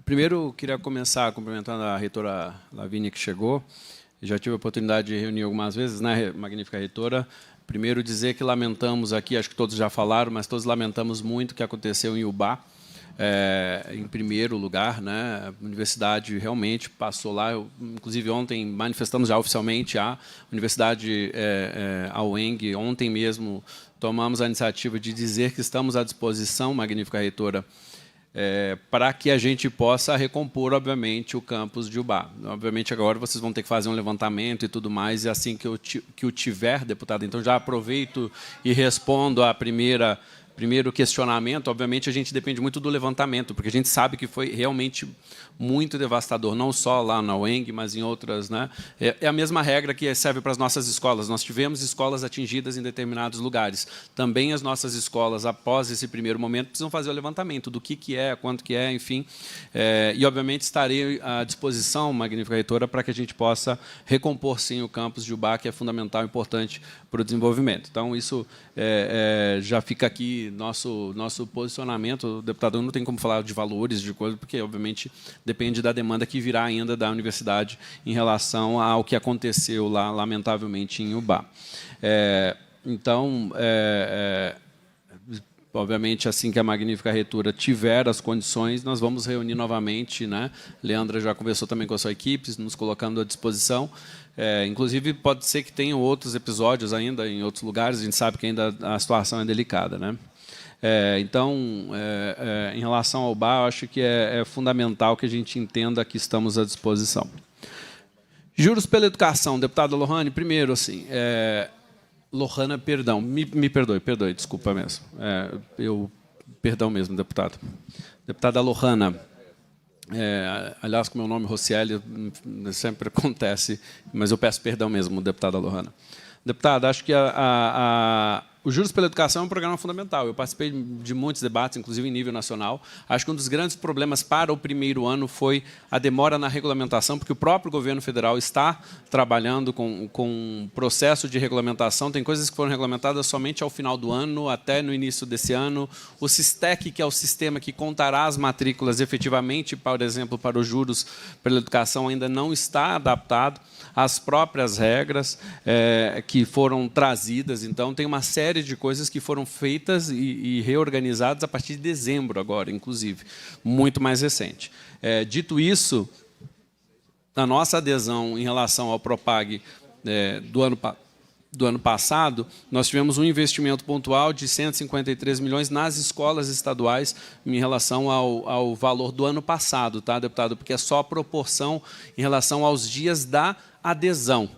Primeiro, queria começar cumprimentando a reitora Lavínia, que chegou. Já tive a oportunidade de reunir algumas vezes, né, magnífica reitora. Primeiro, dizer que lamentamos aqui, acho que todos já falaram, mas todos lamentamos muito o que aconteceu em Ubá. Em primeiro lugar, né, a universidade realmente passou lá. Inclusive, ontem manifestamos já oficialmente a universidade, a UENG, ontem mesmo tomamos a iniciativa de dizer que estamos à disposição, magnífica reitora, para que a gente possa recompor, obviamente, o campus de Ubá. Obviamente, agora vocês vão ter que fazer um levantamento e tudo mais, e assim que o tiver, deputada. Então, já aproveito e respondo a primeira primeiro questionamento, obviamente, a gente depende muito do levantamento, porque a gente sabe que foi realmente muito devastador, não só lá na UENG, mas em outras. Né? É a mesma regra que serve para as nossas escolas. Nós tivemos escolas atingidas em determinados lugares. Também as nossas escolas, após esse primeiro momento, precisam fazer o levantamento do que é, quanto que é, enfim. E, obviamente, estarei à disposição, magnífica reitora, para que a gente possa recompor, sim, o campus de Ubá, que é fundamental e importante para o desenvolvimento. Então, isso já fica aqui nosso posicionamento. O deputado não tem como falar de valores, de coisa, porque, obviamente, depende da demanda que virá ainda da universidade em relação ao que aconteceu lá, lamentavelmente, em Ubá. Então, obviamente, assim que a magnífica reitora tiver as condições, nós vamos reunir novamente. Né? Leandra já conversou também com a sua equipe, nos colocando à disposição. Inclusive, pode ser que tenham outros episódios ainda em outros lugares, a gente sabe que ainda a situação é delicada. Né? Então, em relação ao Ubá, eu acho que é fundamental que a gente entenda que estamos à disposição. Juros pela educação, deputada Lohane, primeiro, assim, Lohana, perdão, me perdoe, desculpa mesmo. Perdão mesmo, deputado. Deputada Lohana, aliás, com o meu nome Rocieli, sempre acontece, mas eu peço perdão mesmo, deputada Lohana. Deputada, acho que o Juros pela Educação é um programa fundamental. Eu participei de muitos debates, inclusive em nível nacional. Acho que um dos grandes problemas para o primeiro ano foi a demora na regulamentação, porque o próprio governo federal está trabalhando com um processo de regulamentação. Tem coisas que foram regulamentadas somente ao final do ano, até no início desse ano. O SISTEC, que é o sistema que contará as matrículas efetivamente, por exemplo, para os juros pela educação, ainda não está adaptado às próprias regras que foram trazidas. Então, tem uma série de coisas que foram feitas e reorganizadas a partir de dezembro agora, inclusive, muito mais recente. Dito isso, a nossa adesão em relação ao Propag do ano passado, nós tivemos um investimento pontual de 153 milhões nas escolas estaduais em relação ao valor do ano passado, tá, deputado? Porque é só a proporção em relação aos dias da adesão.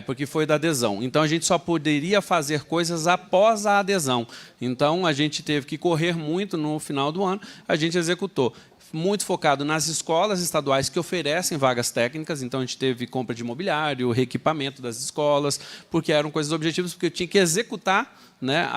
Porque foi da adesão. Então, a gente só poderia fazer coisas após a adesão. Então, a gente teve que correr muito no final do ano, a gente executou. Muito focado nas escolas estaduais que oferecem vagas técnicas, então a gente teve compra de imobiliário, reequipamento das escolas, porque eram coisas objetivas, porque eu tinha que executar, né,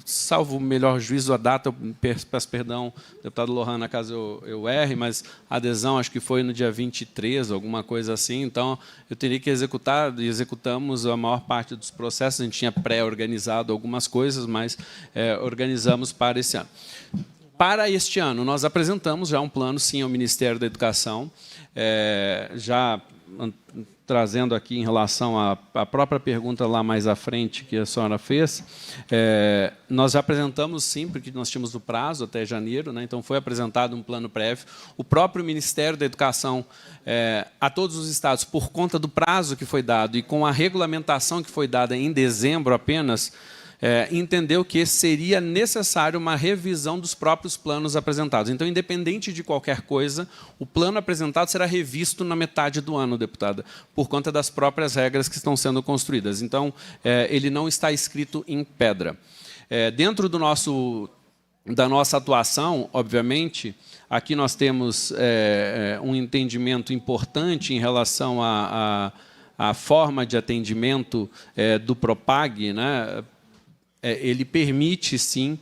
salvo o melhor juízo, a data, eu peço perdão, deputado Lohana, caso eu erre, mas a adesão acho que foi no dia 23, alguma coisa assim, então eu teria que executar, e executamos a maior parte dos processos, a gente tinha pré-organizado algumas coisas, mas organizamos para esse ano. Para este ano, nós apresentamos já um plano, sim, ao Ministério da Educação, já trazendo aqui em relação à própria pergunta lá mais à frente que a senhora fez, nós já apresentamos, sim, porque nós tínhamos o prazo até janeiro, né, então foi apresentado um plano prévio. O próprio Ministério da Educação, a todos os estados, por conta do prazo que foi dado e com a regulamentação que foi dada em dezembro apenas, entendeu que seria necessário uma revisão dos próprios planos apresentados. Então, independente de qualquer coisa, o plano apresentado será revisto na metade do ano, deputada, por conta das próprias regras que estão sendo construídas. Então, ele não está escrito em pedra. Dentro da nossa atuação, obviamente, aqui nós temos um entendimento importante em relação à forma de atendimento do Propag, né? Ele permite, sim,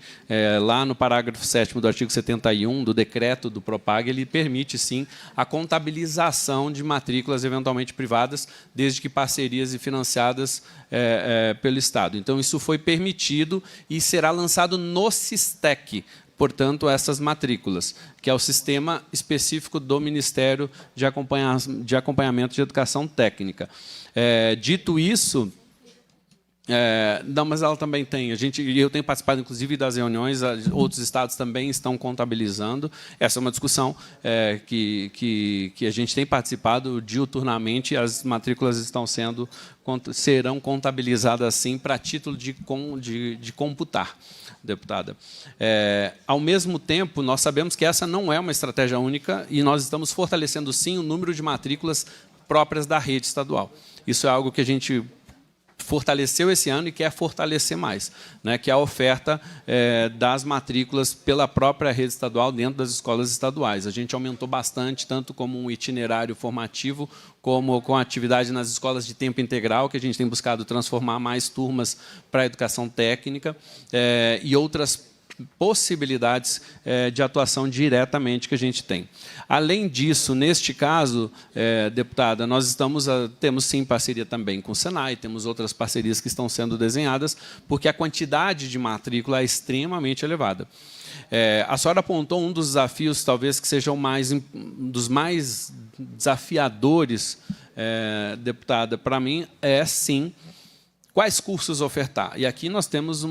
lá no parágrafo 7º do artigo 71 do decreto do Propag, ele permite, sim, a contabilização de matrículas eventualmente privadas, desde que parcerias e financiadas pelo Estado. Então, isso foi permitido e será lançado no SISTEC, portanto, essas matrículas, que é o sistema específico do Ministério de Acompanhamento de Educação Técnica. Dito isso, não, mas ela também tem. Eu tenho participado, inclusive, das reuniões, outros estados também estão contabilizando. Essa é uma discussão que a gente tem participado diuturnamente. As matrículas serão contabilizadas, sim, para título de computar, deputada. Ao mesmo tempo, nós sabemos que essa não é uma estratégia única e nós estamos fortalecendo, sim, o número de matrículas próprias da rede estadual. Isso é algo que a gente fortaleceu esse ano e quer fortalecer mais, né, que é a oferta das matrículas pela própria rede estadual dentro das escolas estaduais. A gente aumentou bastante, tanto como um itinerário formativo, como com a atividade nas escolas de tempo integral, que a gente tem buscado transformar mais turmas para a educação técnica, e outras possibilidades de atuação diretamente que a gente tem. Além disso, neste caso, deputada, nós temos sim parceria também com o Senai, temos outras parcerias que estão sendo desenhadas, porque a quantidade de matrícula é extremamente elevada. A senhora apontou um dos desafios, talvez, que sejam um dos mais desafiadores, deputada, para mim, sim, quais cursos ofertar? E aqui nós temos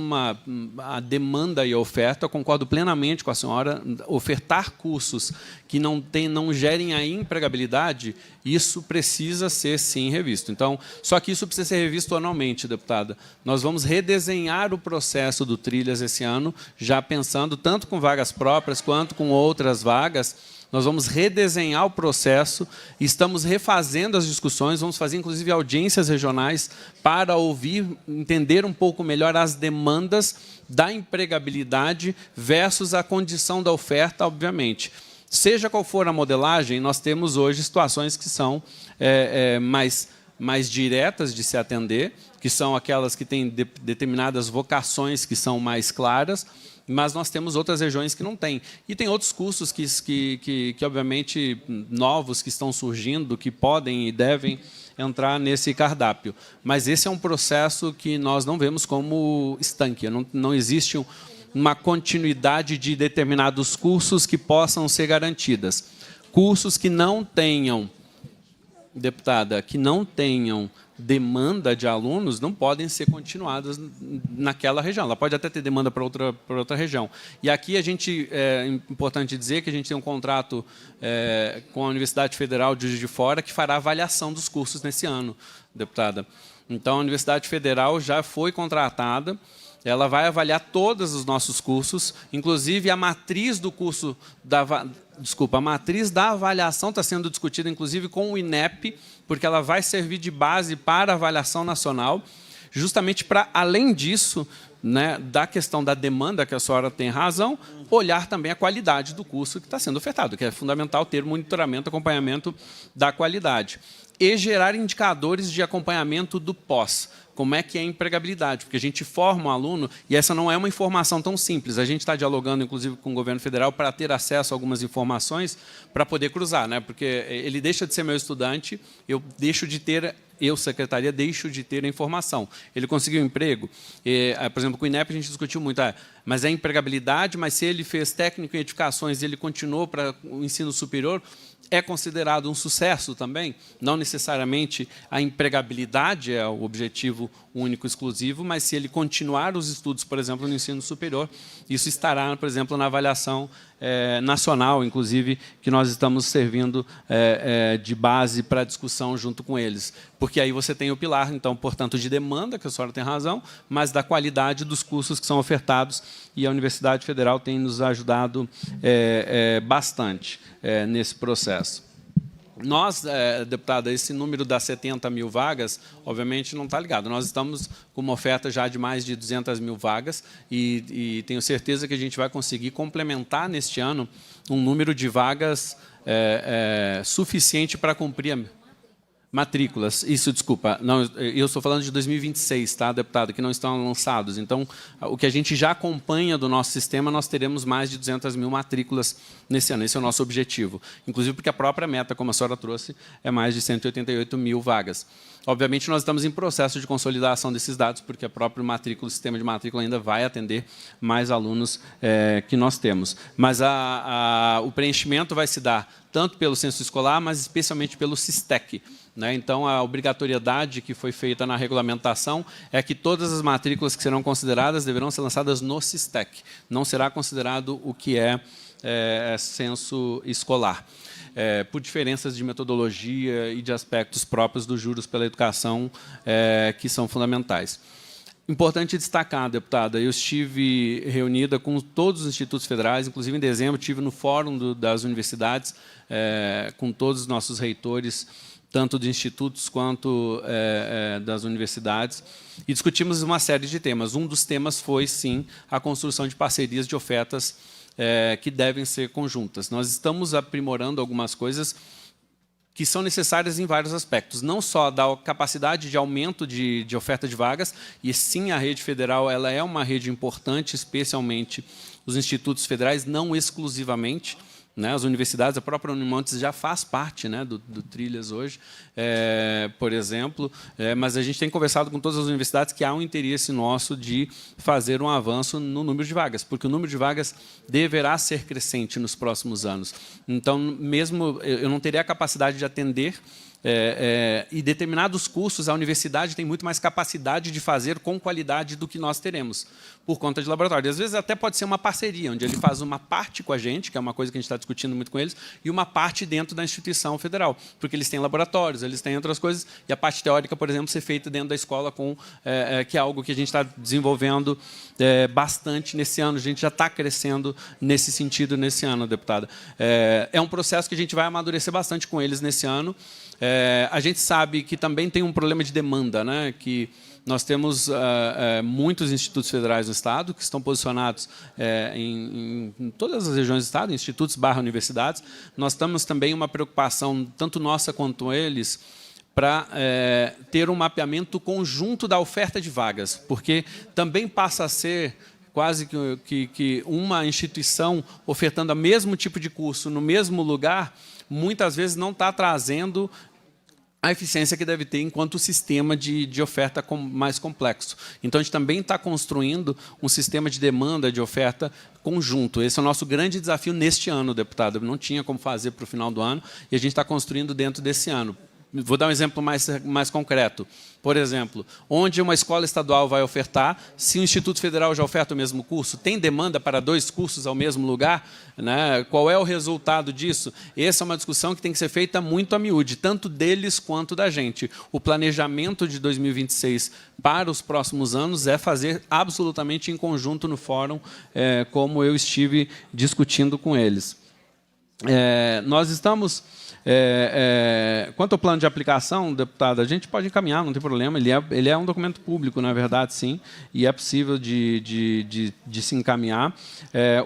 a demanda e a oferta. Eu concordo plenamente com a senhora. Ofertar cursos que não gerem a empregabilidade, isso precisa ser, sim, revisto. Então, só que isso precisa ser revisto anualmente, deputada. Nós vamos redesenhar o processo do Trilhas esse ano, já pensando tanto com vagas próprias quanto com outras vagas. Nós vamos redesenhar o processo, estamos refazendo as discussões, vamos fazer, inclusive, audiências regionais para ouvir, entender um pouco melhor as demandas da empregabilidade versus a condição da oferta, obviamente. Seja qual for a modelagem, nós temos hoje situações que são mais diretas de se atender, que são aquelas que têm determinadas vocações que são mais claras, mas nós temos outras regiões que não têm. E tem outros cursos que obviamente, novos que estão surgindo, que podem e devem entrar nesse cardápio. Mas esse é um processo que nós não vemos como estanque. Não existe uma continuidade de determinados cursos que possam ser garantidas. Cursos que não tenham, deputada, que não tenham demanda de alunos não podem ser continuadas naquela região. Ela pode até ter demanda para outra região. E aqui é importante dizer que a gente tem um contrato com a Universidade Federal de Juiz de Fora que fará avaliação dos cursos nesse ano, deputada. Então, a Universidade Federal já foi contratada, ela vai avaliar todos os nossos cursos, inclusive a matriz do curso a matriz da avaliação está sendo discutida, inclusive, com o INEP, porque ela vai servir de base para a avaliação nacional, justamente para, além disso, né, da questão da demanda, que a senhora tem razão, olhar também a qualidade do curso que está sendo ofertado, que é fundamental ter monitoramento, acompanhamento da qualidade. E gerar indicadores de acompanhamento do pós. Como é que é a empregabilidade? Porque a gente forma um aluno, e essa não é uma informação tão simples. A gente está dialogando, inclusive, com o governo federal para ter acesso a algumas informações para poder cruzar, né? Porque ele deixa de ser meu estudante, eu, secretaria, deixo de ter a informação. Ele conseguiu um emprego? Por exemplo, com o INEP a gente discutiu muito, mas é empregabilidade, mas se ele fez técnico em edificações e ele continuou para o ensino superior, é considerado um sucesso também? Não necessariamente a empregabilidade é o objetivo único exclusivo, mas se ele continuar os estudos, por exemplo, no ensino superior, isso estará, por exemplo, na avaliação nacional, inclusive, que nós estamos servindo de base para discussão junto com eles. Porque aí você tem o pilar, então, portanto, de demanda, que a senhora tem razão, mas da qualidade dos cursos que são ofertados, e a Universidade Federal tem nos ajudado bastante nesse processo. Nós, deputada, esse número das 70 mil vagas, obviamente, não está ligado. Nós estamos com uma oferta já de mais de 200 mil vagas e tenho certeza que a gente vai conseguir complementar neste ano um número de vagas suficiente para cumprir matrículas. Isso, desculpa, não, eu estou falando de 2026, tá, deputada, que não estão lançados. Então, o que a gente já acompanha do nosso sistema, nós teremos mais de 200 mil matrículas nesse ano. Esse é o nosso objetivo. Inclusive porque a própria meta, como a senhora trouxe, é mais de 188 mil vagas. Obviamente, nós estamos em processo de consolidação desses dados, porque o sistema de matrícula ainda vai atender mais alunos que nós temos. Mas o preenchimento vai se dar tanto pelo censo escolar, mas especialmente pelo SISTEC. Né? Então, a obrigatoriedade que foi feita na regulamentação é que todas as matrículas que serão consideradas deverão ser lançadas no SISTEC. Não será considerado o que é censo escolar. Por diferenças de metodologia e de aspectos próprios dos juros pela educação que são fundamentais. Importante destacar, deputada, eu estive reunida com todos os institutos federais, inclusive em dezembro estive no Fórum das Universidades, com todos os nossos reitores tanto de institutos quanto das universidades, e discutimos uma série de temas. Um dos temas foi, sim, a construção de parcerias de ofertas que devem ser conjuntas. Nós estamos aprimorando algumas coisas que são necessárias em vários aspectos, não só da capacidade de aumento de oferta de vagas, e sim a rede federal ela é uma rede importante, especialmente os institutos federais, não exclusivamente, né, as universidades, a própria Unimontes já faz parte, né, do Trilhas hoje, por exemplo, mas a gente tem conversado com todas as universidades que há um interesse nosso de fazer um avanço no número de vagas, porque o número de vagas deverá ser crescente nos próximos anos. Então, mesmo eu não teria a capacidade de atender e determinados cursos, a universidade tem muito mais capacidade de fazer com qualidade do que nós teremos, por conta de laboratório. E, às vezes, até pode ser uma parceria, onde ele faz uma parte com a gente, que é uma coisa que a gente está discutindo muito com eles, e uma parte dentro da instituição federal, porque eles têm laboratórios, eles têm outras coisas, e a parte teórica, por exemplo, ser feita dentro da escola, que é algo que a gente está desenvolvendo bastante nesse ano. A gente já está crescendo nesse sentido nesse ano, deputada. É um processo que a gente vai amadurecer bastante com eles nesse ano. A gente sabe que também tem um problema de demanda, né? Que nós temos muitos institutos federais no Estado que estão posicionados em todas as regiões do Estado, institutos / universidades. Nós temos também uma preocupação, tanto nossa quanto eles, para ter um mapeamento conjunto da oferta de vagas, porque também passa a ser quase que uma instituição ofertando o mesmo tipo de curso no mesmo lugar, muitas vezes não está trazendo a eficiência que deve ter enquanto sistema de oferta mais complexo. Então, a gente também está construindo um sistema de demanda de oferta conjunto. Esse é o nosso grande desafio neste ano, deputado. Não tinha como fazer para o final do ano, e a gente está construindo dentro desse ano. Vou dar um exemplo mais concreto. Por exemplo, onde uma escola estadual vai ofertar, se o Instituto Federal já oferta o mesmo curso, tem demanda para 2 cursos ao mesmo lugar? Né? Qual é o resultado disso? Essa é uma discussão que tem que ser feita muito a miúde, tanto deles quanto da gente. O planejamento de 2026 para os próximos anos é fazer absolutamente em conjunto no fórum, como eu estive discutindo com eles. Nós estamos... quanto ao plano de aplicação, deputada, a gente pode encaminhar, não tem problema, ele é um documento público, na verdade, sim, e é possível de se encaminhar.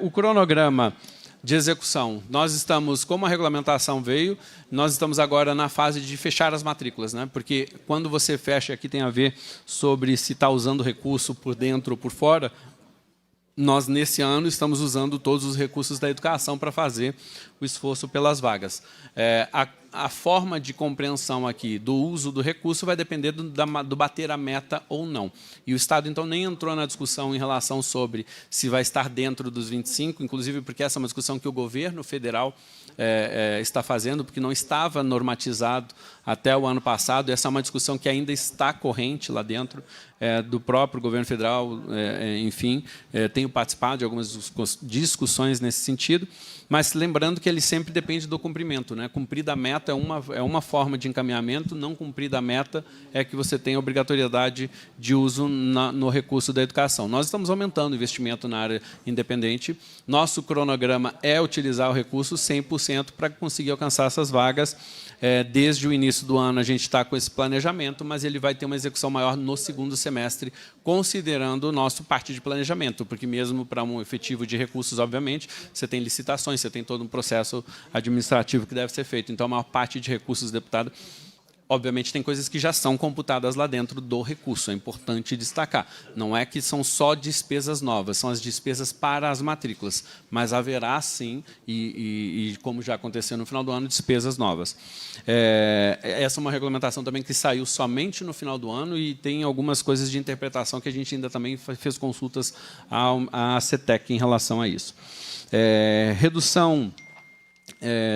O cronograma de execução, nós estamos, como a regulamentação veio, nós estamos agora na fase de fechar as matrículas, né? Porque quando você fecha, aqui tem a ver sobre se está usando recurso por dentro ou por fora. Nós, nesse ano, estamos usando todos os recursos da educação para fazer o esforço pelas vagas. A forma de compreensão aqui do uso do recurso vai depender do bater a meta ou não. E o Estado, então, nem entrou na discussão em relação sobre se vai estar dentro dos 25, inclusive porque essa é uma discussão que o governo federal está fazendo, porque não estava normatizado até o ano passado. Essa é uma discussão que ainda está corrente lá dentro do próprio governo federal. Enfim, tenho participado de algumas discussões nesse sentido, mas lembrando que ele sempre depende do cumprimento, né? Cumprir a meta é uma forma de encaminhamento, não cumprir a meta é que você tem a obrigatoriedade de uso no recurso da educação. Nós estamos aumentando o investimento na área independente. Nosso cronograma é utilizar o recurso 100% para conseguir alcançar essas vagas. Desde o início do ano, a gente está com esse planejamento, mas ele vai ter uma execução maior no segundo semestre, considerando o nosso parte de planejamento, porque mesmo para um efetivo de recursos, obviamente, você tem licitações, você tem todo um processo administrativo que deve ser feito. Então, a maior parte de recursos, deputado, obviamente, tem coisas que já são computadas lá dentro do recurso, é importante destacar. Não é que são só despesas novas, são as despesas para as matrículas, mas haverá, sim, e como já aconteceu no final do ano, despesas novas. Essa é uma regulamentação também que saiu somente no final do ano e tem algumas coisas de interpretação que a gente ainda também fez consultas à CETEC em relação a isso. Redução,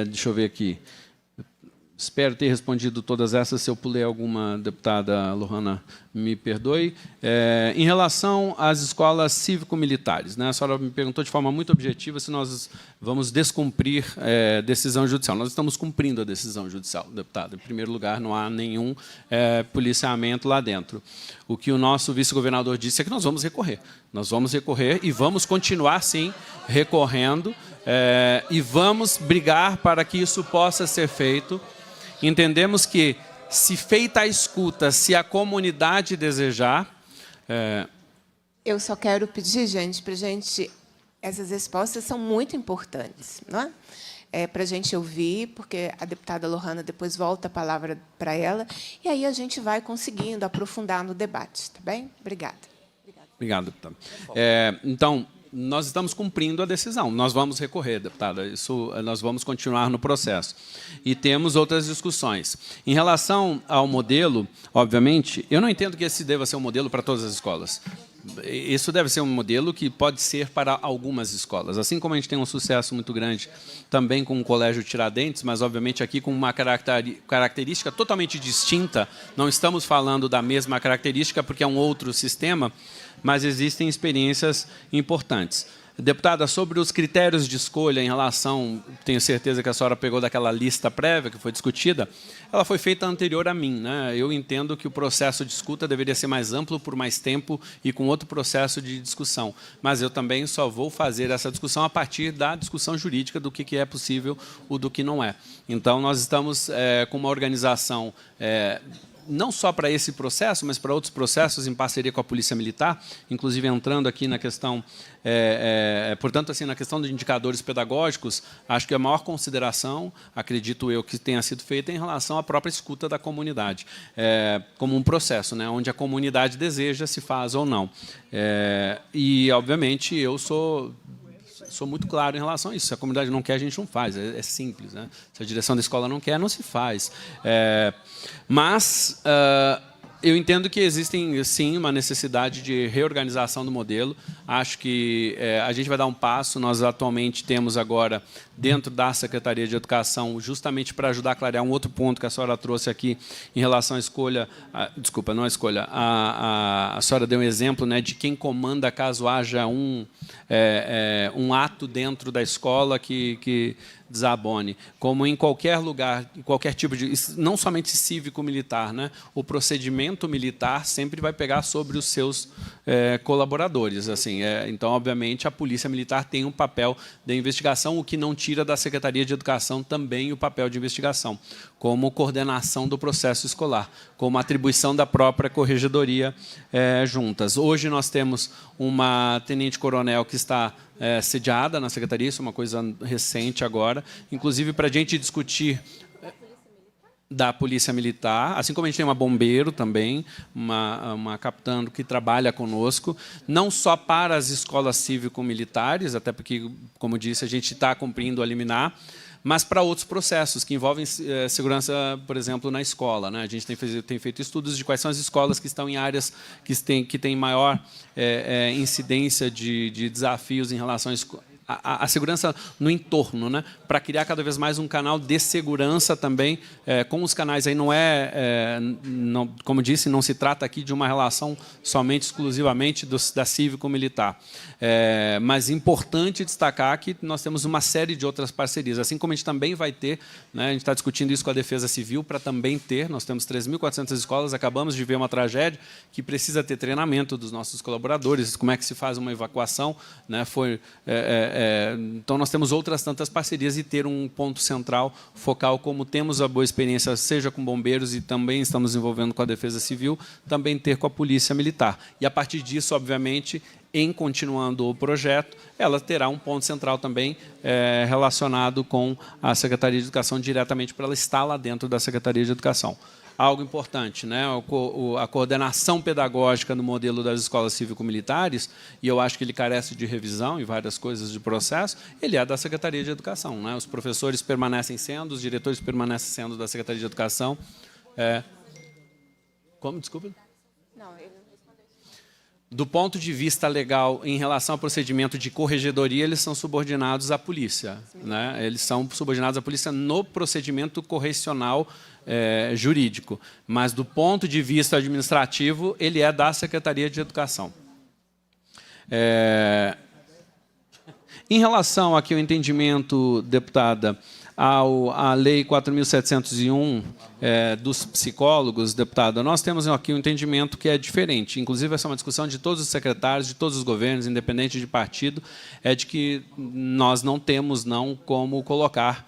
deixa eu ver aqui. Espero ter respondido todas essas. Se eu pulei alguma, deputada Lohana, me perdoe. Em relação às escolas cívico-militares, né, a senhora me perguntou de forma muito objetiva se nós vamos descumprir decisão judicial. Nós estamos cumprindo a decisão judicial, deputado. Em primeiro lugar, não há nenhum policiamento lá dentro. O que o nosso vice-governador disse é que nós vamos recorrer. Nós vamos recorrer e vamos continuar, sim, recorrendo e vamos brigar para que isso possa ser feito. Entendemos que, se feita a escuta, se a comunidade desejar...
Eu só quero pedir, gente, para a gente... Essas respostas são muito importantes, não é? Para a gente ouvir, porque a deputada Lohana depois volta a palavra para ela, e aí a gente vai conseguindo aprofundar no debate. Tá bem? Obrigada.
Obrigado, deputada. Então, nós estamos cumprindo a decisão. Nós vamos recorrer, deputada. Isso, nós vamos continuar no processo. E temos outras discussões. Em relação ao modelo, obviamente, eu não entendo que esse deva ser um modelo para todas as escolas. Isso deve ser um modelo que pode ser para algumas escolas. Assim como a gente tem um sucesso muito grande também com o Colégio Tiradentes, mas, obviamente, aqui com uma característica totalmente distinta. Não estamos falando da mesma característica, porque é um outro sistema, mas existem experiências importantes. Deputada, sobre os critérios de escolha em relação, tenho certeza que a senhora pegou daquela lista prévia que foi discutida, ela foi feita anterior a mim, né? Eu entendo que o processo de escuta deveria ser mais amplo, por mais tempo e com outro processo de discussão. Mas eu também só vou fazer essa discussão a partir da discussão jurídica do que é possível ou do que não é. Então, nós estamos com uma organização... não só para esse processo, mas para outros processos em parceria com a Polícia Militar, inclusive entrando aqui na questão, portanto, assim, na questão dos indicadores pedagógicos, acho que a maior consideração, acredito eu, que tenha sido feita em relação à própria escuta da comunidade, como um processo, né, onde a comunidade deseja se faz ou não. E, obviamente, eu sou muito claro em relação a isso. Se a comunidade não quer, a gente não faz. É simples, né? Se a direção da escola não quer, não se faz. Mas eu entendo que existem, sim, uma necessidade de reorganização do modelo. Acho que a gente vai dar um passo. Nós, atualmente, temos agora, dentro da Secretaria de Educação, justamente para ajudar a clarear um outro ponto que a senhora trouxe aqui em relação à escolha... desculpa, não a escolha. A senhora deu um exemplo, né, de quem comanda caso haja um ato dentro da escola que desabone. Como em qualquer lugar, em qualquer tipo de... Não somente cívico-militar, né? O procedimento militar sempre vai pegar sobre os seus colaboradores. Assim, então, obviamente, a Polícia Militar tem um papel de investigação, o que não tira da Secretaria de Educação também o papel de investigação, como coordenação do processo escolar, como atribuição da própria corregedoria juntas. Hoje nós temos uma tenente-coronel que está sediada na Secretaria, isso é uma coisa recente agora, inclusive para a gente discutir da Polícia Militar, assim como a gente tem uma bombeiro também, uma capitã que trabalha conosco, não só para as escolas cívico-militares, até porque, como disse, a gente está cumprindo a liminar, mas para outros processos que envolvem segurança, por exemplo, na escola, né? A gente tem feito estudos de quais são as escolas que estão em áreas que têm maior incidência de desafios em relação à segurança no entorno, né? Para criar cada vez mais um canal de segurança também, com os canais. Aí não, como disse, não se trata aqui de uma relação somente, exclusivamente da cívico-militar. Mas é importante destacar que nós temos uma série de outras parcerias, assim como a gente também vai ter, né, a gente está discutindo isso com a Defesa Civil para também ter, nós temos 3.400 escolas, acabamos de ver uma tragédia que precisa ter treinamento dos nossos colaboradores, como é que se faz uma evacuação, né, então, nós temos outras tantas parcerias e ter um ponto central, focal, como temos a boa experiência, seja com bombeiros e também estamos envolvendo com a Defesa Civil, também ter com a Polícia Militar. E, a partir disso, obviamente, em continuando o projeto, ela terá um ponto central também relacionado com a Secretaria de Educação, diretamente para ela estar lá dentro da Secretaria de Educação. Algo importante, né? A coordenação pedagógica no modelo das escolas cívico-militares, e eu acho que ele carece de revisão e várias coisas de processo, ele é da Secretaria de Educação, né? Os professores permanecem sendo, os diretores permanecem sendo da Secretaria de Educação. Como? Desculpa.
Não, ele não respondeu.
Do ponto de vista legal, em relação ao procedimento de corregedoria, eles são subordinados à polícia, né? Eles são subordinados à polícia no procedimento correcional jurídico, mas do ponto de vista administrativo, ele é da Secretaria de Educação. Em relação aqui ao entendimento, deputada, à Lei 4.701 dos psicólogos, deputada, nós temos aqui um entendimento que é diferente. Inclusive, essa é uma discussão de todos os secretários, de todos os governos, independente de partido, é de que nós não temos como colocar,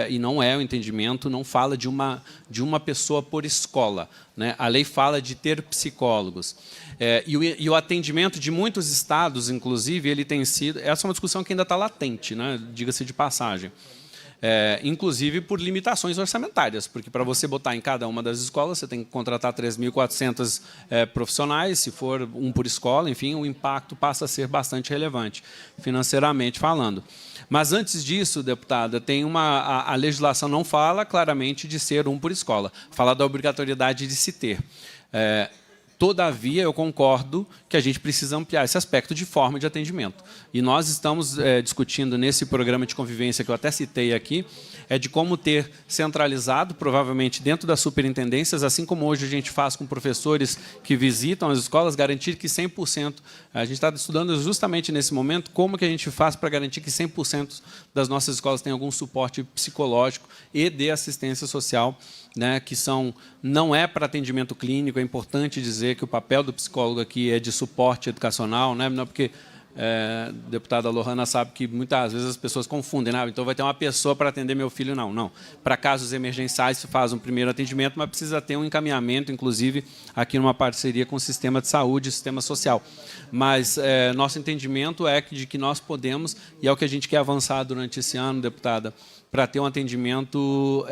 e não é o entendimento, não fala de uma pessoa por escola, né? A lei fala de ter psicólogos. E o atendimento de muitos estados, inclusive, ele tem sido... Essa é uma discussão que ainda está latente, né? Diga-se de passagem. Inclusive por limitações orçamentárias, porque para você botar em cada uma das escolas, você tem que contratar 3.400 profissionais, se for um por escola, enfim, o impacto passa a ser bastante relevante, financeiramente falando. Mas, antes disso, deputada, tem a legislação não fala claramente de ser um por escola, fala da obrigatoriedade de se ter. Todavia, eu concordo que a gente precisa ampliar esse aspecto de forma de atendimento. E nós estamos discutindo nesse programa de convivência que eu até citei aqui, de como ter centralizado, provavelmente dentro das superintendências, assim como hoje a gente faz com professores que visitam as escolas, garantir que 100%, a gente está estudando justamente nesse momento, como que a gente faz para garantir que 100% das nossas escolas tenham algum suporte psicológico e de assistência social, né, que não é para atendimento clínico. É importante dizer que o papel do psicólogo aqui é de suporte educacional, né, não porque a deputada Lohana sabe que muitas vezes as pessoas confundem, né? Então vai ter uma pessoa para atender meu filho, não. Para casos emergenciais se faz um primeiro atendimento, mas precisa ter um encaminhamento, inclusive aqui numa parceria com o sistema de saúde e sistema social. Mas nosso entendimento é de que nós podemos, e é o que a gente quer avançar durante esse ano, deputada, para ter um atendimento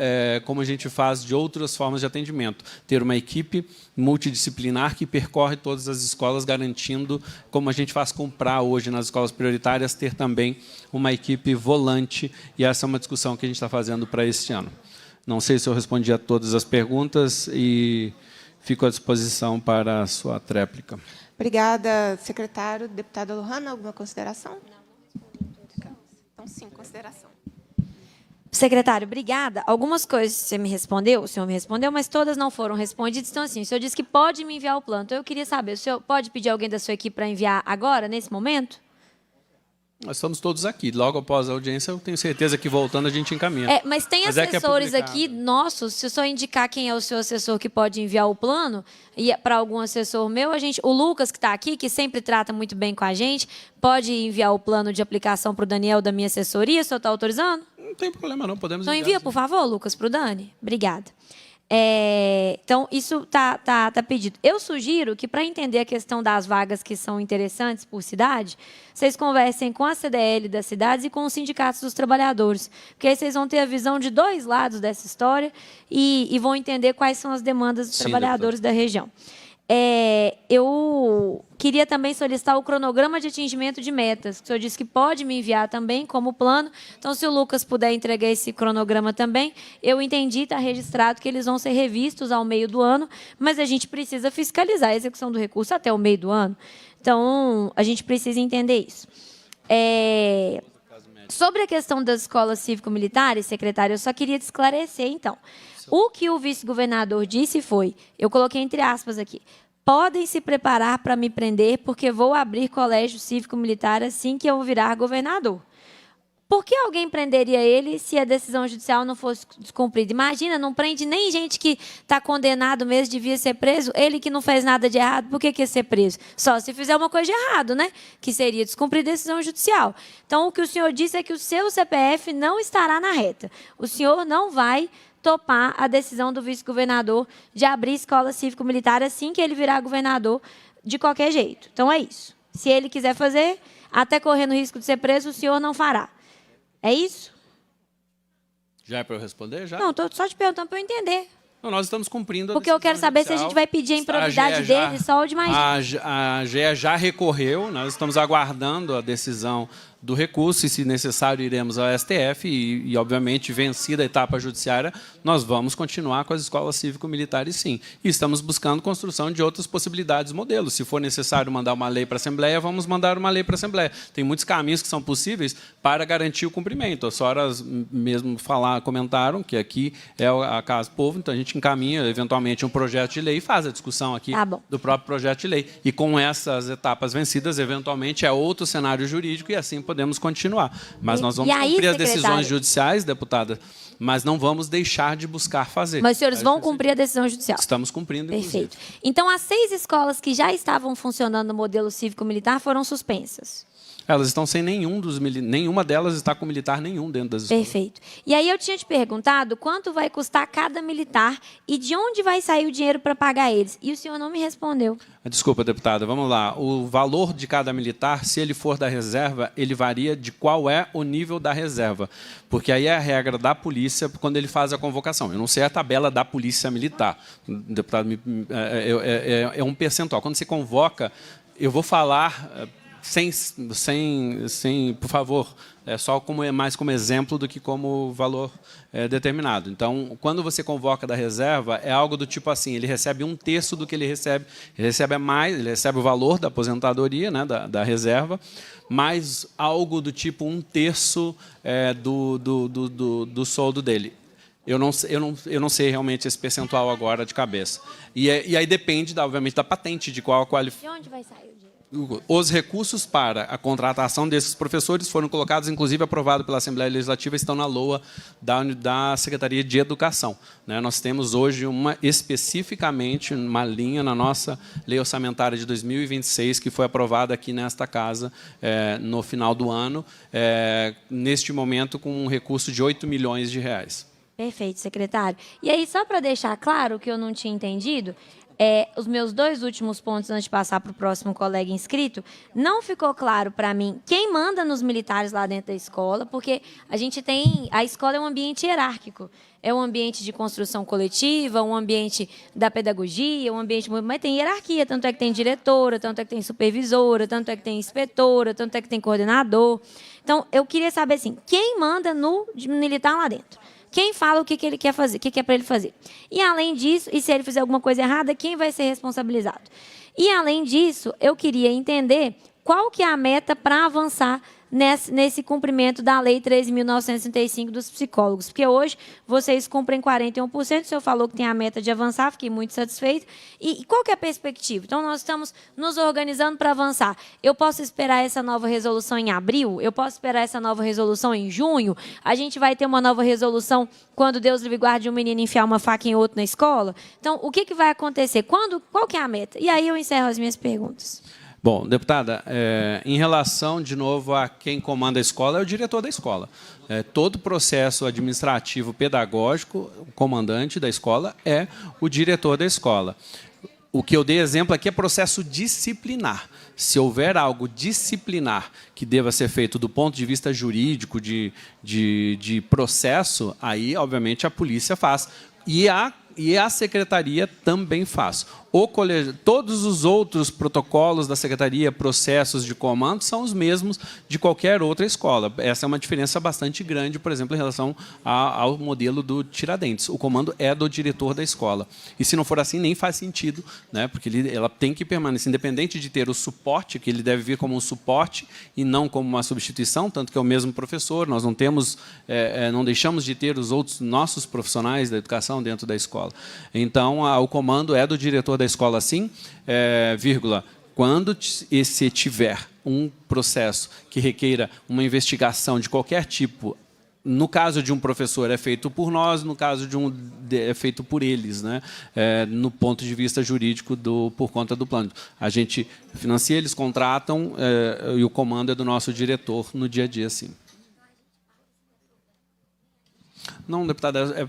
como a gente faz de outras formas de atendimento. Ter uma equipe multidisciplinar que percorre todas as escolas, garantindo, como a gente faz comprar hoje nas escolas prioritárias, ter também uma equipe volante, e essa é uma discussão que a gente está fazendo para este ano. Não sei se eu respondi a todas as perguntas e fico à disposição para a sua tréplica.
Obrigada, secretário. Deputada Lohana, alguma consideração? Não. Então, sim, consideração.
Secretário, obrigada. Algumas coisas o senhor me respondeu, mas todas não foram respondidas. Então, assim, o senhor disse que pode me enviar o plano. Então, eu queria saber, o senhor pode pedir alguém da sua equipe para enviar agora, nesse momento?
Nós estamos todos aqui. Logo após a audiência, eu tenho certeza que voltando a gente encaminha.
Mas tem assessores aqui nossos. Se o senhor indicar quem é o seu assessor que pode enviar o plano, e para algum assessor meu, o Lucas, que está aqui, que sempre trata muito bem com a gente, pode enviar o plano de aplicação para o Daniel da minha assessoria. O senhor está autorizando?
Não tem problema, não. Podemos
enviar. Então, envia, por favor, Lucas, para o Dani. Obrigada. Então, isso tá pedido. Eu sugiro que, para entender a questão das vagas que são interessantes por cidade, vocês conversem com a CDL das cidades e com os sindicatos dos trabalhadores, porque aí vocês vão ter a visão de dois lados dessa história e vão entender quais são as demandas dos trabalhadores da região. Eu queria também solicitar o cronograma de atingimento de metas, que o senhor disse que pode me enviar também como plano. Então, se o Lucas puder entregar esse cronograma também, eu entendi, está registrado que eles vão ser revistos ao meio do ano, mas a gente precisa fiscalizar a execução do recurso até o meio do ano. Então, a gente precisa entender isso. Sobre a questão das escolas cívico-militares, secretário, eu só queria te esclarecer, então. O que o vice-governador disse foi, eu coloquei entre aspas aqui, podem se preparar para me prender porque vou abrir colégio cívico-militar assim que eu virar governador. Por que alguém prenderia ele se a decisão judicial não fosse descumprida? Imagina, não prende nem gente que está condenado mesmo, devia ser preso. Ele que não fez nada de errado, por que ia ser preso? Só se fizer uma coisa de errado, né? Que seria descumprir decisão judicial. Então, o que o senhor disse é que o seu CPF não estará na reta. O senhor não vai topar a decisão do vice-governador de abrir escola cívico-militar assim que ele virar governador, de qualquer jeito. Então, é isso. Se ele quiser fazer, até correndo risco de ser preso, o senhor não fará. É isso?
Já é para eu responder? Já?
Não, estou só te perguntando para eu entender.
Não, nós estamos cumprindo a
Porque eu quero saber se a gente vai pedir a improbidade dele só ou de mais.
A GE já recorreu, nós estamos aguardando a decisão do recurso e, se necessário, iremos ao STF e, obviamente, vencida a etapa judiciária, nós vamos continuar com as escolas cívico-militares, sim. E estamos buscando construção de outras possibilidades, modelos. Se for necessário mandar uma lei para a Assembleia, vamos mandar uma lei para a Assembleia. Tem muitos caminhos que são possíveis para garantir o cumprimento. As senhoras mesmo comentaram que aqui é a Casa do Povo, então a gente encaminha, eventualmente, um projeto de lei e faz a discussão aqui do próprio projeto de lei. E com essas etapas vencidas, eventualmente, é outro cenário jurídico e assim podemos continuar. Mas nós vamos
E aí,
cumprir as
secretário?
decisões judiciais, deputada, mas não vamos deixar de buscar fazer.
Mas os senhores vão cumprir a decisão judicial?
Estamos cumprindo, inclusive.
Perfeito. Então, as 6 escolas que já estavam funcionando no modelo cívico-militar foram suspensas?
Elas estão sem nenhuma delas está com militar nenhum dentro das escolas.
Perfeito. E aí eu tinha te perguntado quanto vai custar cada militar e de onde vai sair o dinheiro para pagar eles. E o senhor não me respondeu.
Desculpa, deputada, vamos lá. O valor de cada militar, se ele for da reserva, ele varia de qual é o nível da reserva. Porque aí é a regra da polícia quando ele faz a convocação. Eu não sei a tabela da polícia militar. Deputado, é um percentual. Quando você convoca, eu vou falar... por favor, só mais como exemplo do que como valor determinado. Então, quando você convoca da reserva, é algo do tipo assim, ele recebe 1/3 do que ele recebe mais, ele recebe o valor da aposentadoria, né, da reserva, mais algo do tipo 1/3 do soldo dele. Eu não sei realmente esse percentual agora de cabeça. E aí depende, obviamente, da patente, de qual a qualificação.
De onde vai sair o dinheiro?
Os recursos para a contratação desses professores foram colocados, inclusive aprovados pela Assembleia Legislativa, estão na LOA da Secretaria de Educação. Nós temos hoje especificamente uma linha na nossa Lei Orçamentária de 2026, que foi aprovada aqui nesta casa no final do ano, neste momento com um recurso de R$8 milhões.
Perfeito, secretário. E aí, só para deixar claro que eu não tinha entendido, os meus 2 últimos pontos, antes de passar para o próximo colega inscrito, não ficou claro para mim quem manda nos militares lá dentro da escola, porque a escola é um ambiente hierárquico, é um ambiente de construção coletiva, um ambiente da pedagogia, mas tem hierarquia, tanto é que tem diretora, tanto é que tem supervisora, tanto é que tem inspetora, tanto é que tem coordenador. Então, eu queria saber assim, quem manda no militar lá dentro? Quem fala o que ele quer fazer, o que é para ele fazer. E, além disso, e se ele fizer alguma coisa errada, quem vai ser responsabilizado? E, além disso, eu queria entender qual que é a meta para avançar nesse cumprimento da Lei 13.935 dos psicólogos. Porque hoje vocês cumprem 41%, o senhor falou que tem a meta de avançar, fiquei muito satisfeito. E qual que é a perspectiva? Então, nós estamos nos organizando para avançar. Eu posso esperar essa nova resolução em abril? Eu posso esperar essa nova resolução em junho? A gente vai ter uma nova resolução quando Deus livre guarde um menino enfiar uma faca em outro na escola? Então, o que vai acontecer? Qual que é a meta? E aí eu encerro as minhas perguntas.
Bom, deputada, em relação, de novo, a quem comanda a escola, é o diretor da escola. Todo processo administrativo pedagógico, o comandante da escola é o diretor da escola. O que eu dei exemplo aqui é processo disciplinar. Se houver algo disciplinar que deva ser feito do ponto de vista jurídico, de processo, aí, obviamente, a polícia faz. E a secretaria também faz. Todos os outros protocolos da secretaria, processos de comando, são os mesmos de qualquer outra escola. Essa é uma diferença bastante grande, por exemplo, em relação ao modelo do Tiradentes. O comando é do diretor da escola. E, se não for assim, nem faz sentido, né? Porque ela tem que permanecer, independente de ter o suporte, que ele deve vir como um suporte e não como uma substituição, tanto que é o mesmo professor. Nós não deixamos de ter os outros nossos profissionais da educação dentro da escola. Então, o comando é do diretor da escola, sim, quando se tiver um processo que requeira uma investigação de qualquer tipo, no caso de um professor é feito por nós, no caso é feito por eles, né? No ponto de vista jurídico por conta do plano. A gente financia, eles contratam e o comando é do nosso diretor no dia a dia, sim. Não, deputada,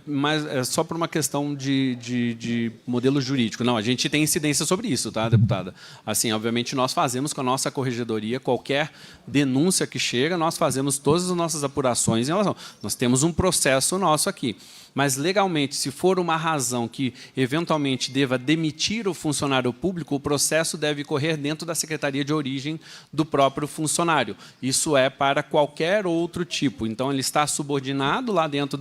é só por uma questão de modelo jurídico. Não, a gente tem incidência sobre isso, tá, deputada? Assim, obviamente, nós fazemos com a nossa corregedoria qualquer denúncia que chega, nós fazemos todas as nossas apurações em relação. Nós temos um processo nosso aqui. Mas, legalmente, se for uma razão que, eventualmente, deva demitir o funcionário público, o processo deve correr dentro da secretaria de origem do próprio funcionário. Isso é para qualquer outro tipo. Então, ele está subordinado lá dentro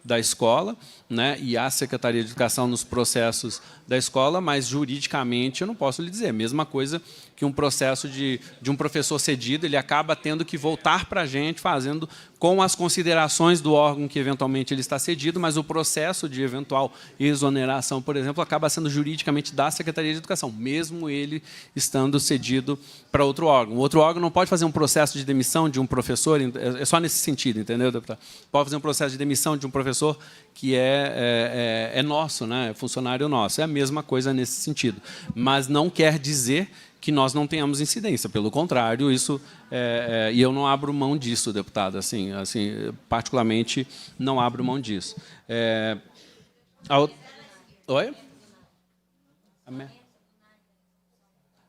da escola, né, e a Secretaria de Educação nos processos da escola, mas juridicamente eu não posso lhe dizer. Mesma coisa que um processo de um professor cedido, ele acaba tendo que voltar para a gente, fazendo com as considerações do órgão que eventualmente ele está cedido, mas o processo de eventual exoneração, por exemplo, acaba sendo juridicamente da Secretaria de Educação, mesmo ele estando cedido para outro órgão. O outro órgão não pode fazer um processo de demissão de um professor, é só nesse sentido, entendeu, deputado? Pode fazer um processo de demissão de um professor que é nosso, né? É funcionário nosso. É a mesma coisa nesse sentido. Mas não quer dizer que nós não tenhamos incidência. Pelo contrário, isso e eu não abro mão disso, deputado. Assim, particularmente, não abro mão disso. Oi?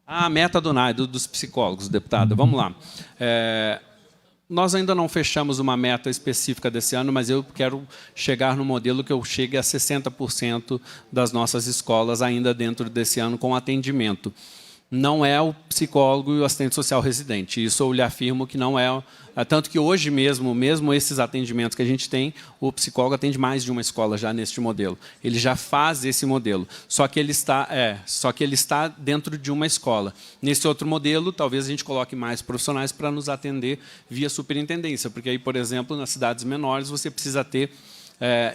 A meta do NAI, dos psicólogos, deputada. Vamos lá. Nós ainda não fechamos uma meta específica desse ano, mas eu quero chegar no modelo que eu chegue a 60% das nossas escolas ainda dentro desse ano com atendimento. Não é o psicólogo e o assistente social residente. Isso eu lhe afirmo que não é. Tanto que hoje mesmo esses atendimentos que a gente tem, o psicólogo atende mais de uma escola já neste modelo. Ele já faz esse modelo. Só que ele está dentro de uma escola. Nesse outro modelo, talvez a gente coloque mais profissionais para nos atender via superintendência. Porque aí, por exemplo, nas cidades menores, você precisa ter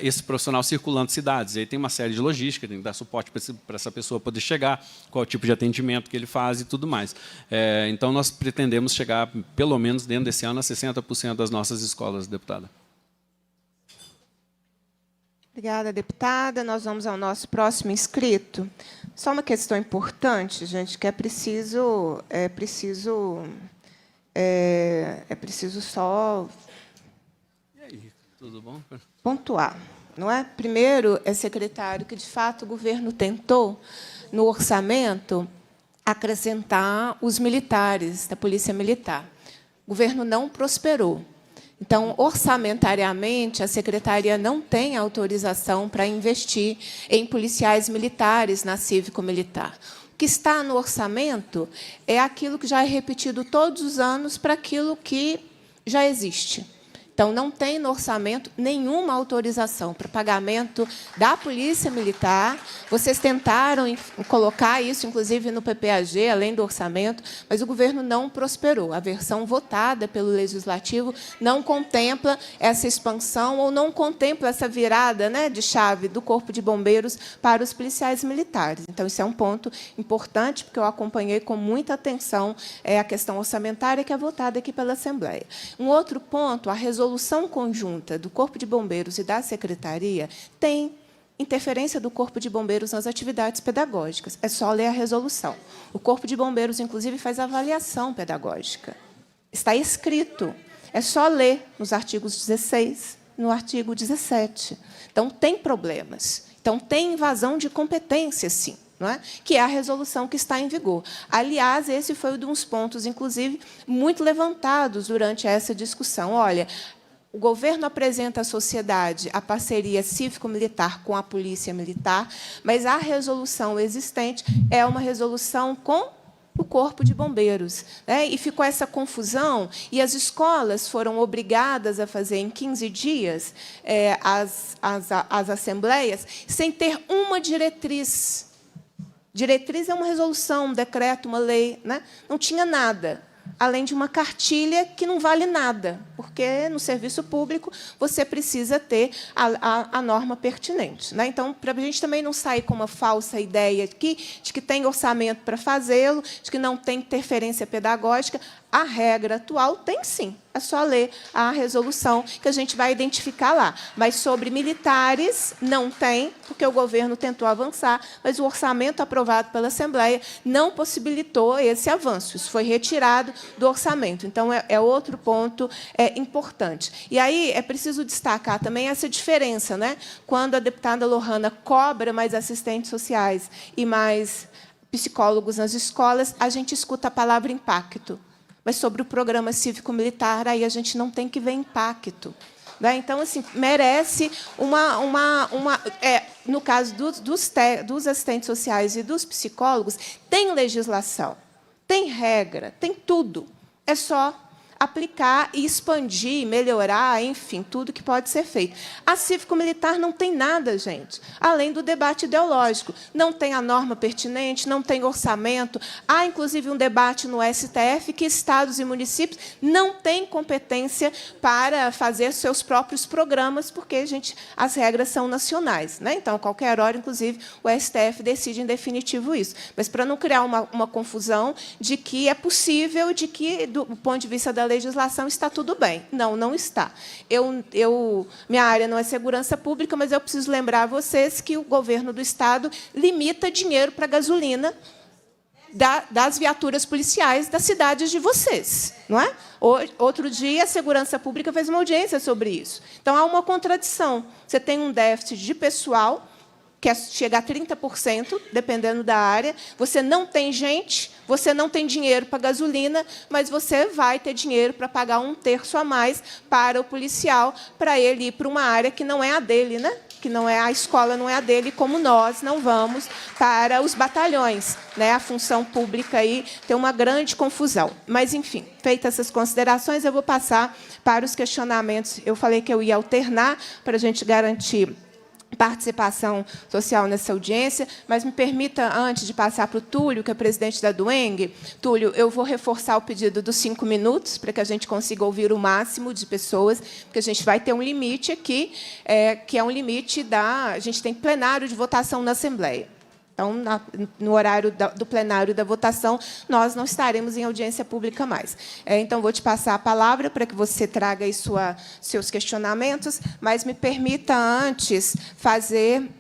esse profissional circulando cidades. E aí tem uma série de logística, tem que dar suporte para essa pessoa poder chegar, qual é o tipo de atendimento que ele faz e tudo mais. Então, nós pretendemos chegar, pelo menos dentro desse ano, a 60% das nossas escolas, deputada.
Obrigada, deputada. Nós vamos ao nosso próximo inscrito. Só uma questão importante, gente, que é preciso só...
E aí, tudo bom?
Pontuar, não é? Primeiro, secretário, que de fato o governo tentou, no orçamento, acrescentar os militares da Polícia Militar. O governo não prosperou. Então, orçamentariamente, a secretaria não tem autorização para investir em policiais militares na cívico-militar. O que está no orçamento é aquilo que já é repetido todos os anos para aquilo que já existe. Então, não tem no orçamento nenhuma autorização para pagamento da Polícia Militar. Vocês tentaram colocar isso, inclusive, no PPAG, além do orçamento, mas o governo não prosperou. A versão votada pelo Legislativo não contempla essa expansão ou não contempla essa virada, né, de chave do Corpo de Bombeiros para os policiais militares. Então, isso é um ponto importante, porque eu acompanhei com muita atenção a questão orçamentária que é votada aqui pela Assembleia. Um outro ponto, a resolução conjunta do Corpo de Bombeiros e da Secretaria tem interferência do Corpo de Bombeiros nas atividades pedagógicas. É só ler a resolução. O Corpo de Bombeiros, inclusive, faz avaliação pedagógica. Está escrito. É só ler nos artigos 16 e no artigo 17. Então, tem problemas. Então, tem invasão de competência, sim. Não é? Que é a resolução que está em vigor. Aliás, esse foi um dos pontos, inclusive, muito levantados durante essa discussão. Olha, o governo apresenta à sociedade a parceria cívico-militar com a Polícia Militar, mas a resolução existente é uma resolução com o Corpo de Bombeiros. Né? E ficou essa confusão, e as escolas foram obrigadas a fazer, em 15 dias, as assembleias, sem ter uma diretriz. Diretriz é uma resolução, um decreto, uma lei. Né? Não tinha nada, além de uma cartilha que não vale nada, porque, no serviço público, você precisa ter a norma pertinente. Né? Então, para a gente também não sair com uma falsa ideia de que tem orçamento para fazê-lo, de que não tem interferência pedagógica, a regra atual tem, sim. É só ler a resolução que a gente vai identificar lá. Mas sobre militares, não tem, porque o governo tentou avançar, mas o orçamento aprovado pela Assembleia não possibilitou esse avanço. Isso foi retirado do orçamento. Então, é outro ponto importante. E aí é preciso destacar também essa diferença, né? Quando a deputada Lohana cobra mais assistentes sociais e mais psicólogos nas escolas, a gente escuta a palavra impacto. Mas sobre o programa cívico-militar, aí a gente não tem que ver impacto. Né? Então, assim, merece no caso dos assistentes sociais e dos psicólogos, tem legislação, tem regra, tem tudo. É só aplicar e expandir, melhorar, enfim, tudo que pode ser feito. A cívico-militar não tem nada, gente, além do debate ideológico. Não tem a norma pertinente, não tem orçamento. Há, inclusive, um debate no STF que estados e municípios não têm competência para fazer seus próprios programas, porque, gente, as regras são nacionais, né? Então, a qualquer hora, inclusive, o STF decide em definitivo isso. Mas para não criar uma confusão de que é possível, de que, do ponto de vista da legislação, está tudo bem. Não, não está. Minha área não é segurança pública, mas eu preciso lembrar a vocês que o governo do Estado limita dinheiro para gasolina das viaturas policiais das cidades de vocês, não é? Outro dia, a Segurança Pública fez uma audiência sobre isso. Então, há uma contradição. Você tem um déficit de pessoal, que chega a 30%, dependendo da área. Você não tem gente, você não tem dinheiro para gasolina, mas você vai ter dinheiro para pagar 1/3 a mais para o policial, para ele ir para uma área que não é a dele, né? Que não é a escola, não é a dele, como nós não vamos para os batalhões, né? A função pública aí tem uma grande confusão. Mas, enfim, feitas essas considerações, eu vou passar para os questionamentos. Eu falei que eu ia alternar para a gente garantir participação social nessa audiência, mas me permita, antes de passar para o Túlio, que é presidente da DUENG, Túlio, eu vou reforçar o pedido dos 5 minutos, para que a gente consiga ouvir o máximo de pessoas, porque a gente vai ter um limite aqui, que é um limite a gente tem plenário de votação na Assembleia. Então, no horário do plenário da votação, nós não estaremos em audiência pública mais. Então, vou te passar a palavra para que você traga aí seus questionamentos, mas me permita, antes, fazer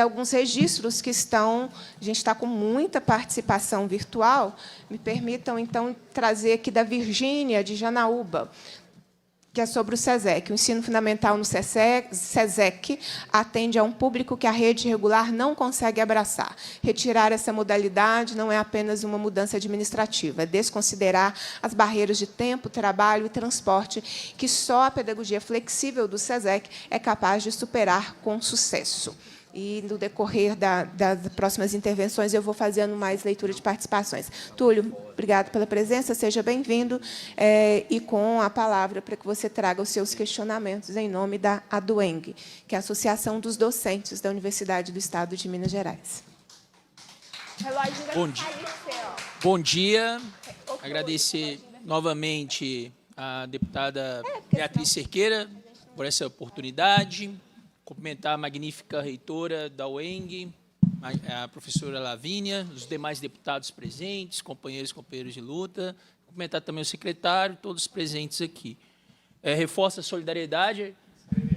alguns registros que estão... A gente está com muita participação virtual. Me permitam, então, trazer aqui da Virgínia, de Janaúba, que é sobre o SESEC. O ensino fundamental no SESEC atende a um público que a rede regular não consegue abraçar. Retirar essa modalidade não é apenas uma mudança administrativa, é desconsiderar as barreiras de tempo, trabalho e transporte que só a pedagogia flexível do SESEC é capaz de superar com sucesso. E, no decorrer das próximas intervenções, eu vou fazendo mais leitura de participações. Túlio, obrigado pela presença, seja bem-vindo, e com a palavra para que você traga os seus questionamentos em nome da ADUENG, que é a Associação dos Docentes da Universidade do Estado de Minas Gerais.
Bom dia. Agradecer novamente à deputada Beatriz Cerqueira por essa oportunidade. Cumprimentar a magnífica reitora da UENG, a professora Lavínia, os demais deputados presentes, companheiros e companheiras de luta. Cumprimentar também o secretário, todos presentes aqui. Reforço a solidariedade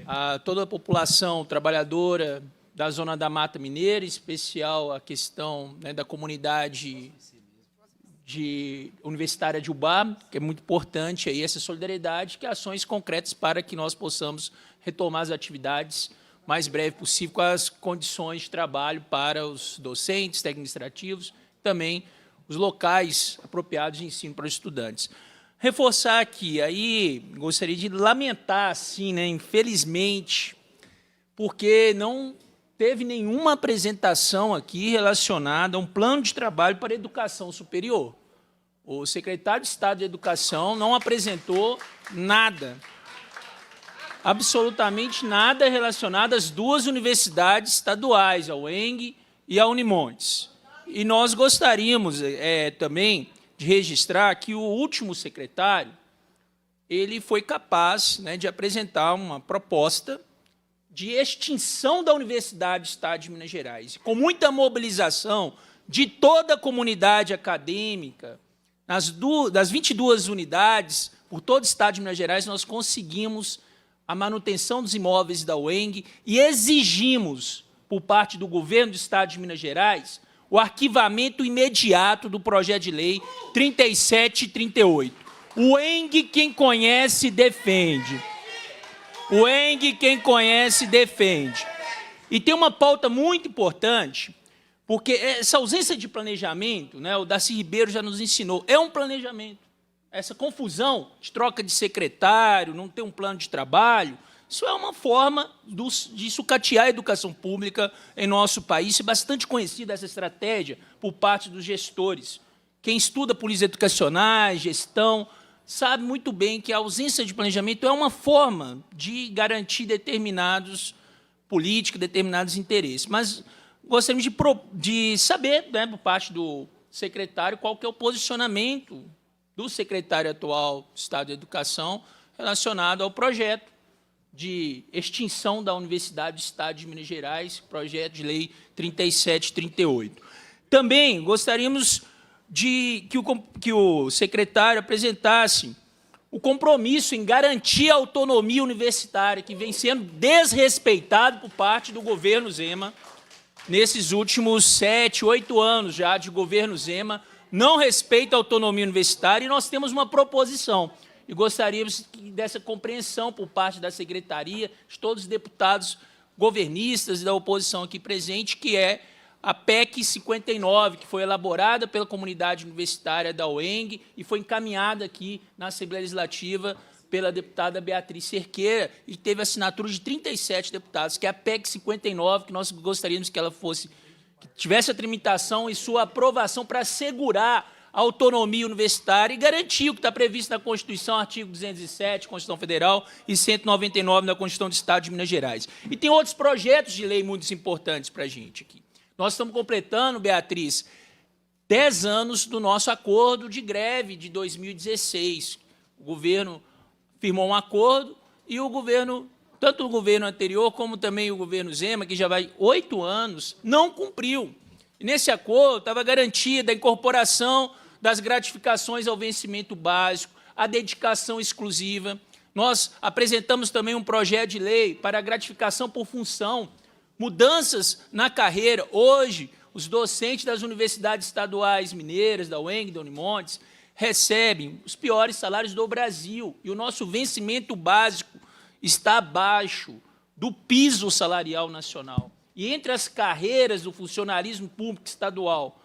a toda a população trabalhadora da Zona da Mata Mineira, em especial a questão, né, da comunidade universitária de Ubá, que é muito importante aí essa solidariedade, que ações concretas para que nós possamos retomar as atividades o mais breve possível, com as condições de trabalho para os docentes, técnicos administrativos, também os locais apropriados de ensino para os estudantes. Reforçar aqui, aí gostaria de lamentar, assim, né, infelizmente, porque não teve nenhuma apresentação aqui relacionada a um plano de trabalho para a educação superior. O secretário de Estado de Educação não apresentou nada, absolutamente nada relacionado às duas universidades estaduais, a UENG e a Unimontes. E nós gostaríamos também de registrar que o último secretário ele foi capaz, né, de apresentar uma proposta de extinção da Universidade do Estado de Minas Gerais, com muita mobilização de toda a comunidade acadêmica, das 22 unidades, por todo o Estado de Minas Gerais, nós conseguimos a manutenção dos imóveis da UENG e exigimos, por parte do governo do Estado de Minas Gerais, o arquivamento imediato do projeto de lei 3738. O UENG, quem conhece, defende. O UENG, quem conhece, defende. E tem uma pauta muito importante, porque essa ausência de planejamento, né, o Darcy Ribeiro já nos ensinou, é um planejamento. Essa confusão de troca de secretário, não ter um plano de trabalho, isso é uma forma de sucatear a educação pública em nosso país. É bastante conhecida essa estratégia por parte dos gestores quem estuda políticas educacionais, gestão, sabe muito bem que a ausência de planejamento é uma forma de garantir determinados políticas, determinados interesses. Mas gostaríamos de saber, né, por parte do secretário, qual que é o posicionamento do secretário atual do Estado da Educação relacionado ao projeto de extinção da Universidade do Estado de Minas Gerais, projeto de lei 3738. Também gostaríamos que o secretário apresentasse o compromisso em garantir a autonomia universitária, que vem sendo desrespeitado por parte do governo Zema, nesses últimos 7, 8 anos já de governo Zema, não respeita a autonomia universitária, e nós temos uma proposição. E gostaríamos dessa compreensão por parte da secretaria, de todos os deputados governistas e da oposição aqui presente, que é a PEC 59, que foi elaborada pela comunidade universitária da UENG e foi encaminhada aqui na Assembleia Legislativa pela deputada Beatriz Cerqueira, e teve assinatura de 37 deputados, que é a PEC 59, que nós gostaríamos que ela fosse, que tivesse a tramitação e sua aprovação para assegurar a autonomia universitária e garantir o que está previsto na Constituição, artigo 207, Constituição Federal, e 199 da Constituição do Estado de Minas Gerais. E tem outros projetos de lei muito importantes para a gente aqui. Nós estamos completando, Beatriz, 10 anos do nosso acordo de greve de 2016. O governo firmou um acordo e o governo, tanto o governo anterior como também o governo Zema, que já vai 8 anos, não cumpriu. E nesse acordo estava garantida a incorporação das gratificações ao vencimento básico, a dedicação exclusiva. Nós apresentamos também um projeto de lei para a gratificação por função, mudanças na carreira. Hoje, os docentes das universidades estaduais mineiras, da UENG, da Unimontes, recebem os piores salários do Brasil, e o nosso vencimento básico está abaixo do piso salarial nacional. E entre as carreiras do funcionalismo público estadual,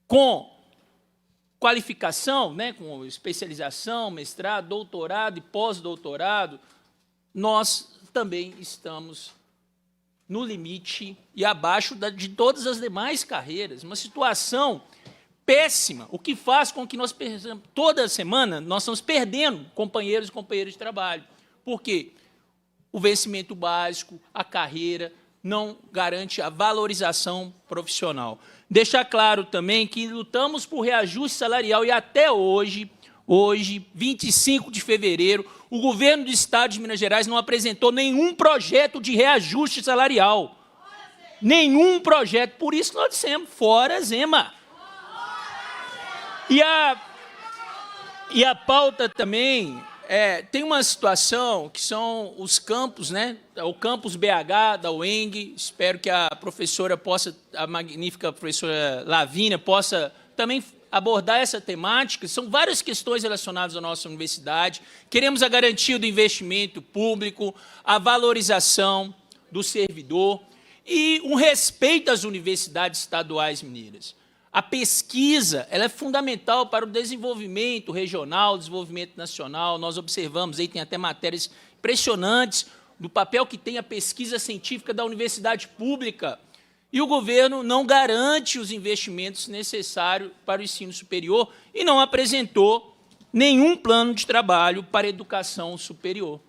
com qualificação, né, com especialização, mestrado, doutorado e pós-doutorado, nós também estamos no limite e abaixo de todas as demais carreiras. Uma situação péssima, o que faz com que nós, toda semana, nós estamos perdendo companheiros e companheiras de trabalho. Por quê? O vencimento básico, a carreira, não garante a valorização profissional. Deixar claro também que lutamos por reajuste salarial e até hoje, 25 de fevereiro, o governo do Estado de Minas Gerais não apresentou nenhum projeto de reajuste salarial. Nenhum projeto. Por isso nós dissemos, fora Zema. E a pauta também... tem uma situação que são os campos, né? O campus BH da UENG, espero que a professora possa, a magnífica professora Lavínia, possa também abordar essa temática. São várias questões relacionadas à nossa universidade. Queremos a garantia do investimento público, a valorização do servidor e um respeito às universidades estaduais mineiras. A pesquisa ela é fundamental para o desenvolvimento regional, desenvolvimento nacional. Nós observamos, aí tem até matérias impressionantes do papel que tem a pesquisa científica da universidade pública. E o governo não garante os investimentos necessários para o ensino superior e não apresentou nenhum plano de trabalho para a educação superior.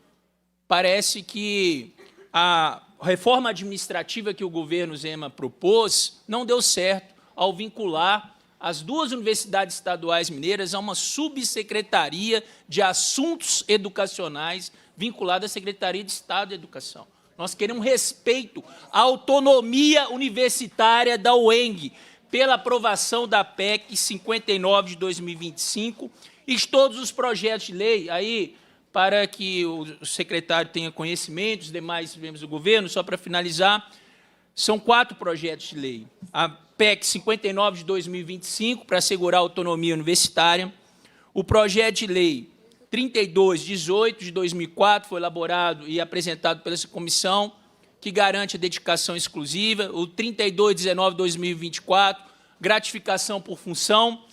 Parece que a reforma administrativa que o governo Zema propôs não deu certo ao vincular as duas universidades estaduais mineiras a uma subsecretaria de assuntos educacionais vinculada à Secretaria de Estado de Educação. Nós queremos respeito à autonomia universitária da UENG, pela aprovação da PEC 59 de 2025 e de todos os projetos de lei, aí, para que o secretário tenha conhecimento, os demais membros do governo, só para finalizar, são 4 projetos de lei. A PEC 59 de 2025, para assegurar a autonomia universitária. O projeto de lei 3218 de 2004 foi elaborado e apresentado pela essa comissão, que garante a dedicação exclusiva. O 3219 de 2024, gratificação por função.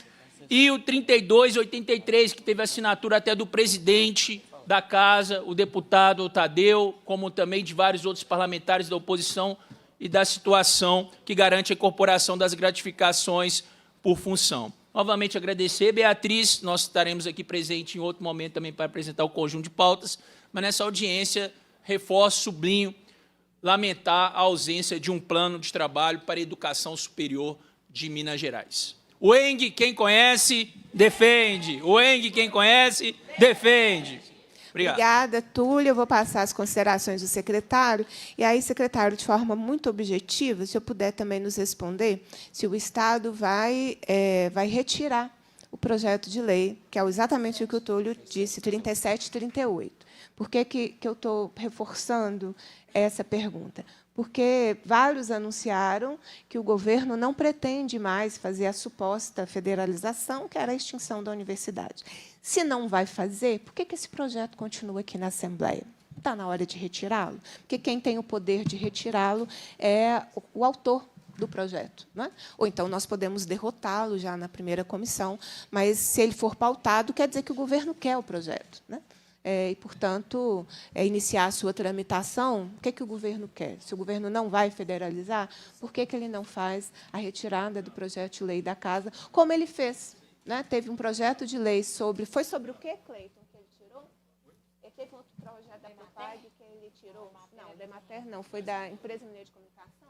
E o 3283, que teve assinatura até do presidente da Casa, o deputado Tadeu, como também de vários outros parlamentares da oposição, e da situação que garante a incorporação das gratificações por função. Novamente agradecer. Beatriz, nós estaremos aqui presente em outro momento também para apresentar o conjunto de pautas, mas nessa audiência, reforço, sublinho, lamentar a ausência de um plano de trabalho para a educação superior de Minas Gerais. O ENG, quem conhece, defende. O ENG, quem conhece, defende. Obrigado.
Obrigada, Túlio. Eu vou passar as considerações do secretário. E aí, secretário, de forma muito objetiva, se eu puder também nos responder se o Estado vai retirar o projeto de lei, que é exatamente o que o Túlio disse, 37 e 38. Por que eu estou reforçando essa pergunta? Porque vários anunciaram que o governo não pretende mais fazer a suposta federalização, que era a extinção da universidade. Se não vai fazer, por que esse projeto continua aqui na Assembleia? Está na hora de retirá-lo? Porque quem tem o poder de retirá-lo é o autor do projeto, não é? Ou então nós podemos derrotá-lo já na primeira comissão, mas, se ele for pautado, quer dizer que o governo quer o projeto, né? E, portanto, iniciar a sua tramitação, o que o governo quer? Se o governo não vai federalizar, por que ele não faz a retirada do projeto de lei da Casa, como ele fez? Né? Teve um projeto de lei sobre... Foi sobre o quê, Cleiton, que ele tirou? Teve outro projeto da Epapag que ele tirou? Não, da Emater não, foi da Empresa Mineira de Comunicação.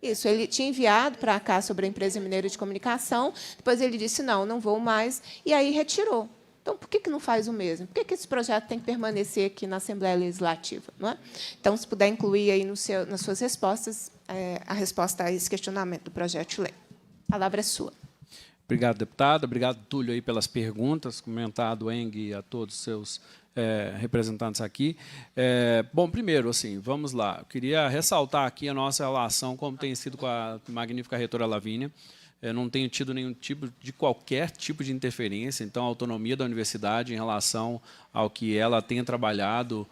Isso, ele tinha enviado para cá sobre a Empresa Mineira de Comunicação, depois ele disse, não vou mais, e aí retirou. Então, por que não faz o mesmo? Por que esse projeto tem que permanecer aqui na Assembleia Legislativa? Não é? Então, se puder incluir aí nas suas respostas a resposta a esse questionamento do projeto de lei. A palavra é sua.
Obrigado, deputado. Obrigado, Túlio, aí, pelas perguntas. Comentado, Eng, e a todos os seus representantes aqui. Bom, primeiro, assim, vamos lá. Eu queria ressaltar aqui a nossa relação, como tem sido com a magnífica reitora Lavínia. Não tenho tido nenhum tipo de qualquer tipo de interferência, então a autonomia da universidade em relação ao que ela tem trabalhado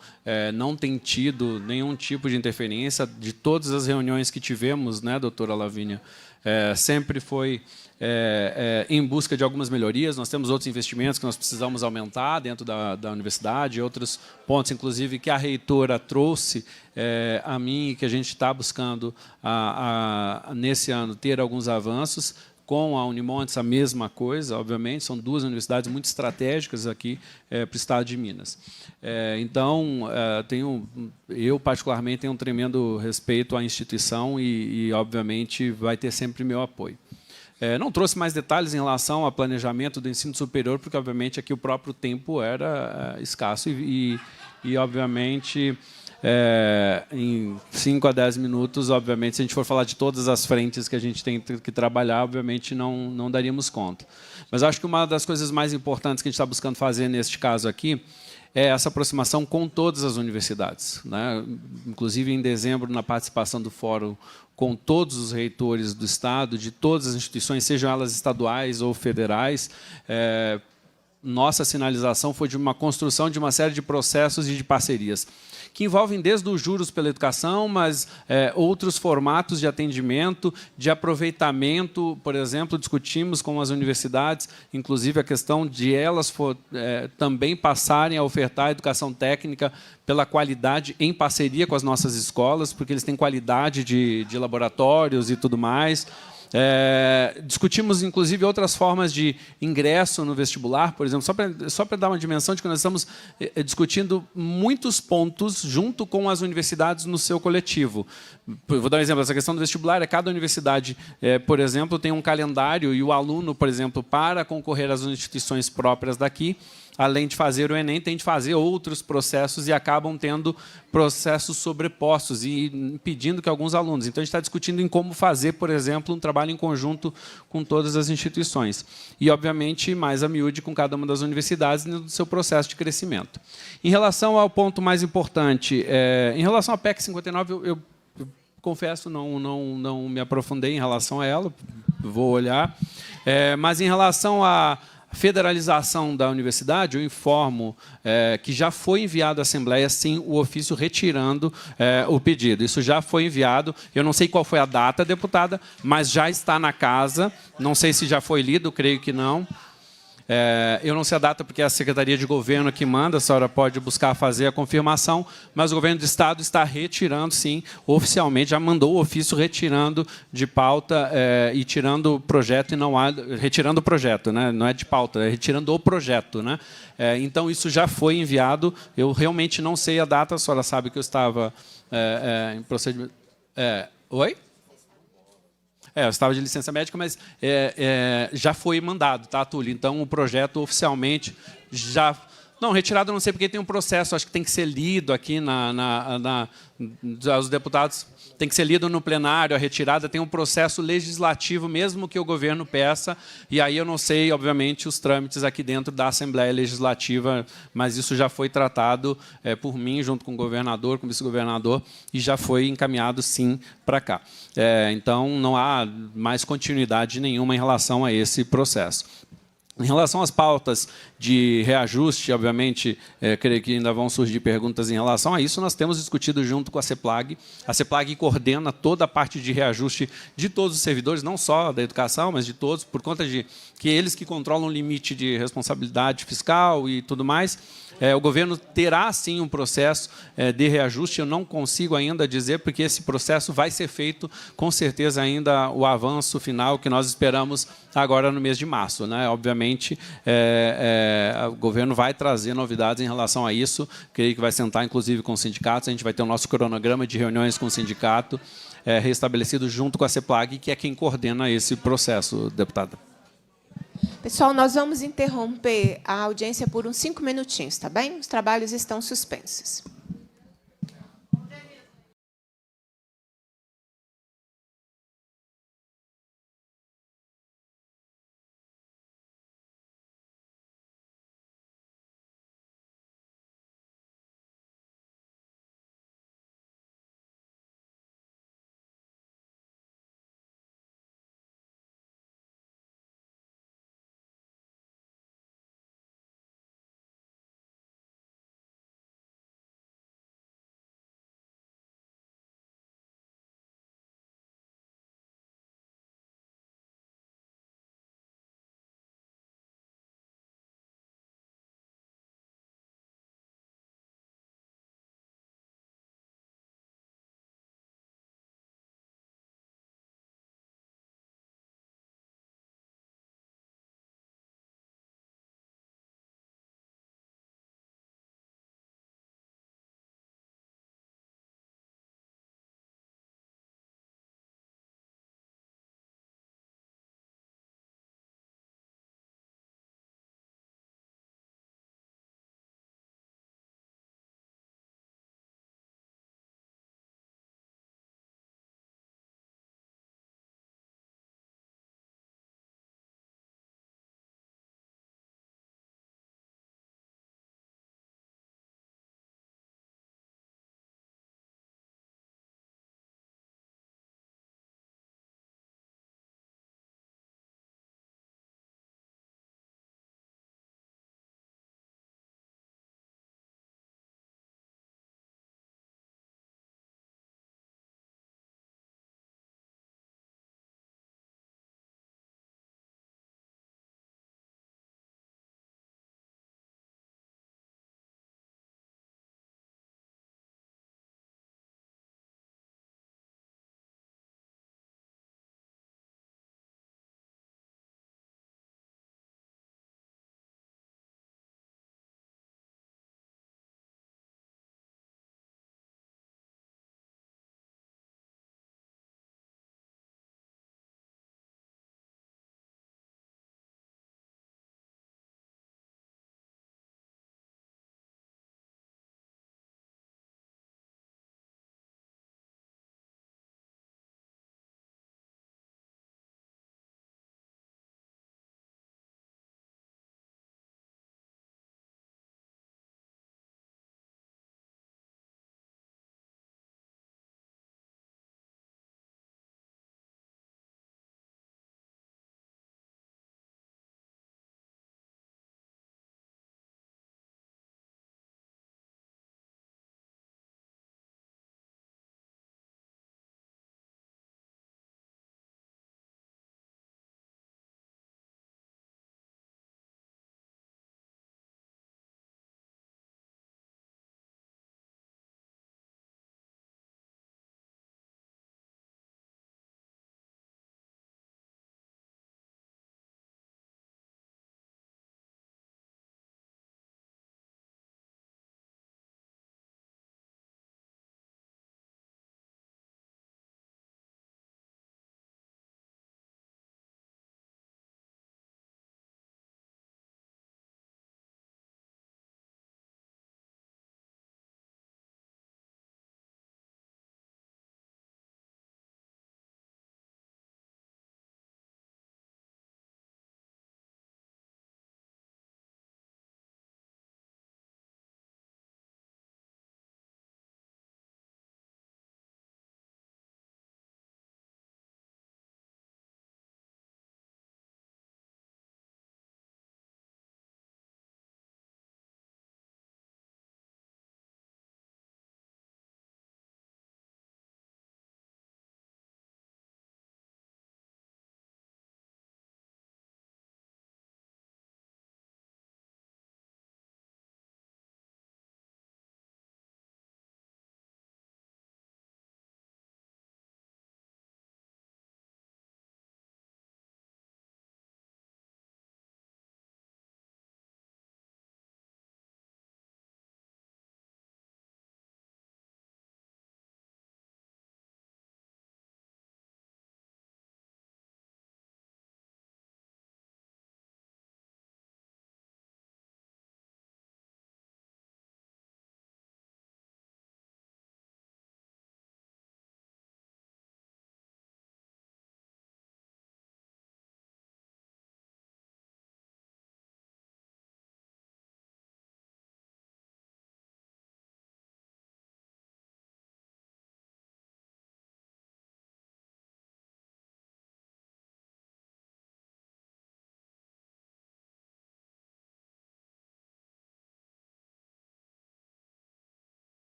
não tem tido nenhum tipo de interferência. De todas as reuniões que tivemos, né, doutora Lavínia, sempre foi em busca de algumas melhorias. Nós temos outros investimentos que nós precisamos aumentar dentro da universidade, outros pontos, inclusive, que a reitora trouxe a mim e que a gente está buscando, nesse ano, ter alguns avanços. Com a Unimontes, a mesma coisa, obviamente, são duas universidades muito estratégicas aqui para o Estado de Minas. Então, eu, particularmente, tenho um tremendo respeito à instituição e, obviamente, vai ter sempre meu apoio. Não trouxe mais detalhes em relação ao planejamento do ensino superior, porque, obviamente, aqui o próprio tempo era escasso e obviamente, em 5 a 10 minutos, obviamente, se a gente for falar de todas as frentes que a gente tem que trabalhar, obviamente, não daríamos conta. Mas acho que uma das coisas mais importantes que a gente está buscando fazer neste caso aqui é essa aproximação com todas as universidades, né? Inclusive, em dezembro, na participação do Fórum com todos os reitores do Estado, de todas as instituições, sejam elas estaduais ou federais, nossa sinalização foi de uma construção de uma série de processos e de parcerias, que envolvem desde os juros pela educação, mas outros formatos de atendimento, de aproveitamento. Por exemplo, discutimos com as universidades, inclusive, a questão de elas também passarem a ofertar a educação técnica pela qualidade em parceria com as nossas escolas, porque eles têm qualidade de laboratórios e tudo mais. Discutimos, inclusive, outras formas de ingresso no vestibular, por exemplo, só para dar uma dimensão de que nós estamos discutindo muitos pontos junto com as universidades no seu coletivo. Vou dar um exemplo, essa questão do vestibular, cada universidade, por exemplo, tem um calendário e o aluno, por exemplo, para concorrer às instituições próprias daqui, além de fazer o Enem, tem de fazer outros processos e acabam tendo processos sobrepostos e impedindo que alguns alunos... Então, a gente está discutindo em como fazer, por exemplo, um trabalho em conjunto com todas as instituições. E, obviamente, mais a miúde com cada uma das universidades no seu processo de crescimento. Em relação ao ponto mais importante, em relação à PEC 59, eu confesso, não me aprofundei em relação a ela, vou olhar. Mas, em relação à federalização da universidade, eu informo que já foi enviado à Assembleia, sim, o ofício retirando o pedido. Isso já foi enviado. Eu não sei qual foi a data, deputada, mas já está na casa. Não sei se já foi lido, creio que não. Eu não sei a data porque é a Secretaria de Governo que manda, a senhora pode buscar fazer a confirmação, mas o Governo do Estado está retirando, sim, oficialmente, já mandou o ofício retirando de pauta e tirando o projeto, e não há, retirando o projeto, né? Não é de pauta, é retirando o projeto. Né? Então, isso já foi enviado, eu realmente não sei a data, a senhora sabe que eu estava em procedimento... Oi? Eu estava de licença médica, mas já foi mandado, tá, Túlio? Então, o projeto oficialmente já... Não, retirado eu não sei porque tem um processo, acho que tem que ser lido aqui os deputados, tem que ser lido no plenário, a retirada tem um processo legislativo, mesmo que o governo peça, e aí eu não sei, obviamente, os trâmites aqui dentro da Assembleia Legislativa, mas isso já foi tratado por mim, junto com o governador, com o vice-governador, e já foi encaminhado, sim, para cá. Então, não há mais continuidade nenhuma em relação a esse processo. Em relação às pautas de reajuste, obviamente, creio que ainda vão surgir perguntas em relação a isso. Nós temos discutido junto com a CEPLAG. A CEPLAG coordena toda a parte de reajuste de todos os servidores, não só da educação, mas de todos, por conta de que eles que controlam o limite de responsabilidade fiscal e tudo mais. O governo terá, sim, um processo de reajuste. Eu não consigo ainda dizer, porque esse processo vai ser feito, com certeza, ainda o avanço final que nós esperamos agora no mês de março. Né? Obviamente, o governo vai trazer novidades em relação a isso. Creio que vai sentar, inclusive, com os sindicatos. A gente vai ter o nosso cronograma de reuniões com o sindicato restabelecido junto com a CEPLAG, que é quem coordena esse processo, deputada.
Pessoal, nós vamos interromper a audiência por uns 5 minutinhos, tá bem? Os trabalhos estão suspensos.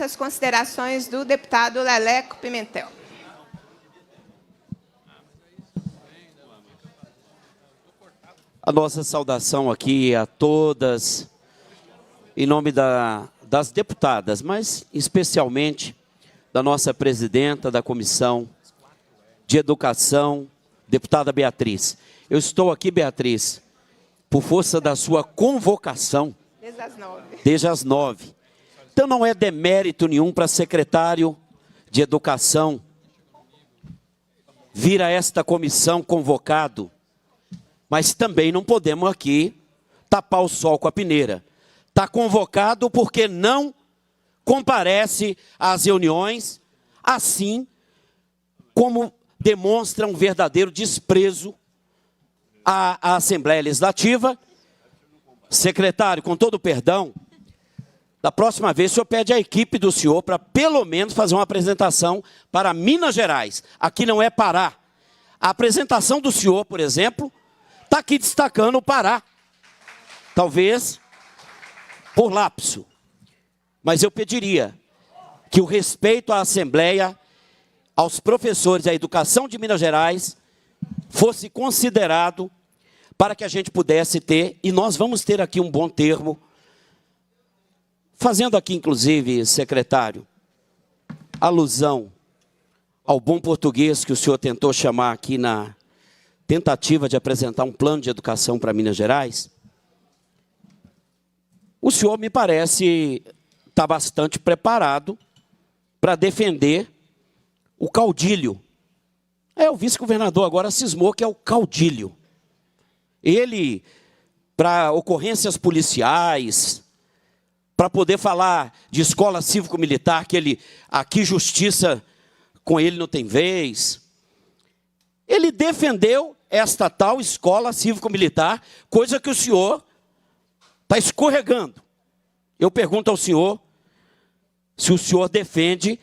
As considerações do deputado Leleco Pimentel.
A nossa saudação aqui a todas, em nome das deputadas, mas especialmente da nossa presidenta da Comissão de Educação, deputada Beatriz. Eu estou aqui, Beatriz, por força da sua convocação.
Desde as 9.
Desde as 9. Então não é demérito nenhum para secretário de Educação vir a esta comissão convocado, mas também não podemos aqui tapar o sol com a peneira. Está convocado porque não comparece às reuniões, assim como demonstra um verdadeiro desprezo à Assembleia Legislativa. Secretário, com todo o perdão, da próxima vez o senhor pede à equipe do senhor para pelo menos fazer uma apresentação para Minas Gerais. Aqui não é Pará. A apresentação do senhor, por exemplo, está aqui destacando o Pará. Talvez por lapso. Mas eu pediria que o respeito à Assembleia, aos professores da educação de Minas Gerais, fosse considerado para que a gente pudesse ter, e nós vamos ter aqui um bom termo, fazendo aqui, inclusive, secretário, alusão ao bom português que o senhor tentou chamar aqui na tentativa de apresentar um plano de educação para Minas Gerais, o senhor me parece estar bastante preparado para defender o caudilho. O vice-governador agora cismou que é o caudilho. Ele, para ocorrências policiais, para poder falar de escola cívico-militar, que ele, aqui justiça com ele não tem vez. Ele defendeu esta tal escola cívico-militar, coisa que o senhor está escorregando. Eu pergunto ao senhor se o senhor defende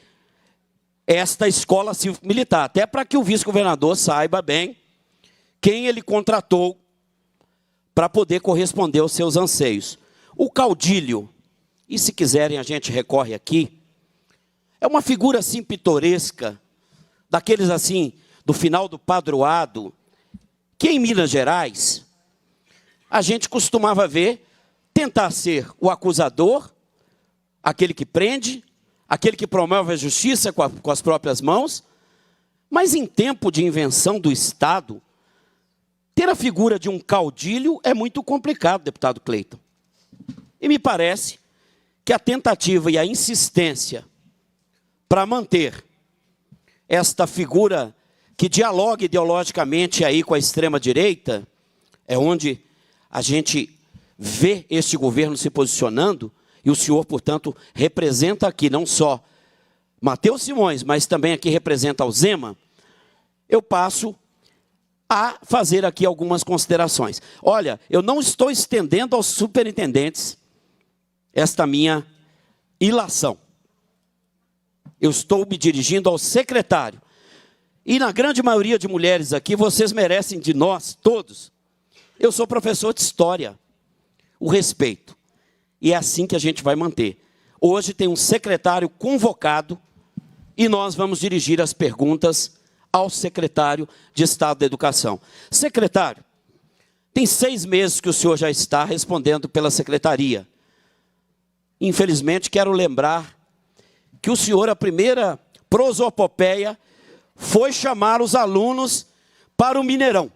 esta escola cívico-militar, até para que o vice-governador saiba bem quem ele contratou para poder corresponder aos seus anseios. O caudilho, e se quiserem a gente recorre aqui, é uma figura assim pitoresca, daqueles assim, do final do padroado, que em Minas Gerais, a gente costumava ver tentar ser o acusador, aquele que prende, aquele que promove a justiça com as próprias mãos, mas em tempo de invenção do Estado, ter a figura de um caudilho é muito complicado, deputado Cleiton. E me parece que a tentativa e a insistência para manter esta figura que dialoga ideologicamente aí com a extrema-direita, é onde a gente vê este governo se posicionando, e o senhor, portanto, representa aqui não só Matheus Simões, mas também aqui representa o Zema, eu passo a fazer aqui algumas considerações. Olha, eu não estou estendendo aos superintendentes esta minha ilação. Eu estou me dirigindo ao secretário. E na grande maioria de mulheres aqui, vocês merecem de nós, todos. Eu sou professor de história. O respeito. E é assim que a gente vai manter. Hoje tem um secretário convocado e nós vamos dirigir as perguntas ao secretário de Estado da Educação. Secretário, tem 6 meses que o senhor já está respondendo pela secretaria. Infelizmente, quero lembrar que o senhor, a primeira prosopopeia, foi chamar os alunos para o Mineirão.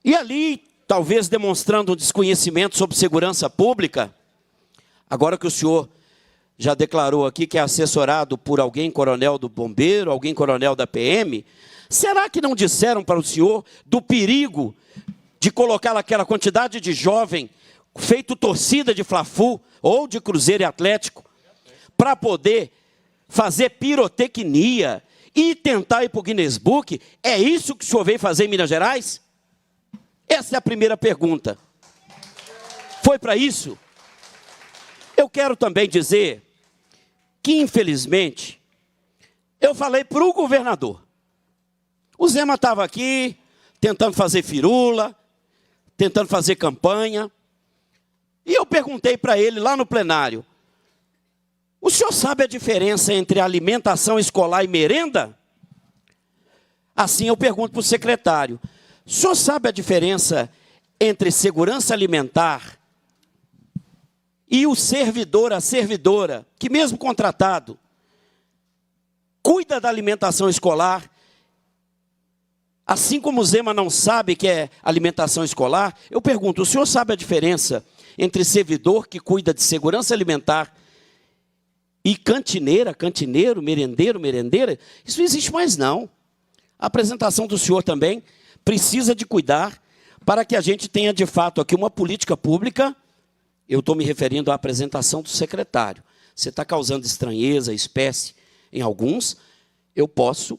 E ali, talvez demonstrando um desconhecimento sobre segurança pública, agora que o senhor já declarou aqui que é assessorado por alguém coronel do bombeiro, alguém coronel da PM, será que não disseram para o senhor do perigo de colocar aquela quantidade de jovem feito torcida de Fla-Flu ou de Cruzeiro e Atlético para poder fazer pirotecnia e tentar ir para o Guinness Book? É isso que o senhor veio fazer em Minas Gerais? Essa é a primeira pergunta. Foi para isso? Eu quero também dizer que, infelizmente, eu falei para o governador. O Zema estava aqui, tentando fazer firula, tentando fazer campanha. E eu perguntei para ele lá no plenário, o senhor sabe a diferença entre alimentação escolar e merenda? Assim eu pergunto para o secretário, o senhor sabe a diferença entre segurança alimentar e o servidor, a servidora, que mesmo contratado, cuida da alimentação escolar, assim como o Zema não sabe que é alimentação escolar, eu pergunto, o senhor sabe a diferença entre servidor que cuida de segurança alimentar e cantineira, cantineiro, merendeiro, merendeira? Isso não existe mais não. A apresentação do senhor também precisa de cuidar para que a gente tenha de fato aqui uma política pública. Eu estou me referindo à apresentação do secretário. Você está causando estranheza, espécie em alguns, eu posso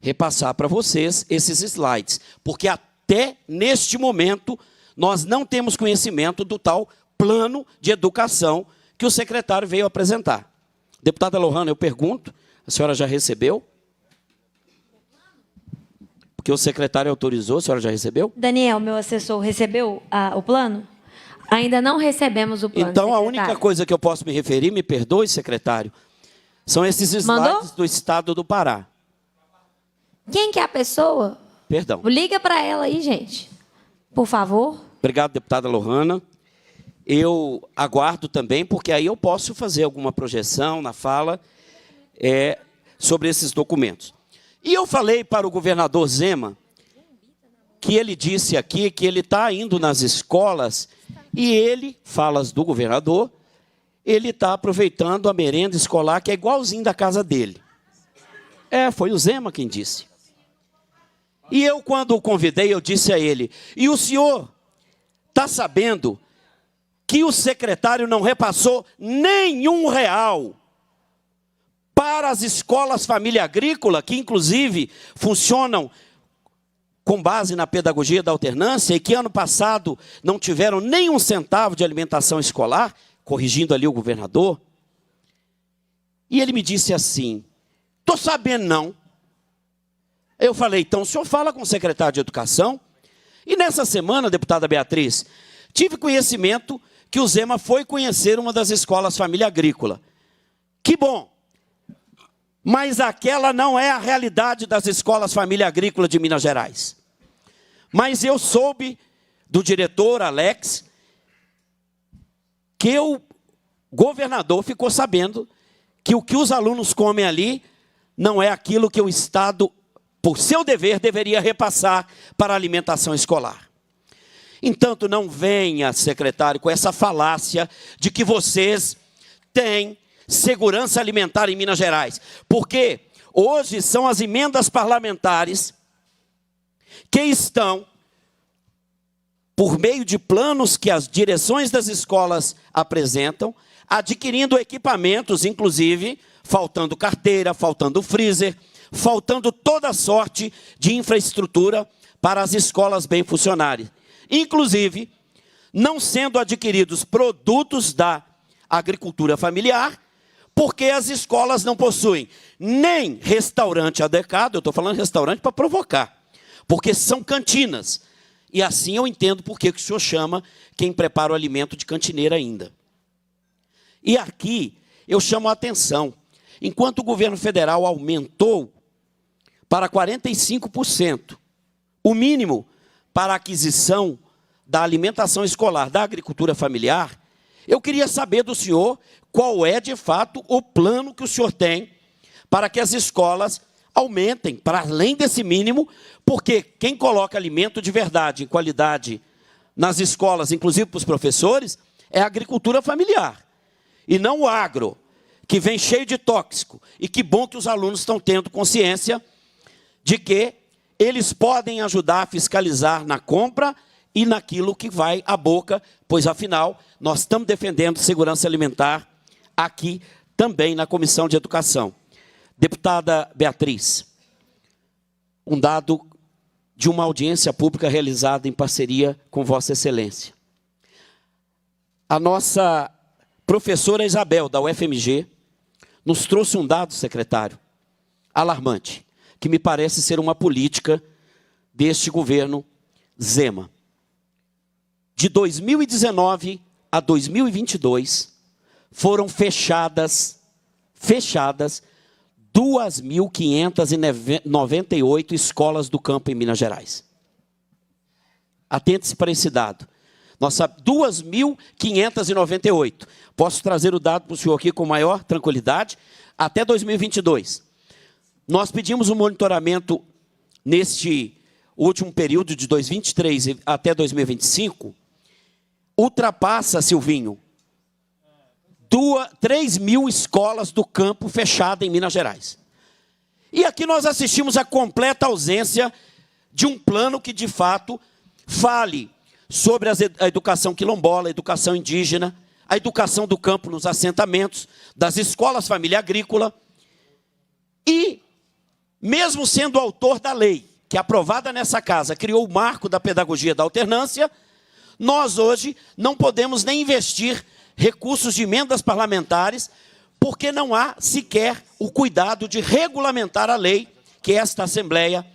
repassar para vocês esses slides, porque até neste momento nós não temos conhecimento do tal plano de educação que o secretário veio apresentar. Deputada Lohana, eu pergunto, a senhora já recebeu? Porque o secretário autorizou, a senhora já recebeu?
Daniel, meu assessor, recebeu o plano? Ainda não recebemos o plano,
então,
secretário.
A única coisa que eu posso me referir, me perdoe, secretário, são esses slides do Estado do Pará.
Quem que é a pessoa?
Perdão.
Liga para ela aí, gente. Por favor.
Obrigado, deputada Lohana. Eu aguardo também, porque aí eu posso fazer alguma projeção na fala sobre esses documentos. E eu falei para o governador Zema, que ele disse aqui que ele está indo nas escolas e ele, falas do governador, ele está aproveitando a merenda escolar, que é igualzinho da casa dele. Foi o Zema quem disse. E eu, quando o convidei, eu disse a ele, e o senhor está sabendo que o secretário não repassou nenhum real para as escolas família agrícola, que inclusive funcionam com base na pedagogia da alternância e que ano passado não tiveram nem um centavo de alimentação escolar, corrigindo ali o governador? E ele me disse assim, estou sabendo não. Eu falei, então o senhor fala com o secretário de Educação? E nessa semana, deputada Beatriz, tive conhecimento que o Zema foi conhecer uma das escolas família agrícola. Que bom! Mas aquela não é a realidade das escolas família agrícola de Minas Gerais. Mas eu soube do diretor Alex que o governador ficou sabendo que o que os alunos comem ali não é aquilo que o Estado, por seu dever, deveria repassar para a alimentação escolar. Entanto, não venha, secretário, com essa falácia de que vocês têm segurança alimentar em Minas Gerais. Porque hoje são as emendas parlamentares que estão, por meio de planos que as direções das escolas apresentam, adquirindo equipamentos, inclusive, faltando carteira, faltando freezer, faltando toda sorte de infraestrutura para as escolas bem funcionarem. Inclusive, não sendo adquiridos produtos da agricultura familiar, porque as escolas não possuem nem restaurante adequado, eu estou falando restaurante para provocar, porque são cantinas. E assim eu entendo por que o senhor chama quem prepara o alimento de cantineira ainda. E aqui eu chamo a atenção, enquanto o governo federal aumentou para 45%, o mínimo para a aquisição da alimentação escolar da agricultura familiar, eu queria saber do senhor qual é, de fato, o plano que o senhor tem para que as escolas aumentem para além desse mínimo, porque quem coloca alimento de verdade, em qualidade, nas escolas, inclusive para os professores, é a agricultura familiar, e não o agro, que vem cheio de tóxico. E que bom que os alunos estão tendo consciência de que eles podem ajudar a fiscalizar na compra e naquilo que vai à boca, pois, afinal, nós estamos defendendo segurança alimentar aqui também na Comissão de Educação. Deputada Beatriz, um dado de uma audiência pública realizada em parceria com Vossa Excelência. A nossa professora Isabel, da UFMG, nos trouxe um dado, secretário, alarmante, que me parece ser uma política deste governo Zema. De 2019 a 2022, foram fechadas 2.598 escolas do campo em Minas Gerais. Atente-se para esse dado. Nossa, 2.598. Posso trazer o dado para o senhor aqui com maior tranquilidade. Até 2022. Nós pedimos um monitoramento neste último período de 2023 até 2025. Ultrapassa, Silvinho, 3.000 escolas do campo fechadas em Minas Gerais. E aqui nós assistimos a completa ausência de um plano que, de fato, fale sobre a educação quilombola, a educação indígena, a educação do campo nos assentamentos, das escolas família agrícola. E, mesmo sendo autor da lei, que aprovada nessa casa, criou o marco da pedagogia da alternância, nós hoje não podemos nem investir recursos de emendas parlamentares, porque não há sequer o cuidado de regulamentar a lei que esta Assembleia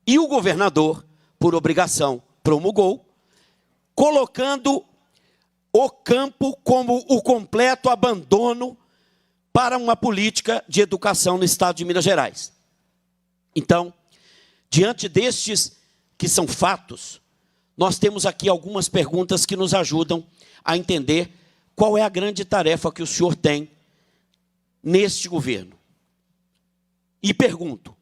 e o governador, por obrigação, promulgou, colocando o campo como o completo abandono para uma política de educação no estado de Minas Gerais. Então, diante destes que são fatos, nós temos aqui algumas perguntas que nos ajudam a entender qual é a grande tarefa que o senhor tem neste governo. E pergunto,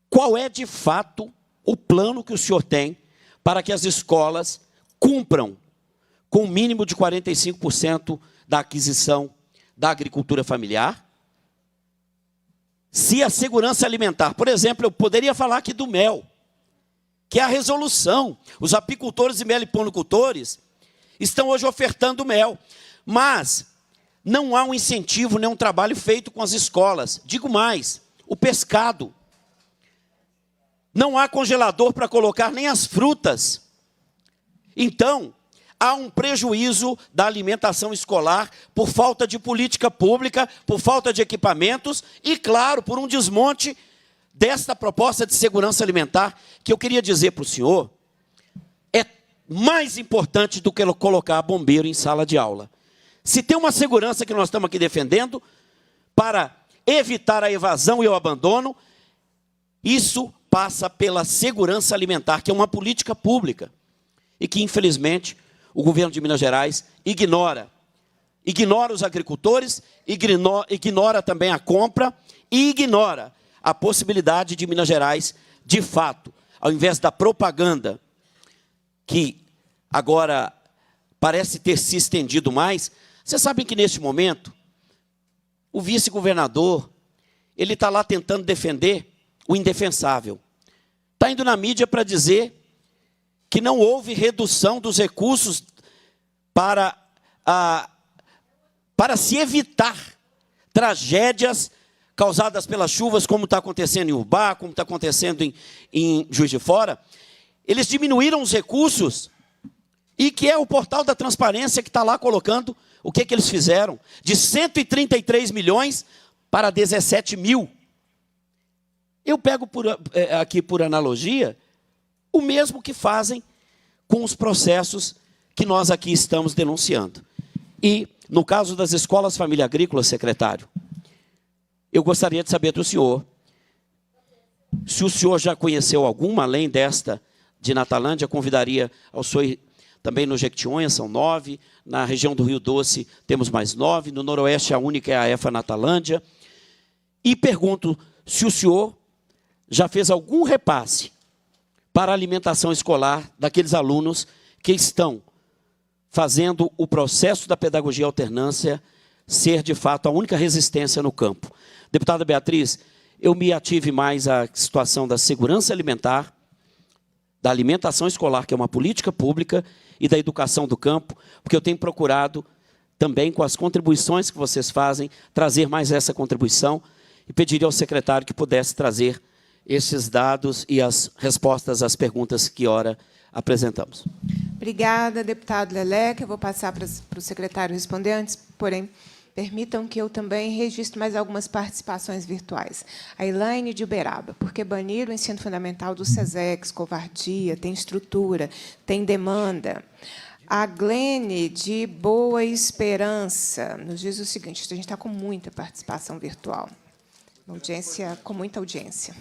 qual é de fato o plano que o senhor tem para que as escolas cumpram com o mínimo de 45% da aquisição da agricultura familiar? Se a segurança alimentar, por exemplo, eu poderia falar aqui do mel, que é a resolução. Os apicultores e meliponicultores estão hoje ofertando mel, mas não há um incentivo, nem um trabalho feito com as escolas. Digo mais, o pescado. Não há congelador para colocar nem as frutas. Então, há um prejuízo da alimentação escolar por falta de política pública, por falta de equipamentos e, claro, por um desmonte desta proposta de segurança alimentar, que eu queria dizer para o senhor, é mais importante do que colocar bombeiro em sala de aula. Se tem uma segurança que nós estamos aqui defendendo, para evitar a evasão e o abandono, isso passa pela segurança alimentar, que é uma política pública, e que, infelizmente, o governo de Minas Gerais ignora. Ignora os agricultores, ignora também a compra e ignora a possibilidade de Minas Gerais, de fato, ao invés da propaganda, que agora parece ter se estendido mais. Vocês sabem que, neste momento, o vice-governador, ele está lá tentando defender o indefensável. Está indo na mídia para dizer que não houve redução dos recursos para se evitar tragédias causadas pelas chuvas, como está acontecendo em Urbá, como está acontecendo em Juiz de Fora. Eles diminuíram os recursos, e que é o portal da transparência que está lá colocando o que eles fizeram, de 133 milhões para 17 mil. Eu pego aqui por analogia o mesmo que fazem com os processos que nós aqui estamos denunciando. E, no caso das escolas família agrícola, secretário, eu gostaria de saber do senhor, se o senhor já conheceu alguma, além desta de Natalândia, convidaria ao senhor também no Jequitinhonha, são 9, na região do Rio Doce temos mais 9, no Noroeste a única é a EFA Natalândia. E pergunto se o senhor já fez algum repasse para a alimentação escolar daqueles alunos que estão fazendo o processo da pedagogia alternância ser, de fato, a única resistência no campo. Deputada Beatriz, eu me ative mais à situação da segurança alimentar, da alimentação escolar, que é uma política pública, e da educação do campo, porque eu tenho procurado, também com as contribuições que vocês fazem, trazer mais essa contribuição, e pediria ao secretário que pudesse trazer esses dados e as respostas às perguntas que ora apresentamos.
Obrigada, deputado Leleque. Eu vou passar para o secretário responder antes, porém, permitam que eu também registre mais algumas participações virtuais. A Elaine de Uberaba, porque banir o ensino fundamental do SESEX, covardia, tem estrutura, tem demanda. A Glene, de Boa Esperança, nos diz o seguinte: a gente está com muita participação virtual, com muita audiência.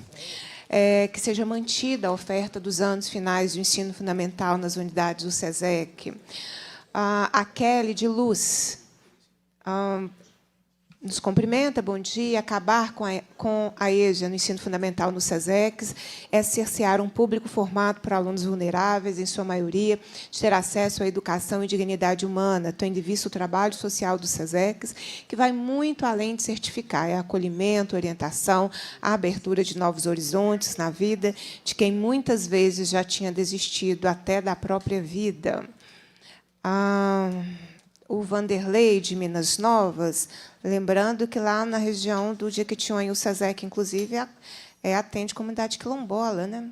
Que seja mantida a oferta dos anos finais do ensino fundamental nas unidades do SESEC. A Kelly, de Luz, nos cumprimenta, bom dia. Acabar com a EJA no ensino fundamental no SESEC é cercear um público formado por alunos vulneráveis, em sua maioria, de ter acesso à educação e dignidade humana, tendo em vista o trabalho social do SESEC, que vai muito além de certificar, é acolhimento, orientação, a abertura de novos horizontes na vida de quem muitas vezes já tinha desistido até da própria vida. O Vanderlei, de Minas Novas, lembrando que lá na região do Jequitinhonha, o SESEC, inclusive, atende comunidade quilombola, né?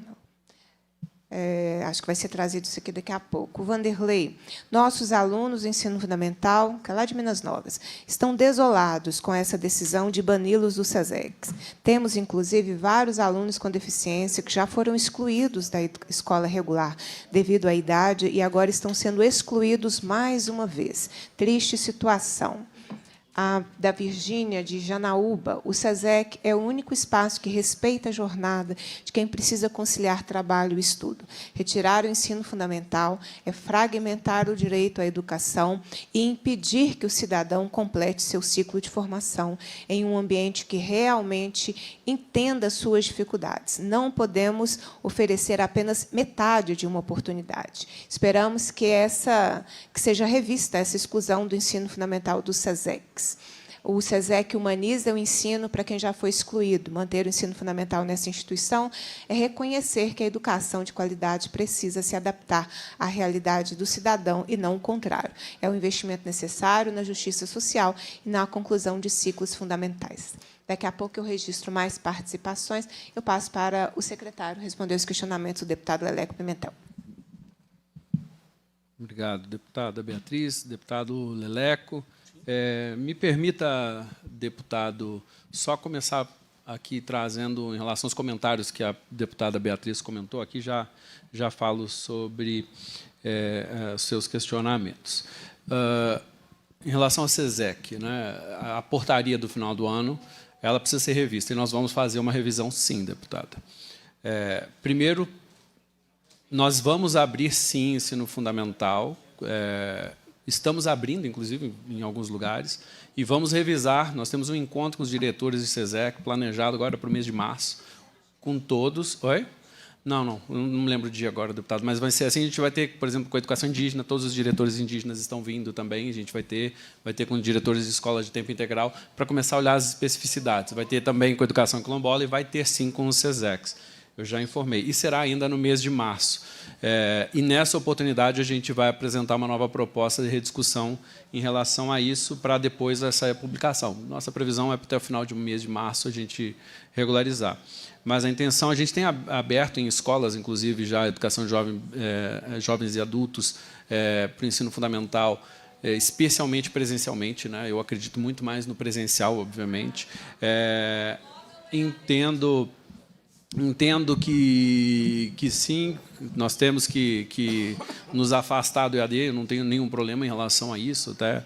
Acho que vai ser trazido isso aqui daqui a pouco. O Vanderlei, nossos alunos do ensino fundamental, que é lá de Minas Novas, estão desolados com essa decisão de bani-los do SESEC. Temos, inclusive, vários alunos com deficiência que já foram excluídos da escola regular devido à idade e agora estão sendo excluídos mais uma vez. Triste situação. Da Virgínia, de Janaúba, o SESEC é o único espaço que respeita a jornada de quem precisa conciliar trabalho e estudo. Retirar o ensino fundamental é fragmentar o direito à educação e impedir que o cidadão complete seu ciclo de formação em um ambiente que realmente entenda suas dificuldades. Não podemos oferecer apenas metade de uma oportunidade. Esperamos que seja revista essa exclusão do ensino fundamental do SESEC. O SESEC humaniza o ensino para quem já foi excluído. Manter o ensino fundamental nessa instituição é reconhecer que a educação de qualidade precisa se adaptar à realidade do cidadão e não o contrário. É um investimento necessário na justiça social e na conclusão de ciclos fundamentais. Daqui a pouco eu registro mais participações. Eu passo para o secretário responder os questionamentos do deputado Leleco Pimentel.
Obrigado, deputada Beatriz, deputado Leleco. Me permita, deputado, só começar aqui trazendo, em relação aos comentários que a deputada Beatriz comentou, aqui já falo sobre os seus questionamentos. Em relação ao SESEC, né, a portaria do final do ano, ela precisa ser revista, e nós vamos fazer uma revisão, sim, deputada. Primeiro, nós vamos abrir, sim, ensino fundamental, estamos abrindo, inclusive, em alguns lugares, e vamos revisar. Nós temos um encontro com os diretores de SESEC, planejado agora para o mês de março, com todos. Oi? Não me lembro o dia agora, deputado, mas vai ser assim. A gente vai ter, por exemplo, com a educação indígena, todos os diretores indígenas estão vindo também, a gente vai ter com diretores de escola de tempo integral, para começar a olhar as especificidades. Vai ter também com a educação quilombola e vai ter, sim, com os SESECs. Eu já informei. E será ainda no mês de março. E, nessa oportunidade, a gente vai apresentar uma nova proposta de rediscussão em relação a isso, para depois essa publicação. Nossa previsão é até o final do mês de março a gente regularizar. Mas a intenção, a gente tem aberto em escolas, inclusive, já a educação de jovens e adultos, para o ensino fundamental, especialmente presencialmente, né? Eu acredito muito mais no presencial, obviamente. Entendo que sim, nós temos que nos afastar do EAD, eu não tenho nenhum problema em relação a isso, até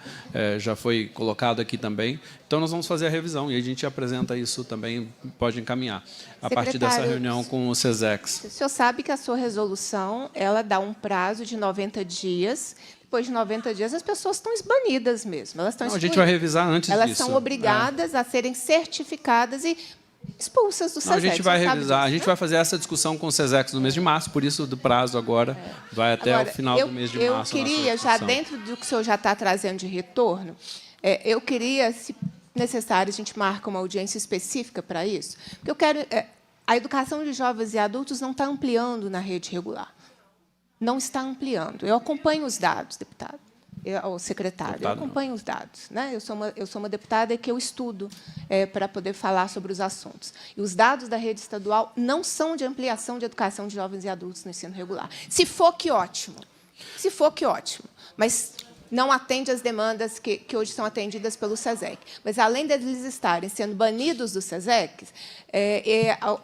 já foi colocado aqui também. Então, nós vamos fazer a revisão e a gente apresenta isso também, pode encaminhar, a partir dessa reunião com o SESEC.
O senhor sabe que a sua resolução ela dá um prazo de 90 dias. Depois de 90 dias, as pessoas estão banidas mesmo. Elas estão
a gente vai revisar antes disso.
Elas são obrigadas a serem certificadas e expulsas do SESEC.
A gente vai revisar, a gente vai fazer essa discussão com o SESEC no mês de março, por isso do prazo agora vai até o final do mês de março.
Eu queria, já dentro do que o senhor já está trazendo de retorno, eu queria, se necessário, a gente marca uma audiência específica para isso, porque eu quero... a educação de jovens e adultos não está ampliando na rede regular. Não está ampliando. Eu acompanho os dados, deputado. O secretário, eu acompanho os dados, né? Eu sou uma deputada que eu estudo para poder falar sobre os assuntos. E os dados da rede estadual não são de ampliação de educação de jovens e adultos no ensino regular. Se for, que ótimo. Se for, que ótimo. Mas não atende às demandas que hoje são atendidas pelo SESEC. Mas, além deles estarem sendo banidos do SESEC,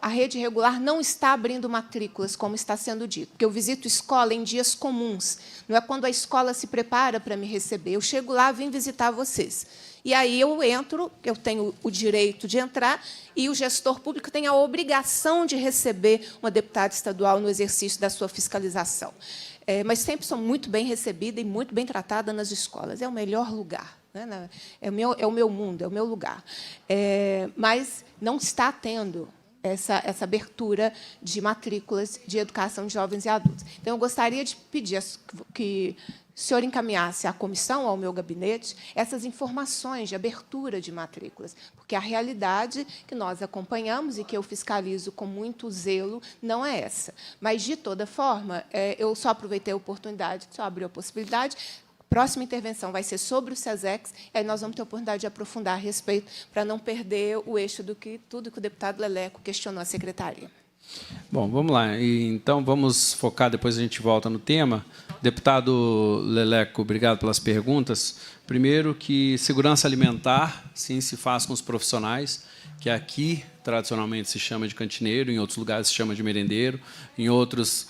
a rede regular não está abrindo matrículas, como está sendo dito, porque eu visito escola em dias comuns, não é quando a escola se prepara para me receber. Eu chego lá, vim visitar vocês. E aí eu entro, eu tenho o direito de entrar, e o gestor público tem a obrigação de receber uma deputada estadual no exercício da sua fiscalização. Mas sempre sou muito bem recebida e muito bem tratada nas escolas. É o melhor lugar. Né? É o meu mundo, é o meu lugar. Mas não está tendo essa abertura de matrículas de educação de jovens e adultos. Então, eu gostaria de pedir que o senhor encaminhasse à comissão, ao meu gabinete, essas informações de abertura de matrículas, porque a realidade que nós acompanhamos e que eu fiscalizo com muito zelo não é essa. Mas, de toda forma, eu só aproveitei a oportunidade, só abri a possibilidade. A próxima intervenção vai ser sobre o SESEC, e aí nós vamos ter a oportunidade de aprofundar a respeito, para não perder o eixo do que tudo que o deputado Leleco questionou a secretaria.
Bom, vamos lá. Então, vamos focar, depois a gente volta no tema. Deputado Leleco, obrigado pelas perguntas. Primeiro, que segurança alimentar, sim, se faz com os profissionais, que aqui, tradicionalmente, se chama de cantineiro, em outros lugares se chama de merendeiro, em outros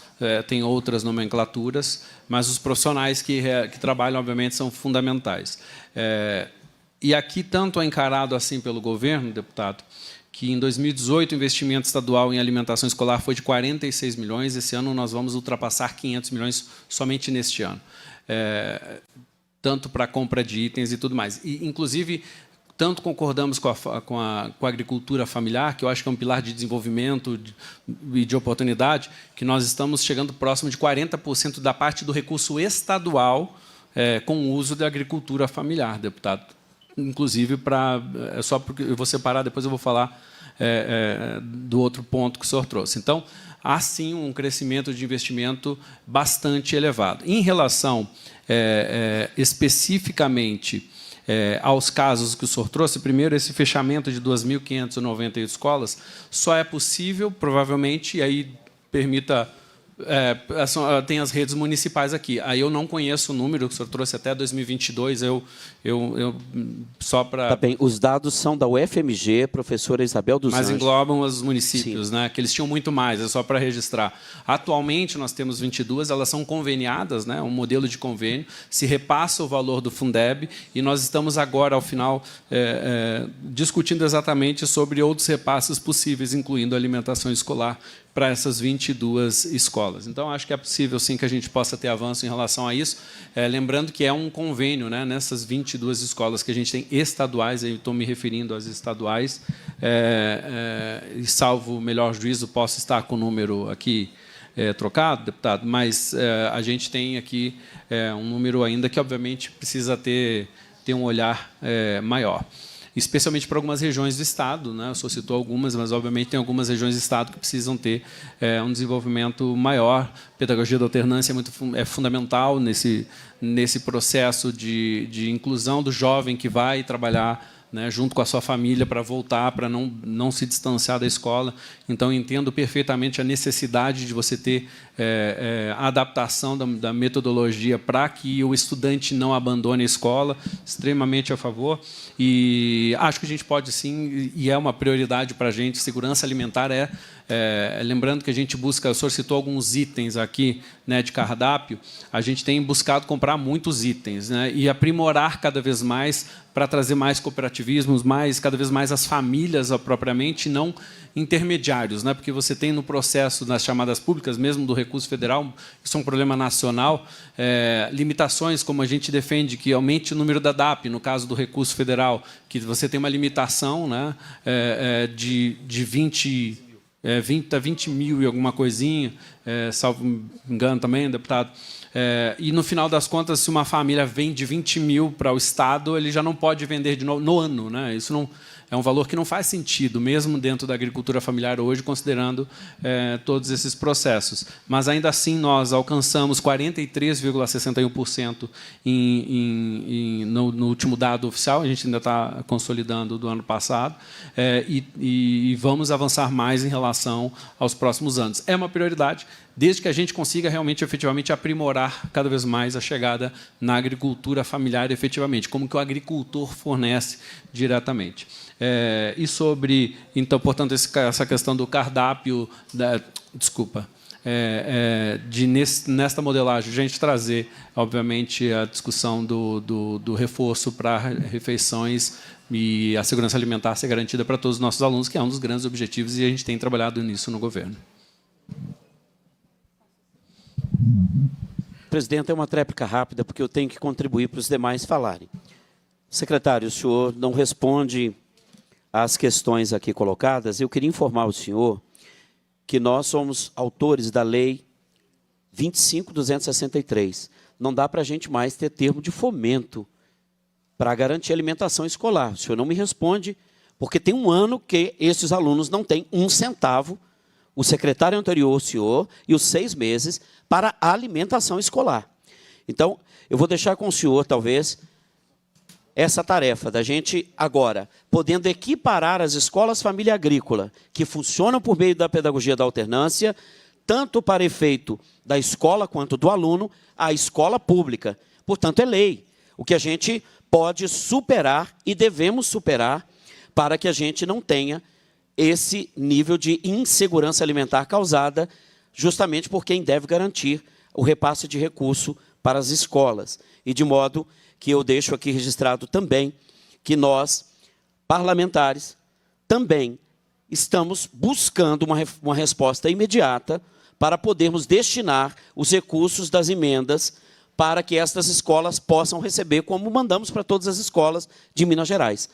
tem outras nomenclaturas, mas os profissionais que trabalham, obviamente, são fundamentais. E aqui, tanto é encarado assim pelo governo, deputado, que em 2018 o investimento estadual em alimentação escolar foi de 46 milhões, esse ano nós vamos ultrapassar 500 milhões somente neste ano, tanto para a compra de itens e tudo mais. E, inclusive, tanto concordamos com a agricultura familiar, que eu acho que é um pilar de desenvolvimento e de oportunidade, que nós estamos chegando próximo de 40% da parte do recurso estadual com o uso da agricultura familiar, deputado. Inclusive, só porque eu vou separar, depois eu vou falar do outro ponto que o senhor trouxe. Então, há, sim, um crescimento de investimento bastante elevado. Em relação, especificamente, aos casos que o senhor trouxe, primeiro, esse fechamento de 2.598 escolas só é possível, provavelmente, e aí permita... tem as redes municipais aqui. Aí eu não conheço o número que o senhor trouxe até 2022. Só para...
Tá bem. Os dados são da UFMG, professora Isabel dos Anjos.
Mas englobam os municípios, né? Que eles tinham muito mais, é só para registrar. Atualmente, nós temos 22, elas são conveniadas, né? Um modelo de convênio, se repassa o valor do Fundeb, e nós estamos agora, ao final, discutindo exatamente sobre outros repasses possíveis, incluindo a alimentação escolar, para essas 22 escolas. Então, acho que é possível, sim, que a gente possa ter avanço em relação a isso. Lembrando que é um convênio, né, nessas 22 escolas que a gente tem estaduais, aí estou me referindo às estaduais, e, salvo o melhor juízo, posso estar com o número aqui trocado, deputado, mas a gente tem aqui um número ainda que, obviamente, precisa ter um olhar maior, especialmente para algumas regiões do Estado, né? O senhor citou algumas, mas, obviamente, tem algumas regiões do Estado que precisam ter um desenvolvimento maior. Pedagogia da alternância é fundamental nesse processo de inclusão do jovem que vai trabalhar, né, junto com a sua família, para voltar, para não se distanciar da escola. Então, entendo perfeitamente a necessidade de você ter a adaptação da metodologia para que o estudante não abandone a escola, extremamente a favor. E acho que a gente pode, sim, e é uma prioridade para a gente, segurança alimentar lembrando que a gente busca, o senhor citou alguns itens aqui, né, de cardápio, a gente tem buscado comprar muitos itens, né, e aprimorar cada vez mais para trazer mais cooperativismos, cada vez mais as famílias propriamente, não intermediários, né, porque você tem no processo das chamadas públicas, mesmo do recurso federal, isso é um problema nacional, limitações, como a gente defende, que aumente o número da DAP, no caso do recurso federal, que você tem uma limitação, né, de 20 mil e alguma coisinha, salvo engano também, deputado. E, no final das contas, se uma família vende 20 mil para o Estado, ele já não pode vender de novo no ano, né? Isso é um valor que não faz sentido, mesmo dentro da agricultura familiar hoje, considerando todos esses processos. Mas, ainda assim, nós alcançamos 43,61% no último dado oficial, a gente ainda está consolidando do ano passado, e vamos avançar mais em relação aos próximos anos. É uma prioridade, desde que a gente consiga realmente, efetivamente, aprimorar cada vez mais a chegada na agricultura familiar, efetivamente, como que o agricultor fornece diretamente. E sobre, então, portanto, essa questão do cardápio, nesta modelagem, a gente trazer, obviamente, a discussão do reforço para refeições e a segurança alimentar ser garantida para todos os nossos alunos, que é um dos grandes objetivos, e a gente tem trabalhado nisso no governo.
Presidente, é uma tréplica rápida, porque eu tenho que contribuir para os demais falarem. Secretário, o senhor não responde às questões aqui colocadas. Eu queria informar o senhor que nós somos autores da Lei 25.263. Não dá para a gente mais ter termo de fomento para garantir a alimentação escolar. O senhor não me responde, porque tem um ano que esses alunos não têm um centavo, o secretário anterior, o senhor, e os 6 meses para a alimentação escolar. Então, eu vou deixar com o senhor, talvez, essa tarefa da gente, agora, podendo equiparar as escolas família agrícola, que funcionam por meio da pedagogia da alternância, tanto para efeito da escola quanto do aluno, à escola pública. Portanto, é lei. O que a gente pode superar e devemos superar para que a gente não tenha esse nível de insegurança alimentar causada justamente por quem deve garantir o repasse de recurso para as escolas. E de modo que eu deixo aqui registrado também que nós, parlamentares, também estamos buscando uma resposta imediata para podermos destinar os recursos das emendas para que estas escolas possam receber, como mandamos para todas as escolas de Minas Gerais.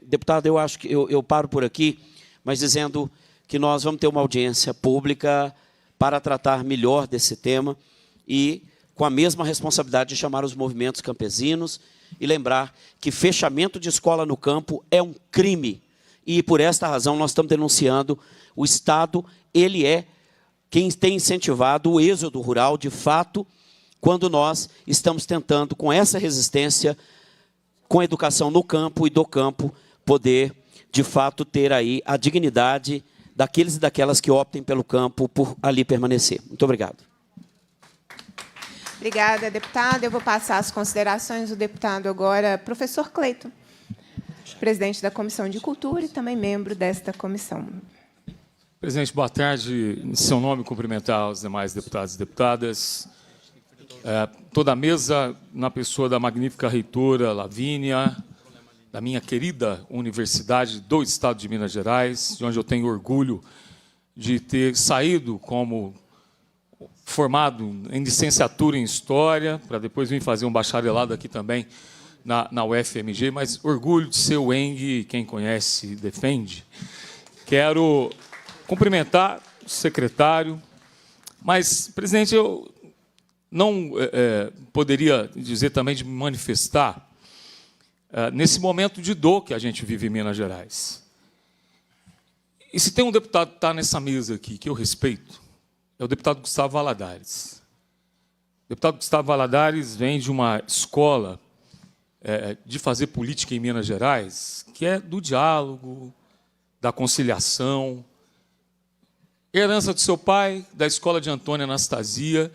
Deputado, eu acho que eu paro por aqui, mas dizendo que nós vamos ter uma audiência pública para tratar melhor desse tema e com a mesma responsabilidade de chamar os movimentos campesinos e lembrar que fechamento de escola no campo é um crime. E, por esta razão, nós estamos denunciando o Estado, ele é quem tem incentivado o êxodo rural, de fato, quando nós estamos tentando, com essa resistência, com a educação no campo e do campo, poder, de fato, ter aí a dignidade daqueles e daquelas que optem pelo campo por ali permanecer. Muito obrigado.
Obrigada, deputada. Eu vou passar as considerações do deputado agora, professor Cleiton, presidente da Comissão de Cultura e também membro desta comissão.
Presidente, boa tarde. Em seu nome, cumprimentar os demais deputados e deputadas. Toda a mesa, na pessoa da magnífica reitora Lavínia, da minha querida Universidade do Estado de Minas Gerais, de onde eu tenho orgulho de ter saído como formado em licenciatura em História, para depois vir fazer um bacharelado aqui também na UFMG, mas orgulho de ser o ENG, quem conhece defende. Quero cumprimentar o secretário, mas, presidente, eu não poderia dizer também de me manifestar nesse momento de dor que a gente vive em Minas Gerais. E se tem um deputado que está nessa mesa aqui, que eu respeito, é o deputado Gustavo Valadares. O deputado Gustavo Valadares vem de uma escola de fazer política em Minas Gerais, que é do diálogo, da conciliação, herança do seu pai, da escola de Antônia Anastasia,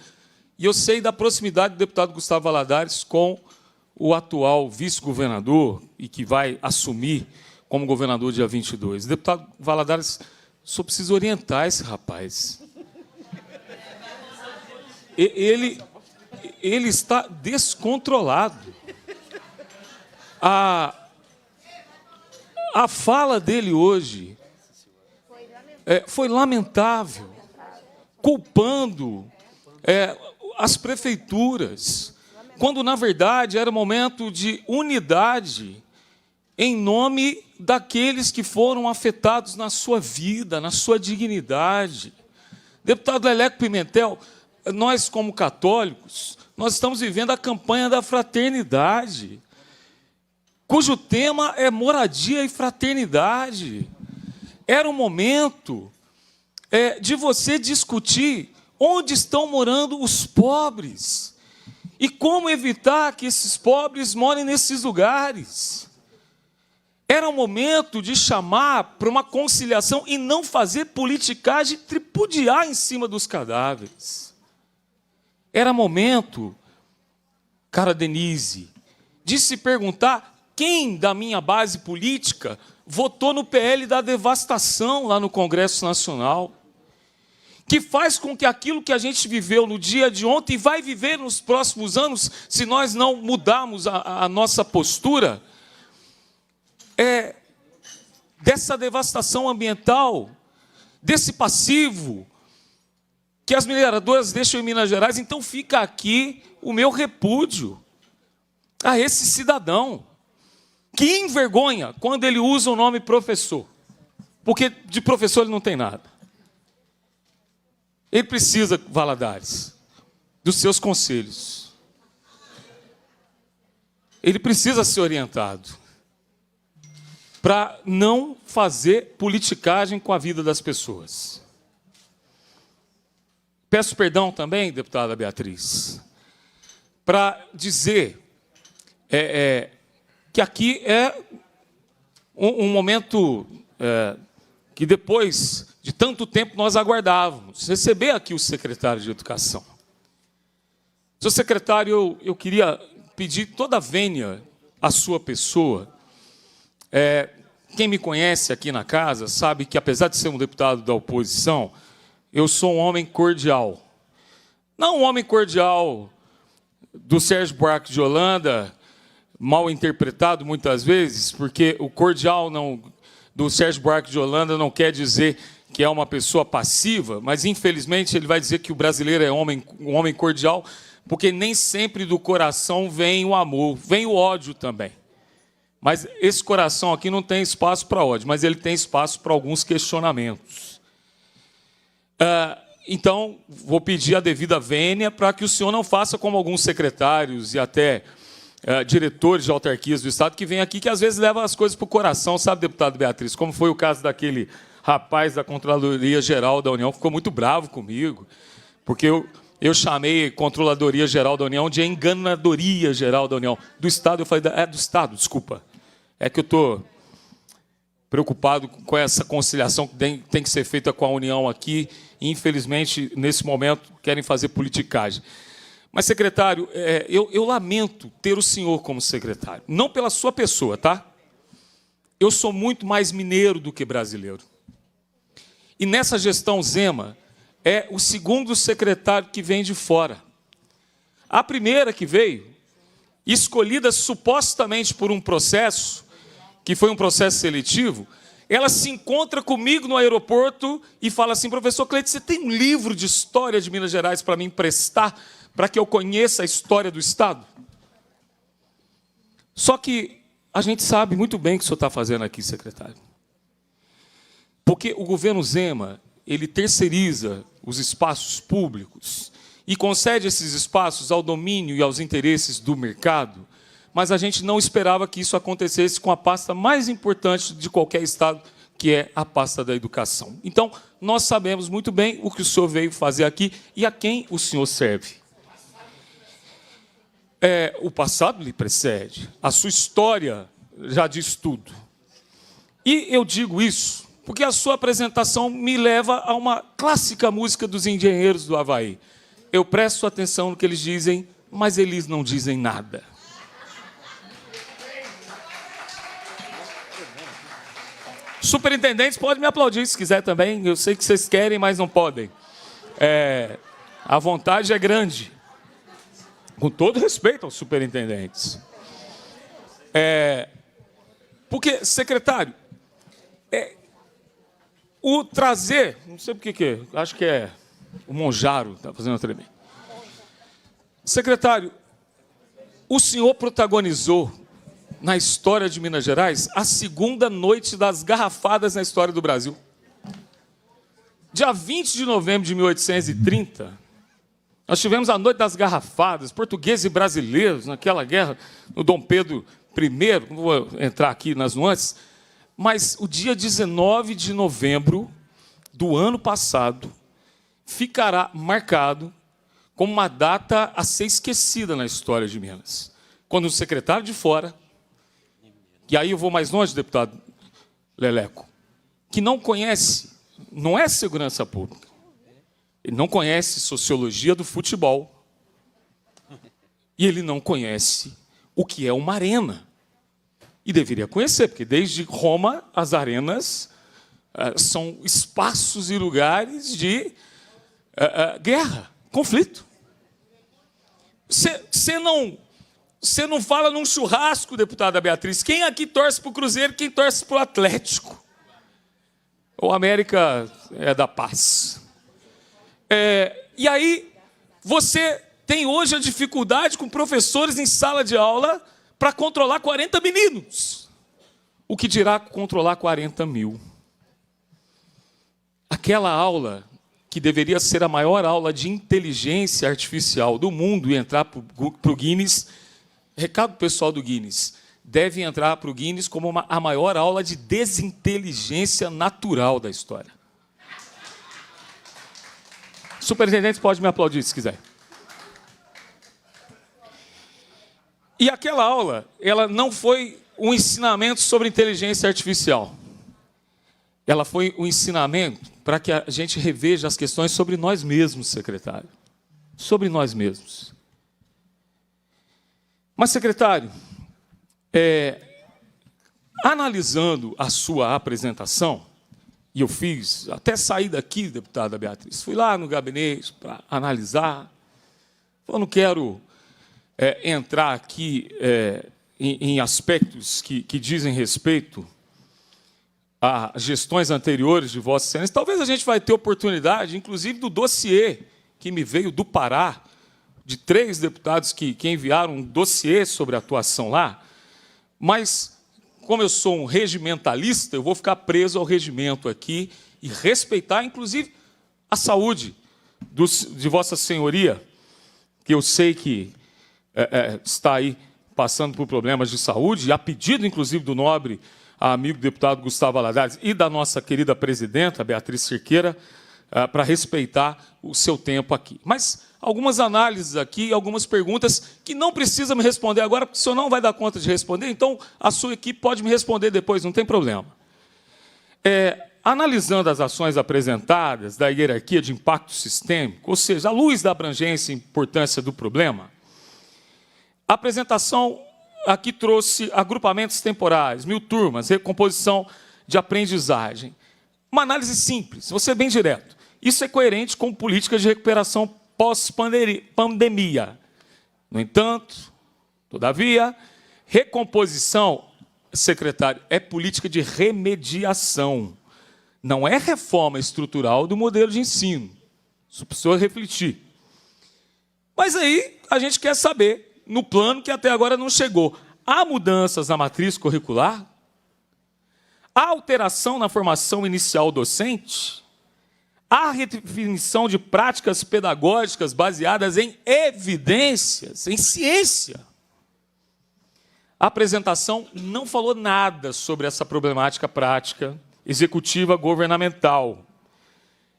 e eu sei da proximidade do deputado Gustavo Valadares com o atual vice-governador, e que vai assumir como governador dia 22. O deputado Valadares, só precisa orientar esse rapaz. Ele está descontrolado. A fala dele hoje foi lamentável, culpando as prefeituras, quando, na verdade, era momento de unidade em nome daqueles que foram afetados na sua vida, na sua dignidade. Deputado Leleco Pimentel, nós, como católicos, nós estamos vivendo a campanha da fraternidade. cujo tema é moradia e fraternidade. Era o momento de você discutir onde estão morando os pobres e como evitar que esses pobres morem nesses lugares. Era o momento de chamar para uma conciliação e não fazer politicagem tripudiar em cima dos cadáveres. Era momento, cara Denise, de se perguntar quem da minha base política votou no PL da devastação lá no Congresso Nacional, que faz com que aquilo que a gente viveu no dia de ontem e vai viver nos próximos anos, se nós não mudarmos a nossa postura, dessa devastação ambiental, desse passivo que as mineradoras deixam em Minas Gerais. Então fica aqui o meu repúdio a esse cidadão que envergonha quando ele usa o nome professor, porque de professor ele não tem nada. Ele precisa, Valadares, dos seus conselhos. Ele precisa ser orientado para não fazer politicagem com a vida das pessoas. Peço perdão também, deputada Beatriz, para dizer que aqui é um momento que depois de tanto tempo nós aguardávamos, receber aqui o secretário de Educação. Senhor secretário, eu queria pedir toda a vênia à sua pessoa. Quem me conhece aqui na casa sabe que, apesar de ser um deputado da oposição, eu sou um homem cordial. Não um homem cordial do Sérgio Buarque de Holanda, mal interpretado muitas vezes, porque o cordial do Sérgio Buarque de Holanda não quer dizer que é uma pessoa passiva, mas, infelizmente, ele vai dizer que o brasileiro é um homem cordial, porque nem sempre do coração vem o amor, vem o ódio também. Mas esse coração aqui não tem espaço para ódio, mas ele tem espaço para alguns questionamentos. Então, vou pedir a devida vênia para que o senhor não faça como alguns secretários e até diretores de autarquias do Estado que vêm aqui, que às vezes levam as coisas para o coração, sabe, deputado Beatriz? Como foi o caso daquele rapaz da Controladoria Geral da União, que ficou muito bravo comigo, porque eu chamei Controladoria Geral da União de Enganadoria Geral da União. Do Estado, eu falei, do Estado, desculpa. É que eu estou preocupado com essa conciliação que tem que ser feita com a União aqui, e, infelizmente, nesse momento, querem fazer politicagem. Mas, secretário, eu lamento ter o senhor como secretário. Não pela sua pessoa, tá? Eu sou muito mais mineiro do que brasileiro. E nessa gestão Zema, é o segundo secretário que vem de fora. A primeira que veio, escolhida supostamente por um processo, que foi um processo seletivo, ela se encontra comigo no aeroporto e fala assim: professor Cleide, você tem um livro de história de Minas Gerais para me emprestar, para que eu conheça a história do Estado? Só que a gente sabe muito bem o que o senhor está fazendo aqui, secretário. Porque o governo Zema, ele terceiriza os espaços públicos e concede esses espaços ao domínio e aos interesses do mercado, mas a gente não esperava que isso acontecesse com a pasta mais importante de qualquer Estado, que é a pasta da educação. Então, nós sabemos muito bem o que o senhor veio fazer aqui e a quem o senhor serve. O passado lhe precede, a sua história já diz tudo. E eu digo isso porque a sua apresentação me leva a uma clássica música dos Engenheiros do Havaí. Eu presto atenção no que eles dizem, mas eles não dizem nada. Superintendentes podem me aplaudir se quiser também. Eu sei que vocês querem, mas não podem. A vontade é grande. Com todo respeito aos superintendentes. Porque, secretário, o trazer, não sei por que, acho que é o Monjaro que está fazendo a tremer. Secretário, o senhor protagonizou na história de Minas Gerais a segunda noite das garrafadas na história do Brasil. Dia 20 de novembro de 1830, nós tivemos a noite das garrafadas, portugueses e brasileiros, naquela guerra, no Dom Pedro primeiro, não vou entrar aqui nas nuances, mas o dia 19 de novembro do ano passado ficará marcado como uma data a ser esquecida na história de Minas. Quando o secretário de Fora, e aí eu vou mais longe, deputado Leleco, que não conhece, não é segurança pública, ele não conhece sociologia do futebol, e ele não conhece o que é uma arena. E deveria conhecer, porque desde Roma as arenas são espaços e lugares de guerra, conflito. Você não fala num churrasco, deputada Beatriz. Quem aqui torce para o Cruzeiro, quem torce para o Atlético? O América é da paz. E aí, você tem hoje a dificuldade com professores em sala de aula para controlar 40 meninos. O que dirá controlar 40 mil? Aquela aula que deveria ser a maior aula de inteligência artificial do mundo e entrar para o Guinness, recado pessoal do Guinness, deve entrar para o Guinness como a maior aula de desinteligência natural da história. Superintendente pode me aplaudir se quiser. E aquela aula, ela não foi um ensinamento sobre inteligência artificial. Ela foi um ensinamento para que a gente reveja as questões sobre nós mesmos, secretário. Sobre nós mesmos. Mas, secretário, analisando a sua apresentação, e eu fiz, até sair daqui, deputada Beatriz, fui lá no gabinete para analisar, eu não quero entrar aqui em aspectos que dizem respeito a gestões anteriores de Vossa Excelência. Talvez a gente vai ter oportunidade, inclusive do dossiê que me veio do Pará, de 3 deputados que enviaram um dossiê sobre a atuação lá, mas, como eu sou um regimentalista, eu vou ficar preso ao regimento aqui e respeitar, inclusive, a saúde de Vossa Senhoria, que eu sei que está aí passando por problemas de saúde, e a pedido, inclusive, do nobre amigo deputado Gustavo Valadares e da nossa querida presidenta, Beatriz Cerqueira, para respeitar o seu tempo aqui. Mas algumas análises aqui, algumas perguntas que não precisa me responder agora, porque o senhor não vai dar conta de responder, então a sua equipe pode me responder depois, não tem problema. Analisando as ações apresentadas da hierarquia de impacto sistêmico, ou seja, à luz da abrangência e importância do problema, a apresentação aqui trouxe agrupamentos temporais, 1000 turmas, recomposição de aprendizagem. Uma análise simples, vou ser bem direto. Isso é coerente com políticas de recuperação pós-pandemia. No entanto, todavia, recomposição, secretário, é política de remediação. Não é reforma estrutural do modelo de ensino. Isso precisa refletir. Mas aí a gente quer saber, no plano que até agora não chegou, há mudanças na matriz curricular? Há alteração na formação inicial docente? Há redefinição de práticas pedagógicas baseadas em evidências, em ciência? A apresentação não falou nada sobre essa problemática prática, executiva, governamental.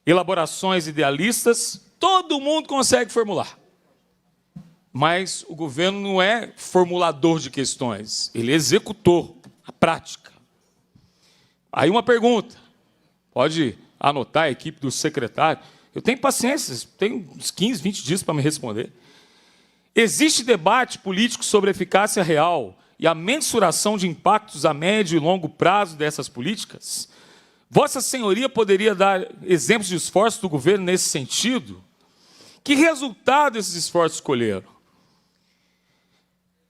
Elaborações idealistas, todo mundo consegue formular. Mas o governo não é formulador de questões, ele é executor, a prática. Aí uma pergunta, pode anotar a equipe do secretário, eu tenho paciência, tenho uns 15, 20 dias para me responder. Existe debate político sobre a eficácia real e a mensuração de impactos a médio e longo prazo dessas políticas? Vossa Senhoria poderia dar exemplos de esforços do governo nesse sentido? Que resultado esses esforços escolheram?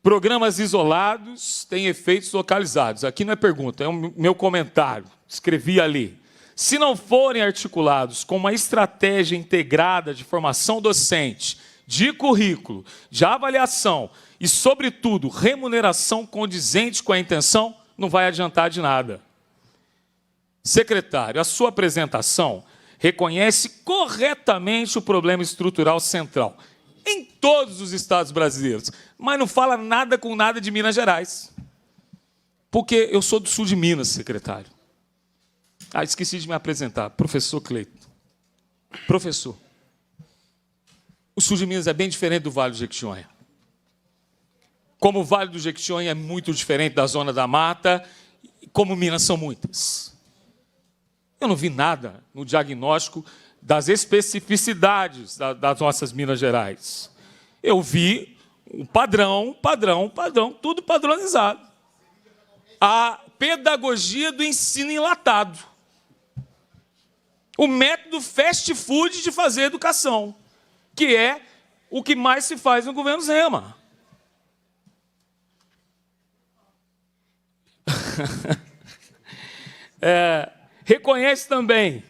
Programas isolados têm efeitos localizados. Aqui não é pergunta, é o meu comentário. Escrevi ali. Se não forem articulados com uma estratégia integrada de formação docente, de currículo, de avaliação e, sobretudo, remuneração condizente com a intenção, não vai adiantar de nada. Secretário, a sua apresentação reconhece corretamente o problema estrutural central em todos os estados brasileiros, mas não fala nada com nada de Minas Gerais. Porque eu sou do sul de Minas, secretário. Ah, esqueci de me apresentar. Professor Cleiton. Professor. O sul de Minas é bem diferente do Vale do Jequitinhonha. Como o Vale do Jequitinhonha é muito diferente da Zona da Mata, como Minas são muitas. Eu não vi nada no diagnóstico das especificidades das nossas Minas Gerais. Eu vi um padrão, tudo padronizado. A pedagogia do ensino enlatado. O método fast food de fazer educação, que é o que mais se faz no governo Zema. Reconhece também,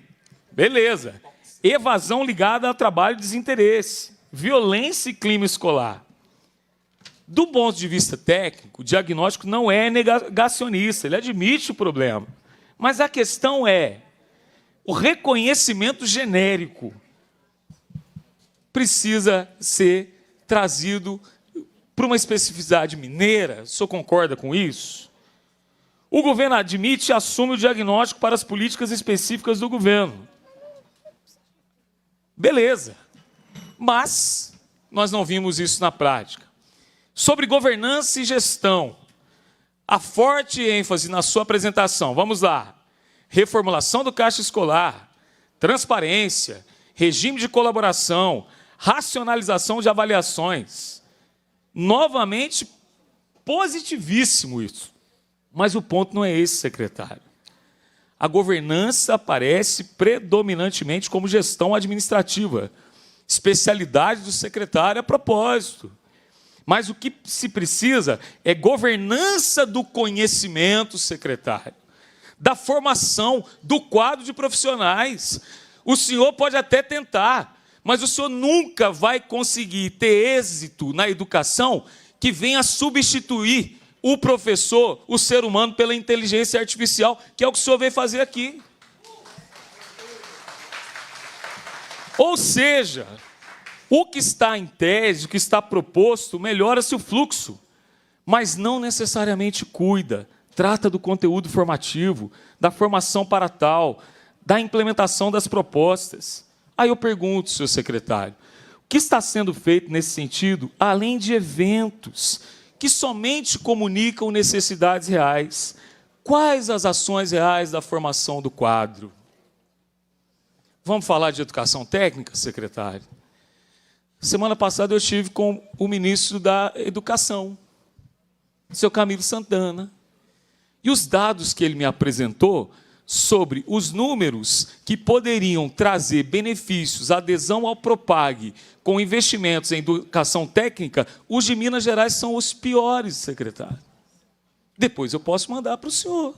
beleza, evasão ligada a trabalho e desinteresse, violência e clima escolar. Do ponto de vista técnico, o diagnóstico não é negacionista, ele admite o problema. Mas a questão é, o reconhecimento genérico precisa ser trazido para uma especificidade mineira. O senhor concorda com isso? O governo admite e assume o diagnóstico para as políticas específicas do governo. Beleza. Mas nós não vimos isso na prática. Sobre governança e gestão, a forte ênfase na sua apresentação, vamos lá, reformulação do caixa escolar, transparência, regime de colaboração, racionalização de avaliações. Novamente, positivíssimo isso. Mas o ponto não é esse, secretário. A governança aparece predominantemente como gestão administrativa, especialidade do secretário a propósito. Mas o que se precisa é governança do conhecimento, secretário, da formação, do quadro de profissionais. O senhor pode até tentar, mas o senhor nunca vai conseguir ter êxito na educação que venha substituir o professor, o ser humano, pela inteligência artificial, que é o que o senhor veio fazer aqui. Ou seja, o que está em tese, o que está proposto, melhora-se o fluxo, mas não necessariamente cuida, trata do conteúdo formativo, da formação para tal, da implementação das propostas. Aí eu pergunto, senhor secretário, o que está sendo feito nesse sentido, além de eventos que somente comunicam necessidades reais? Quais as ações reais da formação do quadro? Vamos falar de educação técnica, secretário? Semana passada eu estive com o ministro da Educação, seu Camilo Santana, e os dados que ele me apresentou sobre os números que poderiam trazer benefícios, adesão ao Propag, com investimentos em educação técnica, os de Minas Gerais são os piores, secretário. Depois eu posso mandar para o senhor.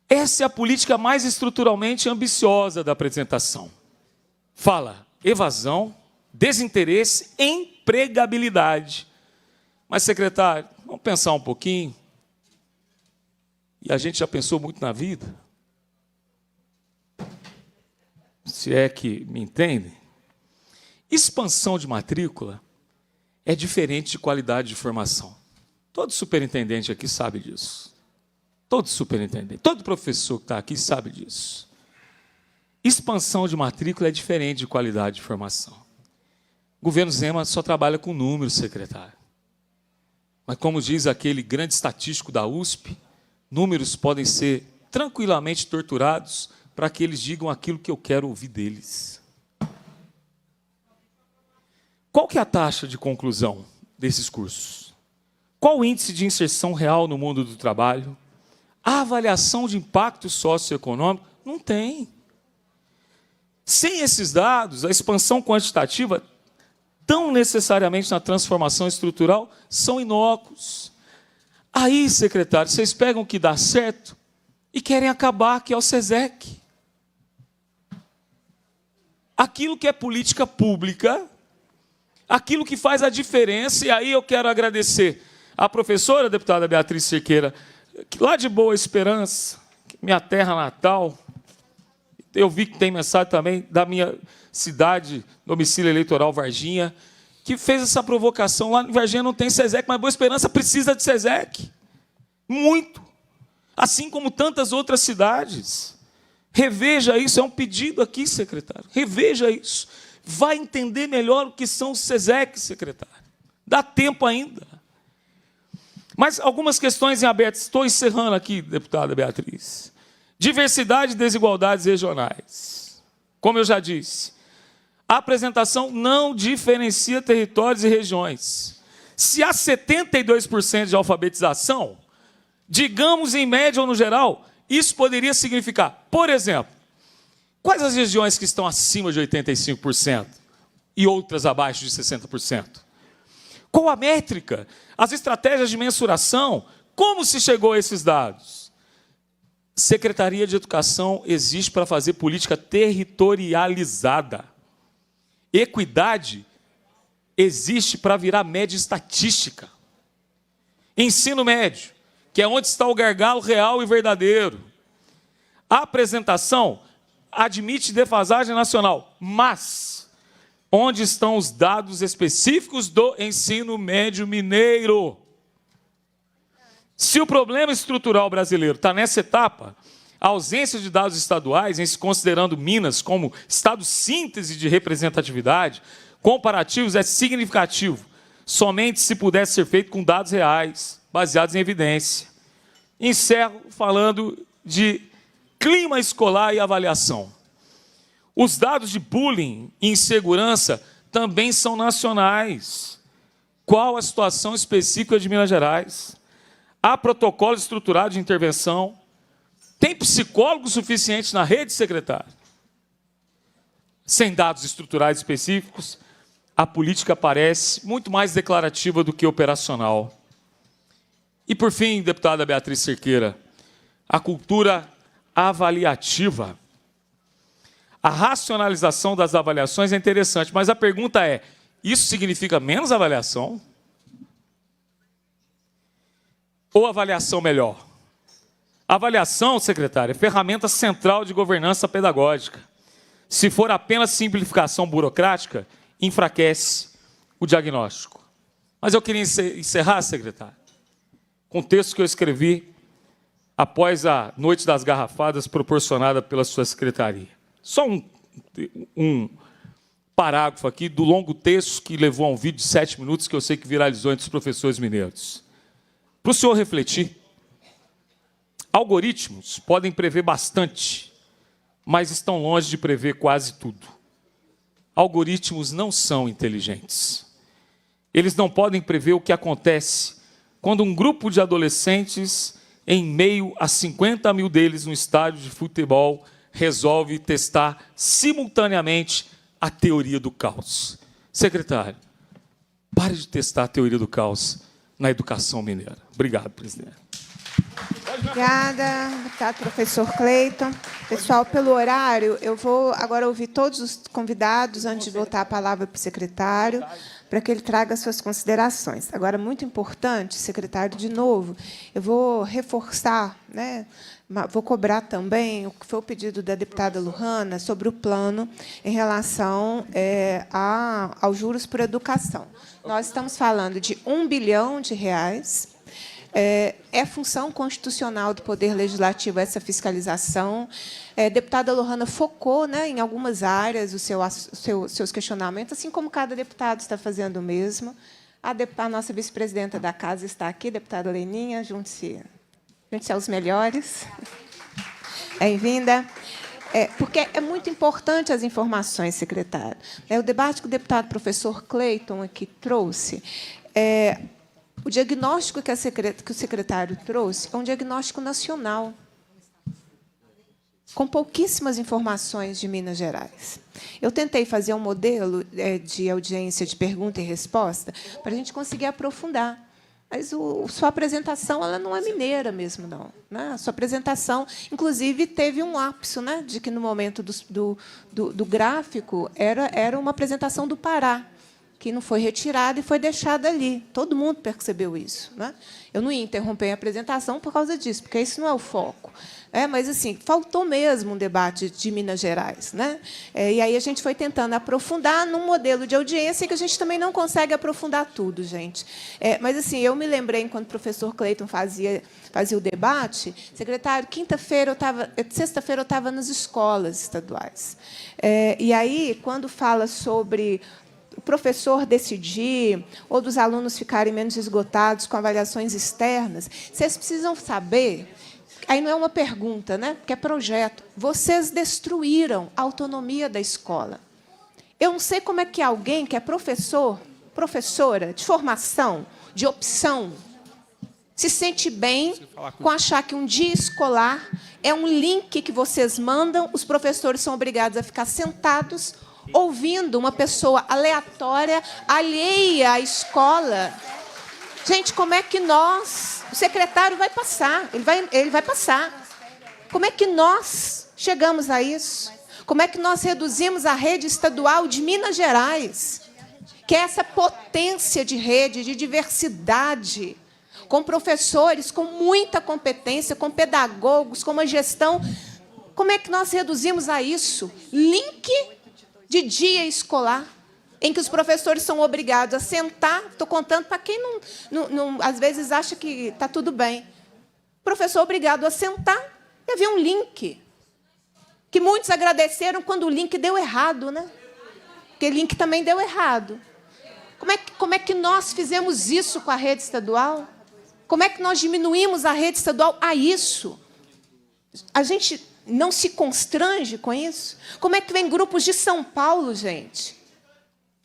Essa é a política mais estruturalmente ambiciosa da apresentação. Fala evasão, desinteresse, empregabilidade. Mas, secretário, vamos pensar um pouquinho. E a gente já pensou muito na vida. Se é que me entendem. Expansão de matrícula é diferente de qualidade de formação. Todo superintendente aqui sabe disso. Todo superintendente, todo professor que está aqui sabe disso. Expansão de matrícula é diferente de qualidade de formação. O governo Zema só trabalha com números, secretário. Mas, como diz aquele grande estatístico da USP, números podem ser tranquilamente torturados para que eles digam aquilo que eu quero ouvir deles. Qual que é a taxa de conclusão desses cursos? Qual o índice de inserção real no mundo do trabalho? A avaliação de impacto socioeconômico? Não tem. Sem esses dados, a expansão quantitativa, tão necessariamente na transformação estrutural, são inócuos. Aí, secretário, vocês pegam o que dá certo e querem acabar, que é o SESEC. Aquilo que é política pública, aquilo que faz a diferença, e aí eu quero agradecer a professora, a deputada Beatriz Cerqueira, lá de Boa Esperança, minha terra natal. Eu vi que tem mensagem também da minha cidade, domicílio eleitoral Varginha, que fez essa provocação. Lá em Varginha não tem SESEC, mas Boa Esperança precisa de SESEC. Muito. Assim como tantas outras cidades. Reveja isso, é um pedido aqui, secretário. Reveja isso. Vai entender melhor o que são os SESEC, secretário. Dá tempo ainda. Mas algumas questões em aberto. Estou encerrando aqui, deputada Beatriz. Diversidade e desigualdades regionais. Como eu já disse, a apresentação não diferencia territórios e regiões. Se há 72% de alfabetização, digamos em média ou no geral, isso poderia significar, por exemplo, quais as regiões que estão acima de 85% e outras abaixo de 60%? Qual a métrica? As estratégias de mensuração? Como se chegou a esses dados? Secretaria de Educação existe para fazer política territorializada. Equidade existe para virar média estatística. Ensino médio, que é onde está o gargalo real e verdadeiro. A apresentação admite defasagem nacional, mas onde estão os dados específicos do ensino médio mineiro? Se o problema estrutural brasileiro está nessa etapa, a ausência de dados estaduais, em se considerando Minas como estado síntese de representatividade, comparativos é significativo, somente se pudesse ser feito com dados reais, baseados em evidência. Encerro falando de clima escolar e avaliação. Os dados de bullying e insegurança também são nacionais. Qual a situação específica de Minas Gerais? Há protocolo estruturado de intervenção? Tem psicólogo suficiente na rede, secretário? Sem dados estruturais específicos, a política parece muito mais declarativa do que operacional. E, por fim, deputada Beatriz Cerqueira, a cultura avaliativa. A racionalização das avaliações é interessante, mas a pergunta é, isso significa menos avaliação? Ou avaliação melhor? A avaliação, secretária, é ferramenta central de governança pedagógica. Se for apenas simplificação burocrática, enfraquece o diagnóstico. Mas eu queria encerrar, secretário, com um texto que eu escrevi após a Noite das Garrafadas proporcionada pela sua secretaria. Só um parágrafo aqui do longo texto que levou a um vídeo de 7 minutos que eu sei que viralizou entre os professores mineiros. Para o senhor refletir, algoritmos podem prever bastante, mas estão longe de prever quase tudo. Algoritmos não são inteligentes. Eles não podem prever o que acontece quando um grupo de adolescentes, em meio a 50 mil deles no estádio de futebol, resolve testar simultaneamente a teoria do caos. Secretário, pare de testar a teoria do caos na educação mineira. Obrigado, presidente.
Obrigada, deputado professor Cleiton. Pessoal, pelo horário, eu vou agora ouvir todos os convidados antes de voltar a palavra para o secretário, para que ele traga suas considerações. Agora, muito importante, secretário, de novo, eu vou reforçar, né, vou cobrar também o que foi o pedido da deputada Luhana sobre o plano em relação aos juros por educação. Nós estamos falando de R$ 1 bilhão. É função constitucional do Poder Legislativo essa fiscalização. A deputada Luhana focou, né, em algumas áreas seus questionamentos, assim como cada deputado está fazendo o mesmo. A nossa vice-presidenta da Casa está aqui, deputada Leninha, junte-se aos melhores. Bem-vinda. Porque é muito importante as informações, secretário. O debate que o deputado professor Cleiton aqui trouxe, o diagnóstico que o secretário trouxe é um diagnóstico nacional, com pouquíssimas informações de Minas Gerais. Eu tentei fazer um modelo de audiência de pergunta e resposta para a gente conseguir aprofundar. Mas sua apresentação ela não é mineira mesmo, não. Né? A sua apresentação, inclusive, teve um lapso, né, de que, no momento do gráfico, era uma apresentação do Pará, que não foi retirada e foi deixada ali. Todo mundo percebeu isso. Né? Eu não ia interromper a apresentação por causa disso, porque isso não é o foco. Mas, assim, faltou mesmo um debate de Minas Gerais, né? E aí a gente foi tentando aprofundar num modelo de audiência que a gente também não consegue aprofundar tudo, gente. Mas, assim, eu me lembrei, enquanto o professor Cleiton fazia o debate, secretário, sexta-feira eu estava nas escolas estaduais. E aí, quando fala sobre o professor decidir, ou dos alunos ficarem menos esgotados com avaliações externas, vocês precisam saber. Aí não é uma pergunta, né? Porque é projeto. Vocês destruíram a autonomia da escola. Eu não sei como é que alguém que é professor, professora, de formação, de opção, se sente bem com achar que um dia escolar é um link que vocês mandam, os professores são obrigados a ficar sentados, ouvindo uma pessoa aleatória, alheia à escola. Gente, como é que nós... O secretário vai passar, ele vai passar. Como é que nós chegamos a isso? Como é que nós reduzimos a rede estadual de Minas Gerais, que é essa potência de rede, de diversidade, com professores com muita competência, com pedagogos, com uma gestão... Como é que nós reduzimos a isso? Link de dia escolar, em que os professores são obrigados a sentar, estou contando para quem às vezes acha que está tudo bem. O professor obrigado a sentar e havia um link, que muitos agradeceram quando o link deu errado, né? Porque o link também deu errado. Como é que nós fizemos isso com a rede estadual? Como é que nós diminuímos a rede estadual a isso? A gente não se constrange com isso? Como é que vem grupos de São Paulo, gente?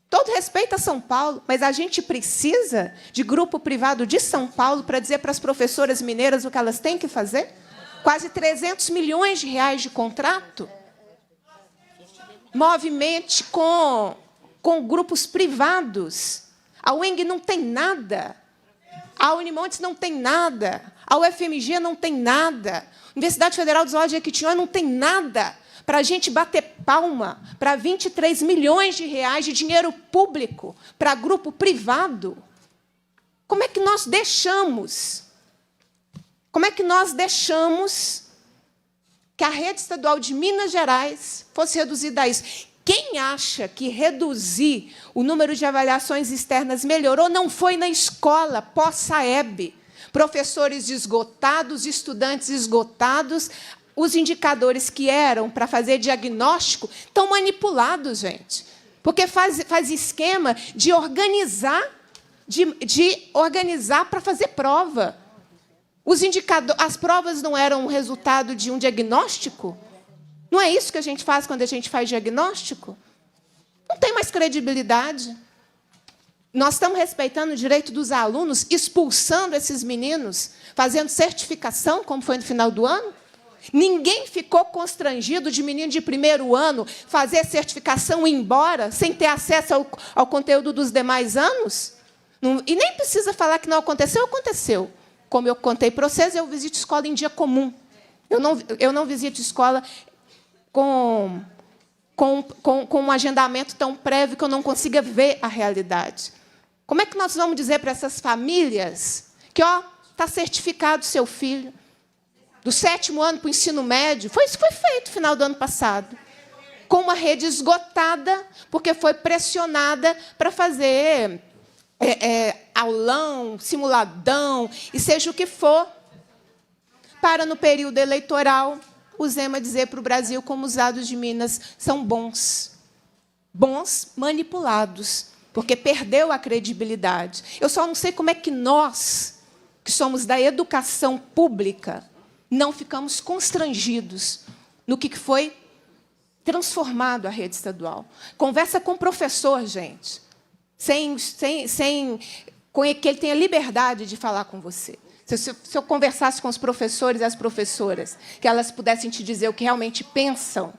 Todo respeito a São Paulo, mas a gente precisa de grupo privado de São Paulo para dizer para as professoras mineiras o que elas têm que fazer? Quase 300 milhões de reais de contrato? Movimente com grupos privados. A UENG não tem nada. A Unimontes não tem nada. A UFMG não tem nada. A Universidade Federal do Zoológico de Jequitinhonha não tem nada para a gente bater palma para 23 milhões de reais de dinheiro público para grupo privado. Como é que nós deixamos? Como é que nós deixamos que a rede estadual de Minas Gerais fosse reduzida a isso? Quem acha que reduzir o número de avaliações externas melhorou não foi na escola, pós-SAEB. Professores esgotados, estudantes esgotados, os indicadores que eram para fazer diagnóstico estão manipulados, gente. Porque faz esquema de organizar para fazer prova. As provas não eram o resultado de um diagnóstico? Não é isso que a gente faz quando a gente faz diagnóstico? Não tem mais credibilidade. Nós estamos respeitando o direito dos alunos, expulsando esses meninos, fazendo certificação, como foi no final do ano? Ninguém ficou constrangido de menino de primeiro ano fazer certificação e ir embora, sem ter acesso ao conteúdo dos demais anos? E nem precisa falar que não aconteceu, aconteceu. Como eu contei para vocês, eu visito escola em dia comum. Eu não visito escola com um agendamento tão prévio que eu não consiga ver a realidade. Como é que nós vamos dizer para essas famílias que está certificado o seu filho, do 7º ano para o ensino médio? Foi isso que foi feito no final do ano passado, com uma rede esgotada, porque foi pressionada para fazer aulão, simuladão, e seja o que for, para, no período eleitoral, o Zema dizer para o Brasil como os dados de Minas são bons. Bons manipulados, porque perdeu a credibilidade. Eu só não sei como é que nós, que somos da educação pública, não ficamos constrangidos no que foi transformado a rede estadual. Conversa com o professor, gente, com que ele tenha liberdade de falar com você. Se eu conversasse com os professores e as professoras, que elas pudessem te dizer o que realmente pensam,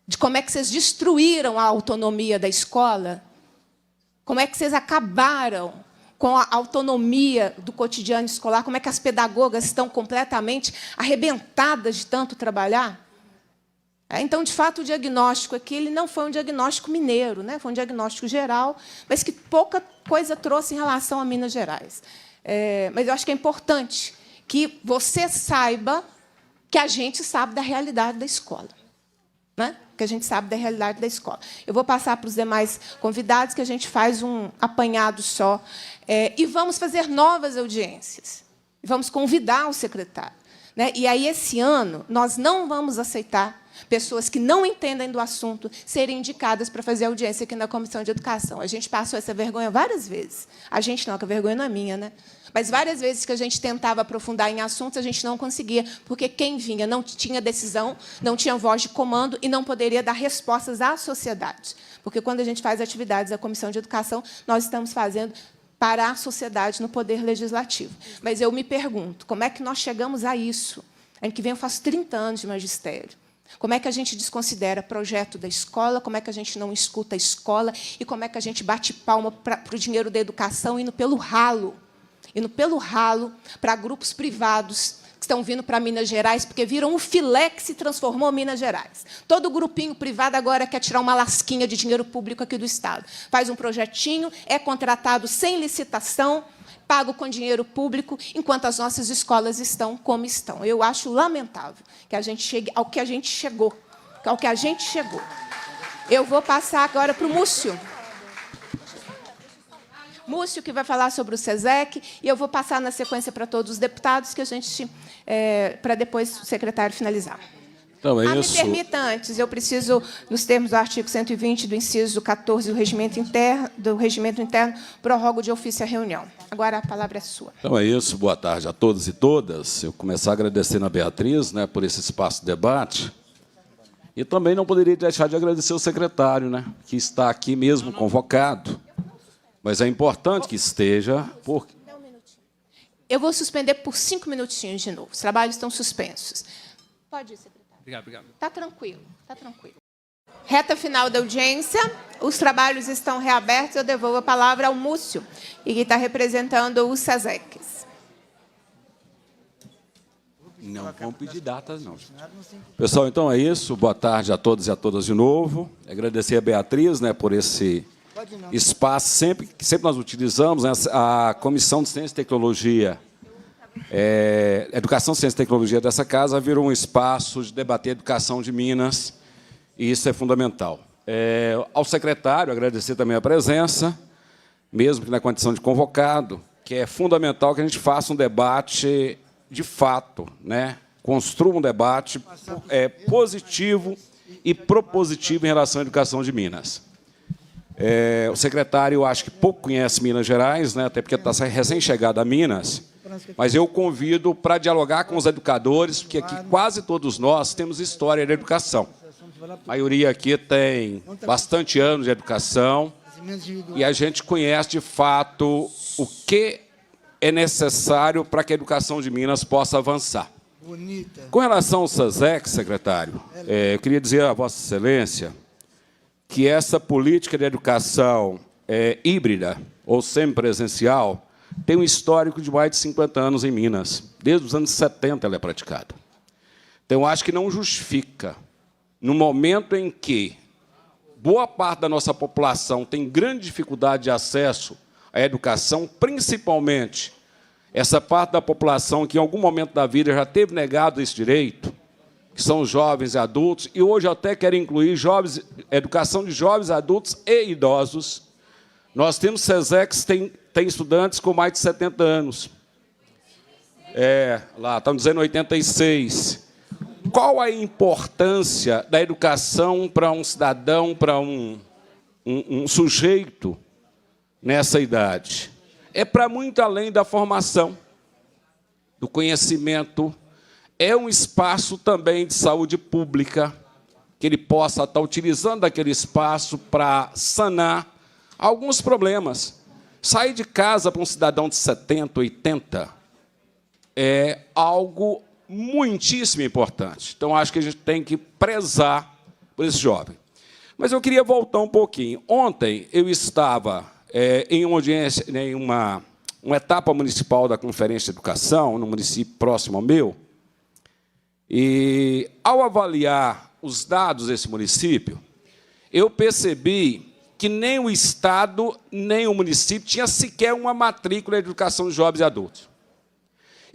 de como é que vocês destruíram a autonomia da escola, como é que vocês acabaram com a autonomia do cotidiano escolar, como é que as pedagogas estão completamente arrebentadas de tanto trabalhar. Então, de fato, o diagnóstico aqui ele não foi um diagnóstico mineiro, né? Foi um diagnóstico geral, mas que pouca coisa trouxe em relação a Minas Gerais. Mas eu acho que é importante que você saiba que a gente sabe da realidade da escola. Né? Que a gente sabe da realidade da escola. Eu vou passar para os demais convidados, que a gente faz um apanhado só, e vamos fazer novas audiências. Vamos convidar o secretário. Né? E aí, esse ano, nós não vamos aceitar pessoas que não entendem do assunto serem indicadas para fazer audiência aqui na Comissão de Educação. A gente passou essa vergonha várias vezes. A gente não, que a vergonha não é minha, né? Mas várias vezes que a gente tentava aprofundar em assuntos, a gente não conseguia, porque quem vinha não tinha decisão, não tinha voz de comando e não poderia dar respostas à sociedade. Porque, quando a gente faz atividades da Comissão de Educação, nós estamos fazendo para a sociedade no Poder Legislativo. Mas eu me pergunto, como é que nós chegamos a isso? Ano que vem eu faço 30 anos de magistério. Como é que a gente desconsidera projeto da escola, como é que a gente não escuta a escola e como é que a gente bate palma para o dinheiro da educação indo pelo ralo para grupos privados que estão vindo para Minas Gerais, porque viram o filé que se transformou em Minas Gerais. Todo grupinho privado agora quer tirar uma lasquinha de dinheiro público aqui do Estado. Faz um projetinho, é contratado sem licitação, pago com dinheiro público, enquanto as nossas escolas estão como estão. Eu acho lamentável que a gente chegue ao que a gente chegou. Eu vou passar agora para o Múcio. Múcio, que vai falar sobre o SESEC, e eu vou passar na sequência para todos os deputados, que a gente, para depois o secretário finalizar.
Então, é
Me
isso.
permita antes, eu preciso, nos termos do artigo 120 do inciso 14 do regimento interno, prorrogo de ofício a reunião. Agora a palavra é sua.
Então é isso, boa tarde a todos e todas. Eu começar agradecendo a Beatriz, né, por esse espaço de debate. E também não poderia deixar de agradecer o secretário, né, que está aqui mesmo convocado. Mas é importante que esteja, porque...
Eu vou suspender por 5 minutinhos de novo. Os trabalhos estão suspensos. Pode ir, secretário.
Obrigado.
Está tranquilo, está tranquilo. Reta final da audiência, os trabalhos estão reabertos, eu devolvo a palavra ao Múcio, que está representando os SESECs.
Não vão pedir datas, não. Pessoal, então é isso. Boa tarde a todos e a todas de novo. Agradecer a Beatriz, né, por esse espaço que sempre nós utilizamos, né, a Comissão de Ciência e Tecnologia. Educação, Ciência e Tecnologia dessa casa virou um espaço de debater a educação de Minas, e isso é fundamental. Ao secretário, agradecer também a presença, mesmo que na condição de convocado, que é fundamental que a gente faça um debate de fato, né? Construa um debate positivo e propositivo em relação à educação de Minas. O secretário, eu acho que pouco conhece Minas Gerais, né? Até porque está recém-chegado a Minas, mas eu convido para dialogar com os educadores, porque aqui quase todos nós temos história de educação. A maioria aqui tem bastante anos de educação e a gente conhece, de fato, o que é necessário para que a educação de Minas possa avançar. Com relação ao SESEC, secretário, eu queria dizer a Vossa Excelência que essa política de educação híbrida ou semipresencial tem um histórico de mais de 50 anos em Minas. Desde os anos 70 ela é praticada. Então, eu acho que não justifica, no momento em que boa parte da nossa população tem grande dificuldade de acesso à educação, principalmente essa parte da população que, em algum momento da vida, já teve negado esse direito, que são os jovens e adultos, e hoje eu até quero incluir educação de jovens, adultos e idosos. Nós temos SESECs que tem estudantes com mais de 70 anos. Lá, estão dizendo 86. Qual a importância da educação para um cidadão, para um sujeito nessa idade? É para muito além da formação, do conhecimento. É um espaço também de saúde pública, que ele possa estar utilizando aquele espaço para sanar alguns problemas. Sair de casa para um cidadão de 70, 80 é algo muitíssimo importante. Então, acho que a gente tem que prezar por esse jovem. Mas eu queria voltar um pouquinho. Ontem, eu estava em uma audiência, em uma etapa municipal da Conferência de Educação, no município próximo ao meu, e, ao avaliar os dados desse município, eu percebi que nem o Estado, nem o município tinha sequer uma matrícula de educação de jovens e adultos.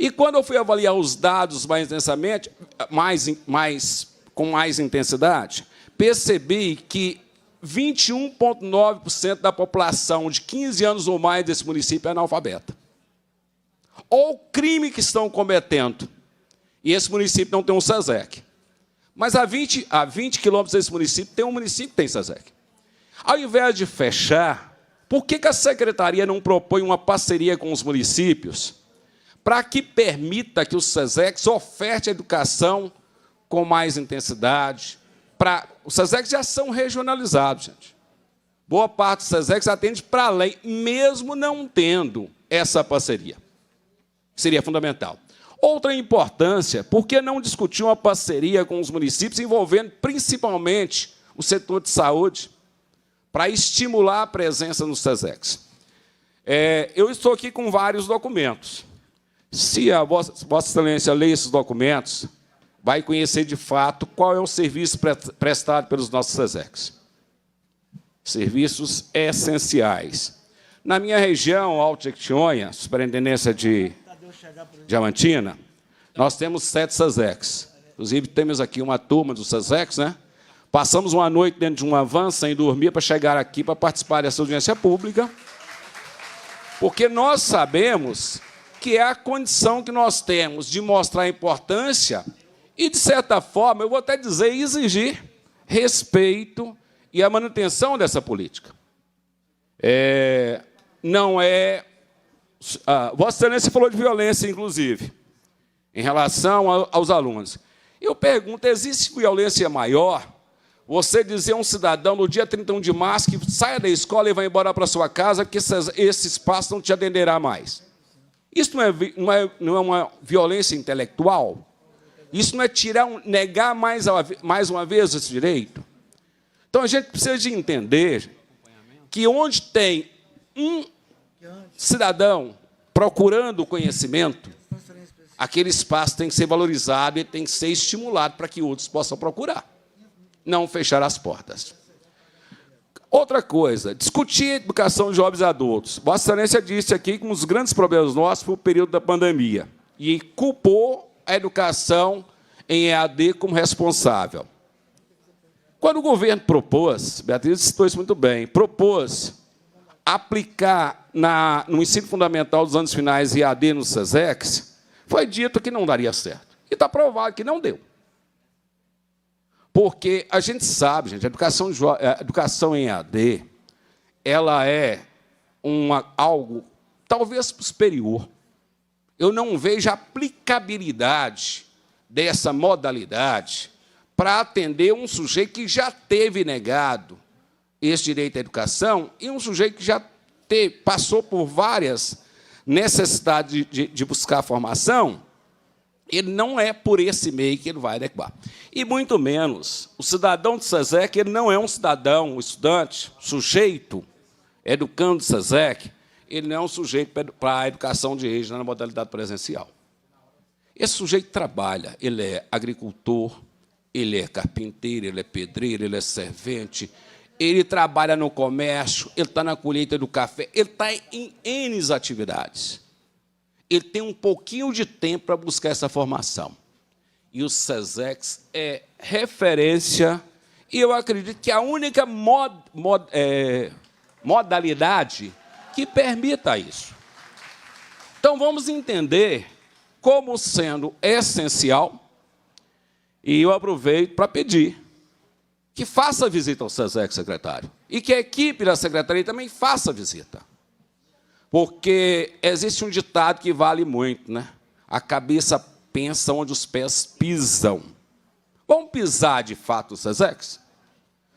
E quando eu fui avaliar os dados mais intensamente, com mais intensidade, percebi que 21,9% da população de 15 anos ou mais desse município é analfabeta. Ou crime que estão cometendo. E esse município não tem um SESEC. Mas a 20 quilômetros desse município, tem um município que tem SESEC. Ao invés de fechar, por que a secretaria não propõe uma parceria com os municípios para que permita que os SESECs ofertem educação com mais intensidade? Os SESECs já são regionalizados, gente. Boa parte dos SESECs atende para além, mesmo não tendo essa parceria. Seria fundamental. Outra importância, por que não discutir uma parceria com os municípios envolvendo principalmente o setor de saúde para estimular a presença nos SESECs? Eu estou aqui com vários documentos. Se a Vossa Excelência ler esses documentos, vai conhecer de fato qual é o serviço prestado pelos nossos SESECs. Serviços essenciais. Na minha região, Alto Jequitinhonha, Superintendência de Diamantina, nós temos 7 SESECs. Inclusive, temos aqui uma turma dos SESECs, né? Passamos uma noite dentro de uma van, sem dormir, para chegar aqui para participar dessa audiência pública, porque nós sabemos que é a condição que nós temos de mostrar a importância e, de certa forma, eu vou até dizer, exigir respeito e a manutenção dessa política. Vossa Excelência falou de violência, inclusive, em relação aos alunos. Eu pergunto, existe violência maior você dizer a um cidadão, no dia 31 de março, que saia da escola e vai embora para a sua casa, porque esse espaço não te atenderá mais? Isso não é uma violência intelectual? Isso não é negar mais uma vez esse direito? Então, a gente precisa de entender que onde tem um cidadão procurando o conhecimento, aquele espaço tem que ser valorizado e tem que ser estimulado para que outros possam procurar. Não fechar as portas. Outra coisa, discutir educação de jovens adultos. Vossa Excelência disse aqui que um dos grandes problemas nossos foi o período da pandemia e culpou a educação em EAD como responsável. Quando o governo propôs, Beatriz citou isso muito bem, propôs aplicar no ensino fundamental dos anos finais EAD nos SESECs, foi dito que não daria certo. E está provado que não deu. Porque a gente sabe, gente, a educação em EAD, ela é algo talvez superior. Eu não vejo aplicabilidade dessa modalidade para atender um sujeito que já teve negado esse direito à educação e um sujeito que já passou por várias necessidades de buscar formação. Ele não é por esse meio que ele vai adequar. E muito menos, o cidadão do SESEC, ele não é um cidadão, um estudante, sujeito, educando do SESEC, ele não é um sujeito para a educação de rede na modalidade presencial. Esse sujeito trabalha, ele é agricultor, ele é carpinteiro, ele é pedreiro, ele é servente, ele trabalha no comércio, ele está na colheita do café, ele está em N atividades. Ele tem um pouquinho de tempo para buscar essa formação. E o SESECs é referência, e eu acredito que a única modalidade que permita isso. Então, vamos entender como sendo essencial, e eu aproveito para pedir que faça visita ao SESEC, secretário, e que a equipe da secretaria também faça visita. Porque existe um ditado que vale muito, né? A cabeça pensa onde os pés pisam. Vamos pisar, de fato, os SESECs?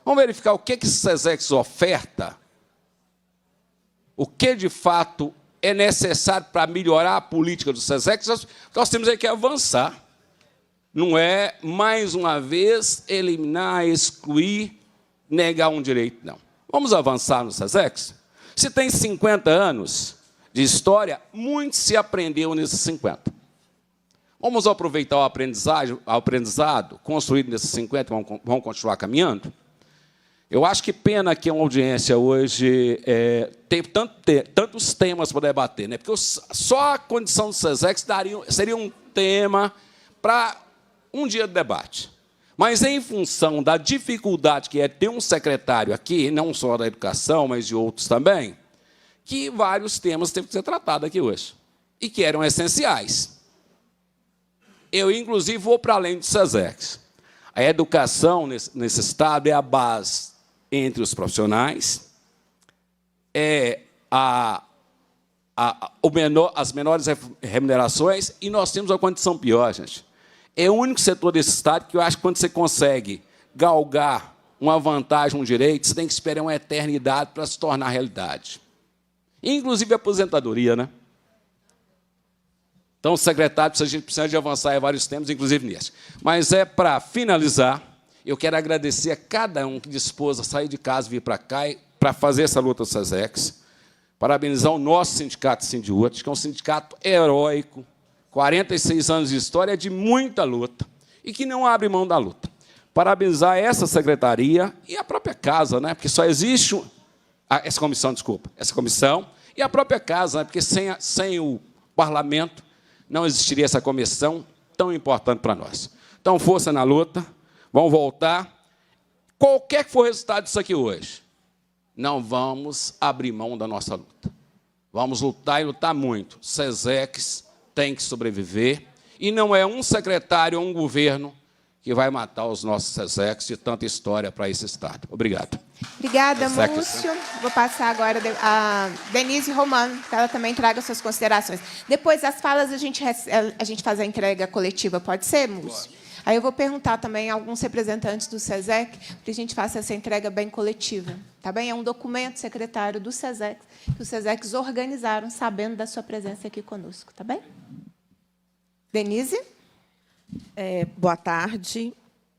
Vamos verificar o que esse SESECs oferta? O que, de fato, é necessário para melhorar a política dos SESECs? Nós temos que avançar. Não é, mais uma vez, eliminar, excluir, negar um direito, não. Vamos avançar nos SESECs? Se tem 50 anos de história, muito se aprendeu nesses 50. Vamos aproveitar o aprendizado construído nesses 50, vamos continuar caminhando? Eu acho que pena que uma audiência hoje tem tantos temas para debater, né? Porque só a condição do SESEX seria um tema para um dia de debate. Mas, em função da dificuldade que é ter um secretário aqui, não só da educação, mas de outros também, que vários temas têm que ser tratados aqui hoje, e que eram essenciais. Eu, inclusive, vou para além do SESEX. A educação, nesse Estado, é a base entre os profissionais, as menores remunerações, e nós temos uma condição pior, gente. É o único setor desse Estado que eu acho que, quando você consegue galgar uma vantagem, um direito, você tem que esperar uma eternidade para se tornar realidade. Inclusive a aposentadoria, né? Então, secretário, a gente precisa de avançar em vários temas, inclusive nesse. Mas, para finalizar, eu quero agradecer a cada um que dispôs a sair de casa e vir para cá para fazer essa luta do SESEX. Parabenizar o nosso sindicato Sindiúte, que é um sindicato heróico, 46 anos de história, de muita luta, e que não abre mão da luta. Parabenizar essa secretaria e a própria casa, né? Porque só existe essa comissão e a própria casa, né? Porque sem o parlamento não existiria essa comissão tão importante para nós. Então, força na luta, vamos voltar. Qualquer que for o resultado disso aqui hoje, não vamos abrir mão da nossa luta. Vamos lutar e lutar muito. SESEX tem que sobreviver, e não é um secretário ou um governo que vai matar os nossos SESEX de tanta história para esse Estado. Obrigado.
Obrigada, Múcio. Vou passar agora a Denise Romano, que ela também traga suas considerações. Depois das falas, a gente faz a entrega coletiva. Pode ser, Múcio? Pode. Aí eu vou perguntar também a alguns representantes do SESEC para que a gente faça essa entrega bem coletiva. Tá bem? É um documento, secretário do SESEC, que os SESECs organizaram, sabendo da sua presença aqui conosco. Tá bem? Denise?
Boa tarde.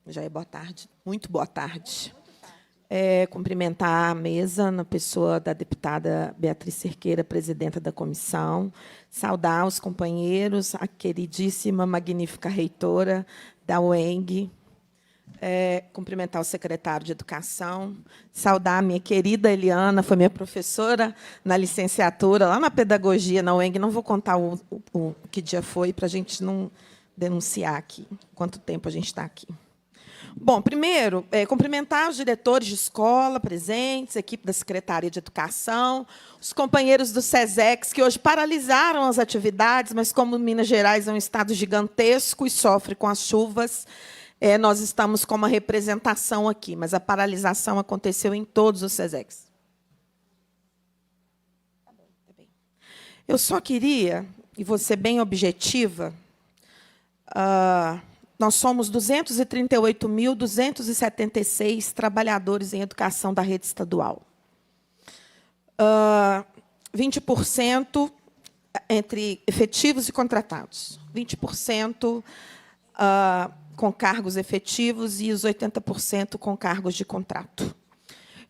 Já é boa tarde. Muito boa tarde. Cumprimentar a mesa, na pessoa da deputada Beatriz Cerqueira, presidenta da comissão. Saudar os companheiros, a queridíssima, magnífica reitora da UENG. Cumprimentar o secretário de Educação. Saudar a minha querida Eliana, foi minha professora na licenciatura, lá na pedagogia, na UENG. Não vou contar o que dia foi, para a gente não denunciar aqui quanto tempo a gente está aqui. Bom, primeiro, cumprimentar os diretores de escola presentes, a equipe da Secretaria de Educação, os companheiros do SESEX, que hoje paralisaram as atividades, mas, como Minas Gerais é um estado gigantesco e sofre com as chuvas, nós estamos com uma representação aqui, mas a paralisação aconteceu em todos os SESEX. Eu só queria, e vou ser bem objetiva, nós somos 238.276 trabalhadores em educação da rede estadual. 20% entre efetivos e contratados. 20% com cargos efetivos e os 80% com cargos de contrato.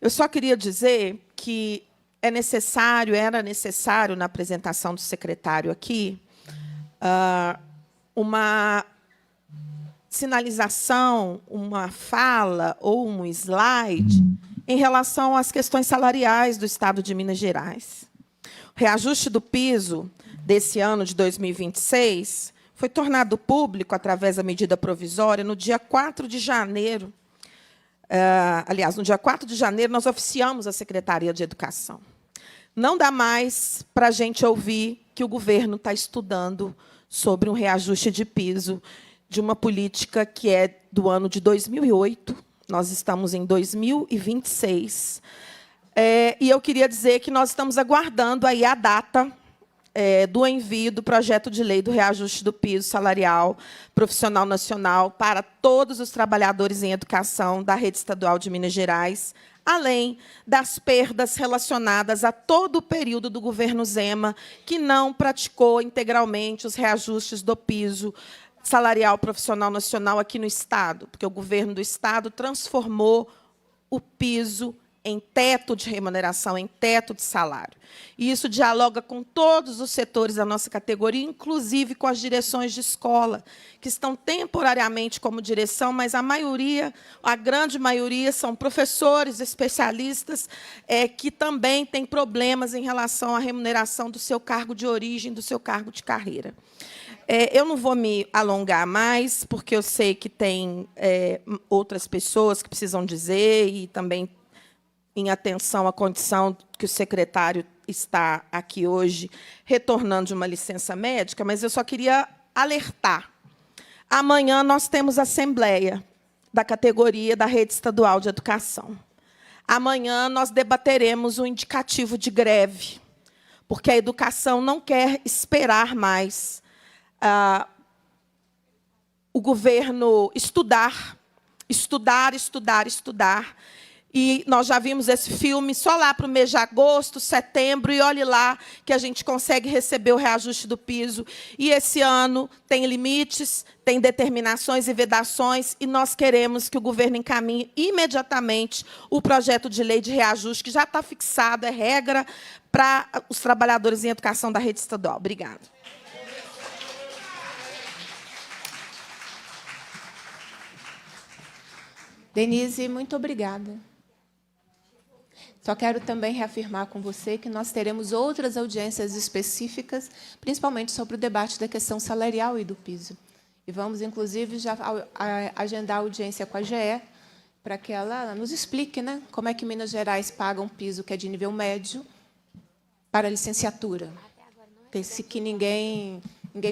Eu só queria dizer que era necessário, na apresentação do secretário aqui, uma sinalização, uma fala ou um slide em relação às questões salariais do Estado de Minas Gerais. O reajuste do piso desse ano de 2026 foi tornado público através da medida provisória no dia 4 de janeiro. Aliás, no dia 4 de janeiro, nós oficiamos a Secretaria de Educação. Não dá mais para a gente ouvir que o governo está estudando sobre um reajuste de piso de uma política que é do ano de 2008. Nós estamos em 2026. E eu queria dizer que nós estamos aguardando aí a data do envio do projeto de lei do reajuste do piso salarial profissional nacional para todos os trabalhadores em educação da rede estadual de Minas Gerais, além das perdas relacionadas a todo o período do governo Zema, que não praticou integralmente os reajustes do piso salarial profissional nacional aqui no Estado, porque o governo do Estado transformou o piso em teto de remuneração, em teto de salário. E isso dialoga com todos os setores da nossa categoria, inclusive com as direções de escola, que estão temporariamente como direção, mas a maioria, a grande maioria, são professores, especialistas, que também têm problemas em relação à remuneração do seu cargo de origem, do seu cargo de carreira. Eu não vou me alongar mais, porque eu sei que tem outras pessoas que precisam dizer, e também em atenção à condição que o secretário está aqui hoje, retornando de uma licença médica, mas eu só queria alertar. Amanhã nós temos assembleia da categoria da Rede Estadual de Educação. Amanhã nós debateremos o indicativo de greve, porque a educação não quer esperar mais o governo estudar. E nós já vimos esse filme só lá para o mês de agosto, setembro, e olhe lá que a gente consegue receber o reajuste do piso. E esse ano tem limites, tem determinações e vedações, e nós queremos que o governo encaminhe imediatamente o projeto de lei de reajuste, que já está fixado, é regra, para os trabalhadores em educação da rede estadual. Obrigada.
Denise, muito obrigada. Só quero também reafirmar com você que nós teremos outras audiências específicas, principalmente sobre o debate da questão salarial e do piso. E vamos, inclusive, já agendar a audiência com a GE, para que ela nos explique, né, como é que Minas Gerais paga um piso que é de nível médio para a licenciatura. Esse que ninguém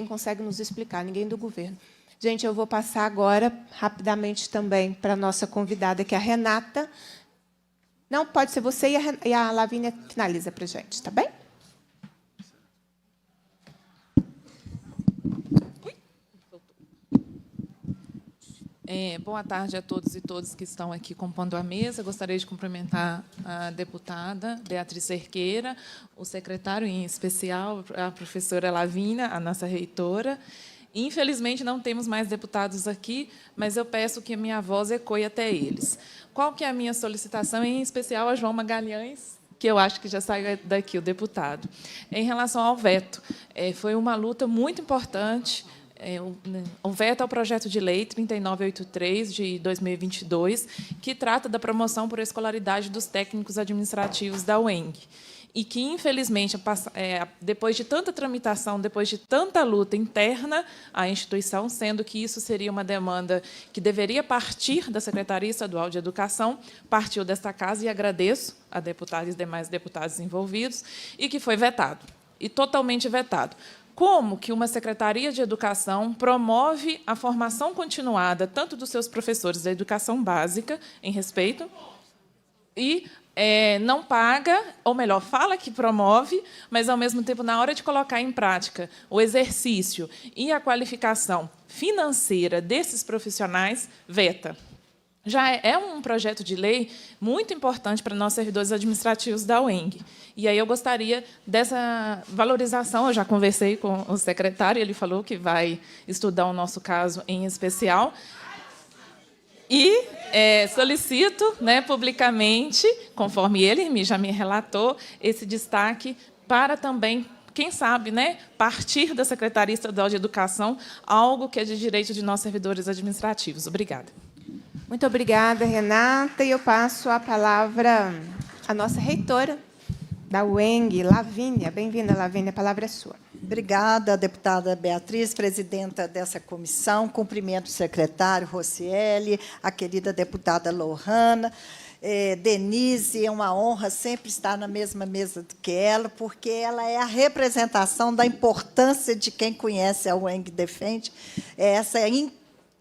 consegue nos explicar, ninguém do governo. Gente, eu vou passar agora, rapidamente, também para a nossa convidada, que é a Renata. Não, pode ser você e a Lavínia finaliza para a gente, tá bem?
Boa tarde a todos e todas que estão aqui compondo a mesa. Gostaria de cumprimentar a deputada Beatriz Cerqueira, o secretário, em especial, a professora Lavínia, a nossa reitora. Infelizmente, não temos mais deputados aqui, mas eu peço que a minha voz ecoe até eles. Qual que é a minha solicitação, em especial a João Magalhães, que eu acho que já saiu daqui, o deputado. Em relação ao veto, foi uma luta muito importante. O veto ao projeto de lei 3983, de 2022, que trata da promoção por escolaridade dos técnicos administrativos da UENG. E que, infelizmente, depois de tanta tramitação, depois de tanta luta interna à instituição, sendo que isso seria uma demanda que deveria partir da Secretaria Estadual de Educação, partiu desta casa, e agradeço a deputada e os demais deputados envolvidos, e que foi vetado, e totalmente vetado. Como que uma Secretaria de Educação promove a formação continuada, tanto dos seus professores da educação básica, em respeito, e não paga, ou melhor, fala que promove, mas, ao mesmo tempo, na hora de colocar em prática o exercício e a qualificação financeira desses profissionais, veta. Já é um projeto de lei muito importante para nós, servidores administrativos da UENG. E aí eu gostaria dessa valorização. Eu já conversei com o secretário, ele falou que vai estudar o nosso caso em especial. E solicito, né, publicamente, conforme ele já me relatou, esse destaque para também, quem sabe, né, partir da Secretaria Estadual de Educação, algo que é de direito de nós, servidores administrativos. Obrigada.
Muito obrigada, Renata. E eu passo a palavra à nossa reitora da UENG, Lavínia. Bem-vinda, Lavínia, a palavra é sua.
Obrigada, deputada Beatriz, presidenta dessa comissão. Cumprimento o secretário Rocieli, a querida deputada Lohana. Denise, é uma honra sempre estar na mesma mesa que ela, porque ela é a representação da importância de quem conhece a UENG Defende, essa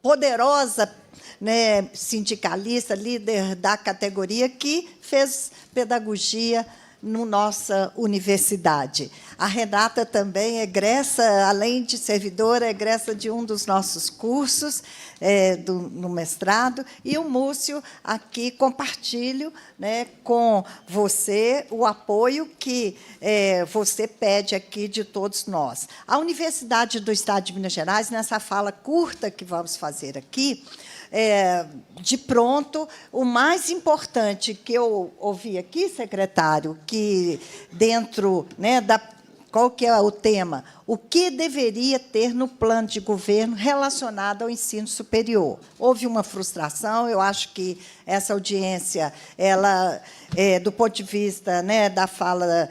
poderosa, né, sindicalista, líder da categoria, que fez pedagogia na nossa universidade. A Renata também egressa, além de servidora, egressa de um dos nossos cursos no mestrado, e o Múcio aqui compartilho, né, com você o apoio que você pede aqui de todos nós. A Universidade do Estado de Minas Gerais, nessa fala curta que vamos fazer aqui, de pronto. O mais importante que eu ouvi aqui, secretário, que dentro, né, qual que é o tema? O que deveria ter no plano de governo relacionado ao ensino superior? Houve uma frustração, eu acho que essa audiência, ela, do ponto de vista, né, da fala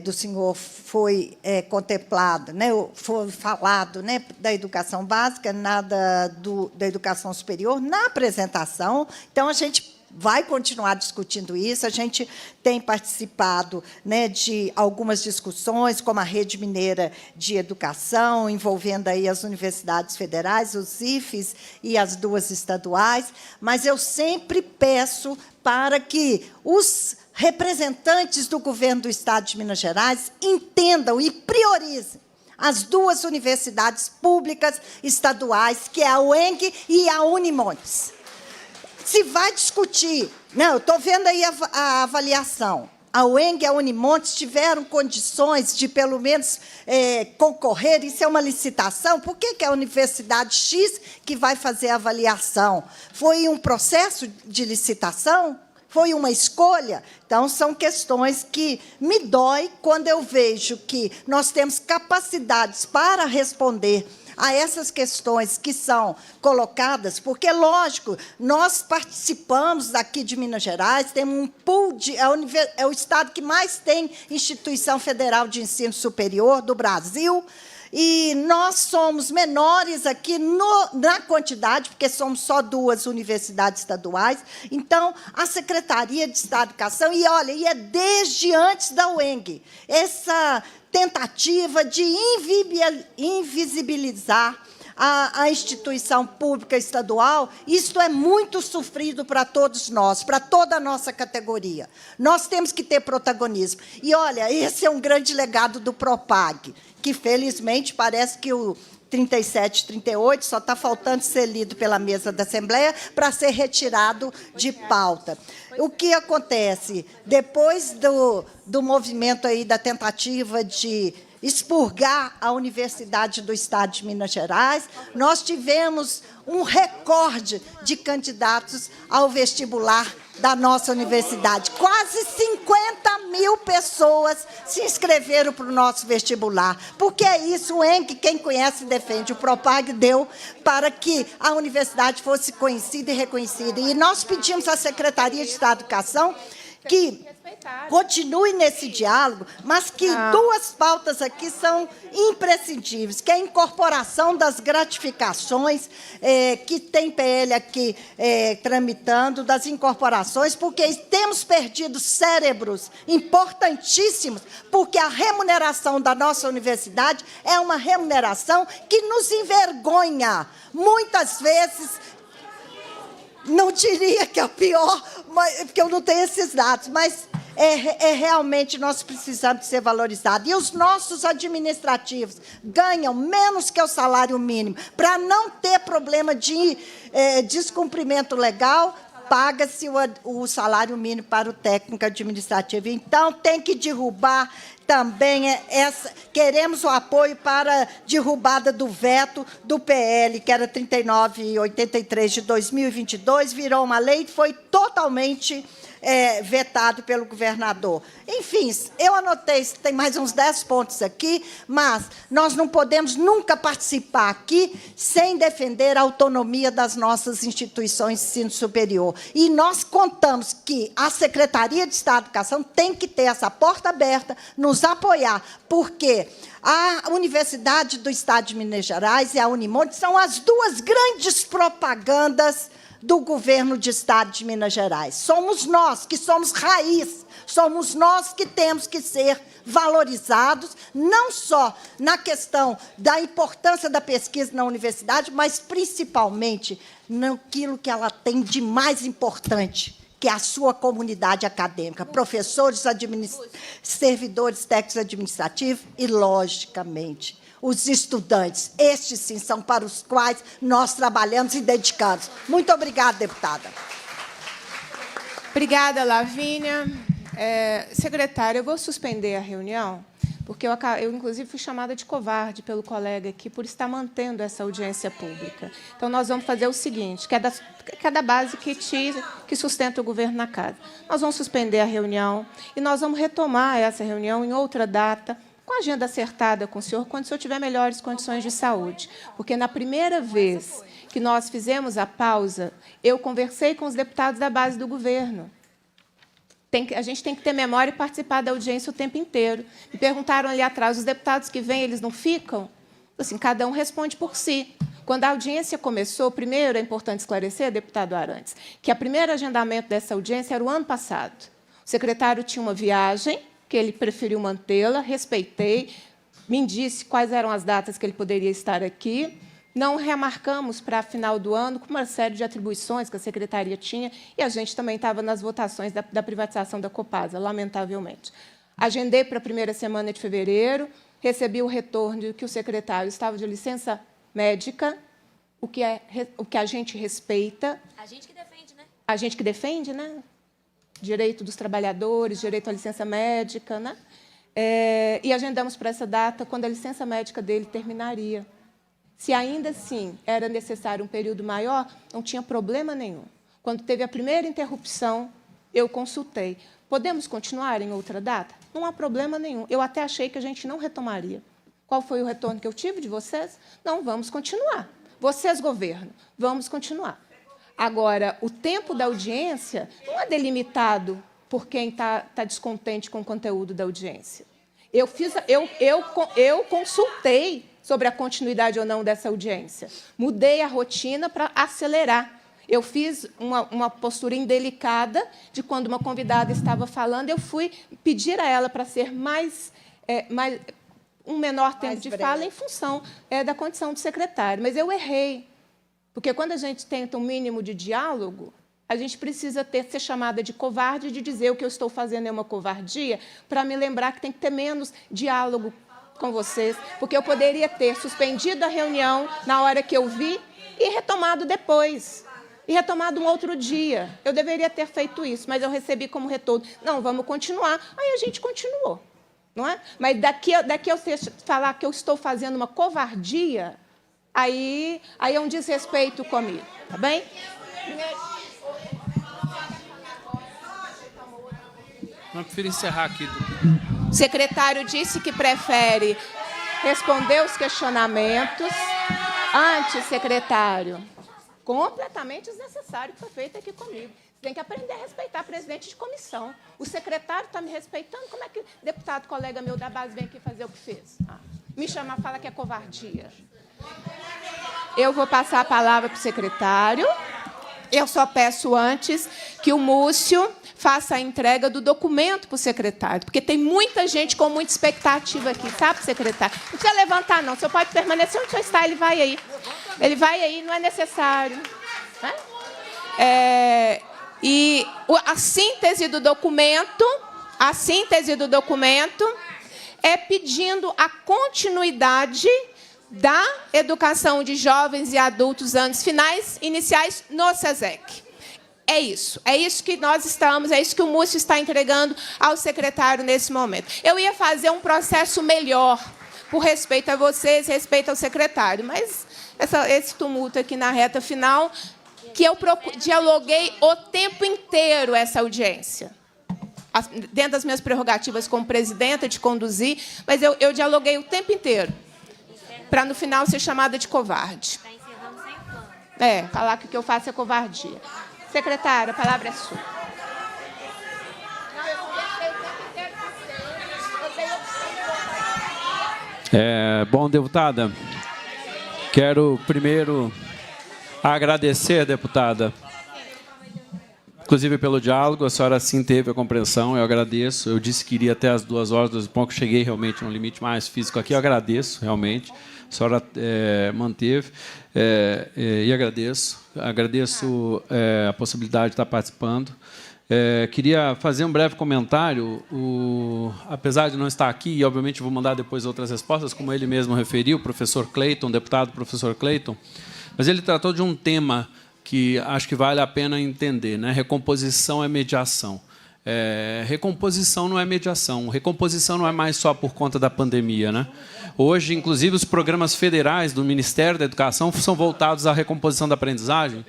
do senhor, foi contemplado, né, foi falado, né, da educação básica, nada da educação superior, na apresentação. Então, a gente vai continuar discutindo isso. A gente tem participado, né, de algumas discussões, como a Rede Mineira de Educação, envolvendo aí as universidades federais, os IFES e as 2 estaduais, mas eu sempre peço para que os representantes do governo do Estado de Minas Gerais entendam e priorizem as 2 universidades públicas estaduais, que é a UENG e a Unimontes. Se vai discutir, não, eu estou vendo aí a avaliação. A UENG e a Unimontes tiveram condições de, pelo menos, concorrer. Isso é uma licitação. Por que é a Universidade X que vai fazer a avaliação? Foi um processo de licitação? Foi uma escolha? Então, são questões que me dói quando eu vejo que nós temos capacidades para responder a essas questões que são colocadas, porque, lógico, nós participamos aqui de Minas Gerais, temos um pool é o estado que mais tem instituição federal de ensino superior do Brasil, e nós somos menores aqui na quantidade, porque somos só 2 universidades estaduais. Então, a Secretaria de Estado de Educação, e olha, e é desde antes da UENG, essa tentativa de invisibilizar a instituição pública estadual, isto é muito sofrido para todos nós, para toda a nossa categoria. Nós temos que ter protagonismo. E, olha, esse é um grande legado do PROPAG, que, felizmente, parece que o 37 e 38 só está faltando ser lido pela mesa da Assembleia para ser retirado de pauta. O que acontece? Depois do movimento aí da tentativa de expurgar a Universidade do Estado de Minas Gerais, nós tivemos um recorde de candidatos ao vestibular da nossa universidade. Quase 50 mil pessoas se inscreveram para o nosso vestibular. Porque é isso, o ENC, quem conhece e defende, o PROPAG deu para que a universidade fosse conhecida e reconhecida. E nós pedimos à Secretaria de Estado de Educação que continue nesse diálogo, mas que 2 pautas aqui são imprescindíveis, que é a incorporação das gratificações, que tem PL aqui tramitando, das incorporações, porque temos perdido cérebros importantíssimos, porque a remuneração da nossa universidade é uma remuneração que nos envergonha. Muitas vezes, não diria que é o pior, porque eu não tenho esses dados, mas realmente nós precisamos ser valorizados. E os nossos administrativos ganham menos que o salário mínimo. Para não ter problema de descumprimento legal, paga-se o salário mínimo para o técnico administrativo. Então, tem que derrubar também queremos o apoio para a derrubada do veto do PL, que era 3983 de 2022, virou uma lei e foi totalmente vetado pelo governador. Enfim, eu anotei, tem mais uns 10 pontos aqui, mas nós não podemos nunca participar aqui sem defender a autonomia das nossas instituições de ensino superior. E nós contamos que a Secretaria de Estado de Educação tem que ter essa porta aberta, nos apoiar, porque a Universidade do Estado de Minas Gerais e a Unimonte são as 2 grandes propagandas do governo de Estado de Minas Gerais. Somos nós que somos raiz, somos nós que temos que ser valorizados, não só na questão da importância da pesquisa na universidade, mas principalmente naquilo que ela tem de mais importante, que é a sua comunidade acadêmica, professores, servidores técnicos administrativos e, logicamente, os estudantes. Estes, sim, são para os quais nós trabalhamos e dedicamos. Muito obrigada, deputada.
Obrigada, Lavínia. Secretária, eu vou suspender a reunião, porque eu, inclusive, fui chamada de covarde pelo colega aqui por estar mantendo essa audiência pública. Então, nós vamos fazer o seguinte, que é da base que sustenta o governo na casa. Nós vamos suspender a reunião e nós vamos retomar essa reunião em outra data, com a agenda acertada com o senhor, quando o senhor tiver melhores condições de saúde. Porque, na primeira vez que nós fizemos a pausa, eu conversei com os deputados da base do governo. A gente tem que ter memória e participar da audiência o tempo inteiro. Me perguntaram ali atrás, os deputados que vêm, eles não ficam? Assim, cada um responde por si. Quando a audiência começou, primeiro é importante esclarecer, deputado Arantes, que o primeiro agendamento dessa audiência era o ano passado. O secretário tinha uma viagem, que ele preferiu mantê-la, respeitei, me disse quais eram as datas que ele poderia estar aqui. Não remarcamos para final do ano, com uma série de atribuições que a secretaria tinha, e a gente também estava nas votações da privatização da Copasa, lamentavelmente. Agendei para a primeira semana de fevereiro, recebi o retorno de que o secretário estava de licença médica, o que a gente respeita.
A gente que defende, né?
A gente que defende, né? Direito dos trabalhadores, direito à licença médica, né? E agendamos para essa data, quando a licença médica dele terminaria. Se ainda assim era necessário um período maior, não tinha problema nenhum. Quando teve a primeira interrupção, eu consultei. Podemos continuar em outra data? Não há problema nenhum. Eu até achei que a gente não retomaria. Qual foi o retorno que eu tive de vocês? Não, vamos continuar. Vocês, governo, vamos continuar. Agora, o tempo da audiência não é delimitado por quem está descontente com o conteúdo da audiência. Eu consultei sobre a continuidade ou não dessa audiência. Mudei a rotina para acelerar. Eu fiz uma postura indelicada de quando uma convidada estava falando, eu fui pedir a ela para ser um menor tempo de fala em função da condição de secretário. Mas eu errei, porque quando a gente tenta um mínimo de diálogo, a gente precisa ser chamada de covarde, de dizer o que eu estou fazendo é uma covardia, para me lembrar que tem que ter menos diálogo com vocês, porque eu poderia ter suspendido a reunião na hora que eu vi e retomado depois, e retomado um outro dia. Eu deveria ter feito isso, mas eu recebi como retorno. Não, vamos continuar. Aí a gente continuou, não é? Mas daqui eu falar que eu estou fazendo uma covardia, aí é um desrespeito comigo, tá bem?
Eu prefiro encerrar aqui.
O secretário disse que prefere responder os questionamentos antes, secretário. Completamente desnecessário que foi feito aqui comigo. Você tem que aprender a respeitar presidente de comissão. O secretário está me respeitando. Como é que deputado, colega meu da base, vem aqui fazer o que fez? Me chamar, fala que é covardia. Eu vou passar a palavra para o secretário. Eu só peço antes que o Múcio faça a entrega do documento para o secretário, porque tem muita gente com muita expectativa aqui, sabe, secretário? Não precisa levantar, não. O senhor pode permanecer onde o senhor está, ele vai aí. Ele vai aí, não é necessário. Né? E a síntese do documento é pedindo a continuidade da educação de jovens e adultos anos finais, iniciais, no SESEC. É isso que nós estamos, é isso que o Múcio está entregando ao secretário nesse momento. Eu ia fazer um processo melhor, por respeito a vocês, respeito ao secretário, mas esse tumulto aqui na reta final, que eu dialoguei o tempo inteiro essa audiência, dentro das minhas prerrogativas como presidenta, de conduzir, mas eu dialoguei o tempo inteiro, para, no final, ser chamada de covarde.
Está encerrando sem plano.
Falar que o que eu faço é covardia. Secretária, a palavra é sua.
Bom, deputada, quero primeiro agradecer, deputada, inclusive pelo diálogo, a senhora sim teve a compreensão, eu agradeço. Eu disse que iria até as 2 horas, 2h pouco, cheguei realmente a um limite mais físico aqui, eu agradeço, realmente. A senhora manteve e agradeço. Agradeço a possibilidade de estar participando. Queria fazer um breve comentário. Apesar de não estar aqui, e obviamente vou mandar depois outras respostas, como ele mesmo referiu, o professor Cleiton, deputado professor Cleiton, mas ele tratou de um tema que acho que vale a pena entender, né? Recomposição é mediação. recomposição não é mediação. Recomposição não é mais só por conta da pandemia, né? Hoje, inclusive, os programas federais do Ministério da Educação são voltados à recomposição da aprendizagem,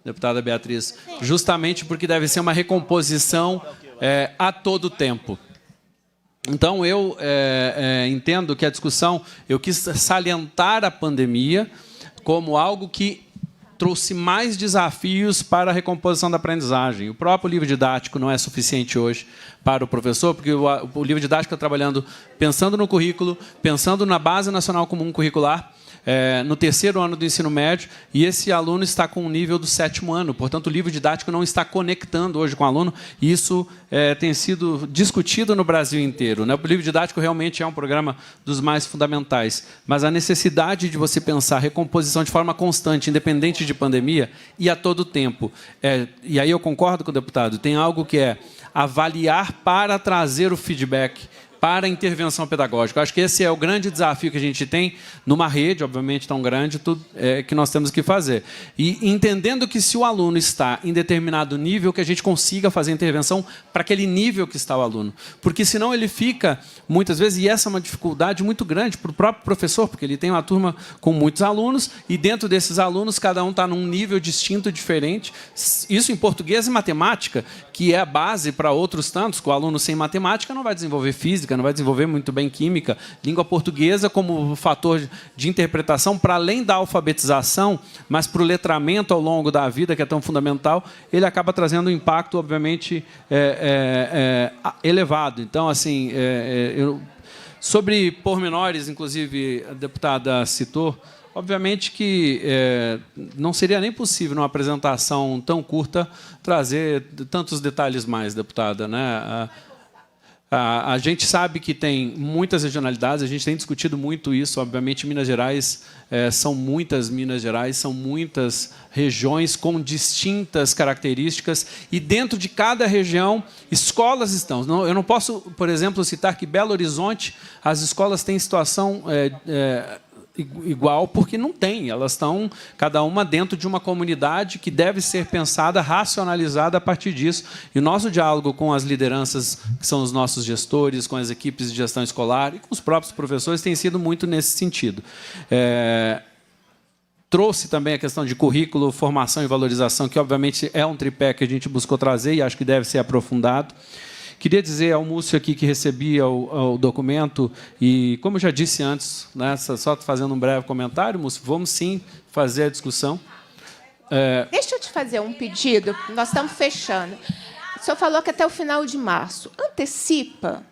deputada Beatriz, justamente porque deve ser uma recomposição a todo tempo. Então, eu entendo que a discussão, eu quis salientar a pandemia como algo que trouxe mais desafios para a recomposição da aprendizagem. O próprio livro didático não é suficiente hoje para o professor, porque o livro didático está trabalhando, pensando no currículo, pensando na Base Nacional Comum Curricular, no terceiro ano do ensino médio, e esse aluno está com o nível do 7º ano. Portanto, o livro didático não está conectando hoje com o aluno, e isso tem sido discutido no Brasil inteiro, né? O livro didático realmente é um programa dos mais fundamentais, mas a necessidade de você pensar recomposição de forma constante, independente de pandemia, e a todo tempo. E aí eu concordo com o deputado, tem algo que é avaliar para trazer o feedback para a intervenção pedagógica. Eu acho que esse é o grande desafio que a gente tem numa rede, obviamente, tão grande, que nós temos que fazer. E entendendo que se o aluno está em determinado nível, que a gente consiga fazer intervenção para aquele nível que está o aluno. Porque senão ele fica, muitas vezes, e essa é uma dificuldade muito grande para o próprio professor, porque ele tem uma turma com muitos alunos, e dentro desses alunos, cada um está num nível distinto, diferente. Isso em português e matemática, que é a base para outros tantos, que o aluno sem matemática não vai desenvolver física, não vai desenvolver muito bem química, língua portuguesa como fator de interpretação, para além da alfabetização, mas para o letramento ao longo da vida, que é tão fundamental, ele acaba trazendo um impacto, obviamente, elevado. Então, assim, sobre pormenores, inclusive, a deputada citou, obviamente que não seria nem possível, numa apresentação tão curta, trazer tantos detalhes mais, deputada, né? A gente sabe que tem muitas regionalidades, a gente tem discutido muito isso, obviamente, Minas Gerais, são muitas Minas Gerais, são muitas regiões com distintas características, e dentro de cada região, escolas estão. Eu não posso, por exemplo, citar que Belo Horizonte, as escolas têm situação igual, porque não tem. Elas estão, cada uma, dentro de uma comunidade que deve ser pensada, racionalizada a partir disso. E o nosso diálogo com as lideranças, que são os nossos gestores, com as equipes de gestão escolar e com os próprios professores, tem sido muito nesse sentido. Trouxe também a questão de currículo, formação e valorização, que, obviamente, é um tripé que a gente buscou trazer e acho que deve ser aprofundado. Queria dizer ao Múcio aqui que recebia o documento, e como eu já disse antes, né, só fazendo um breve comentário, Múcio, vamos sim fazer a discussão.
Deixa eu te fazer um pedido, nós estamos fechando. O senhor falou que até o final de março. Antecipa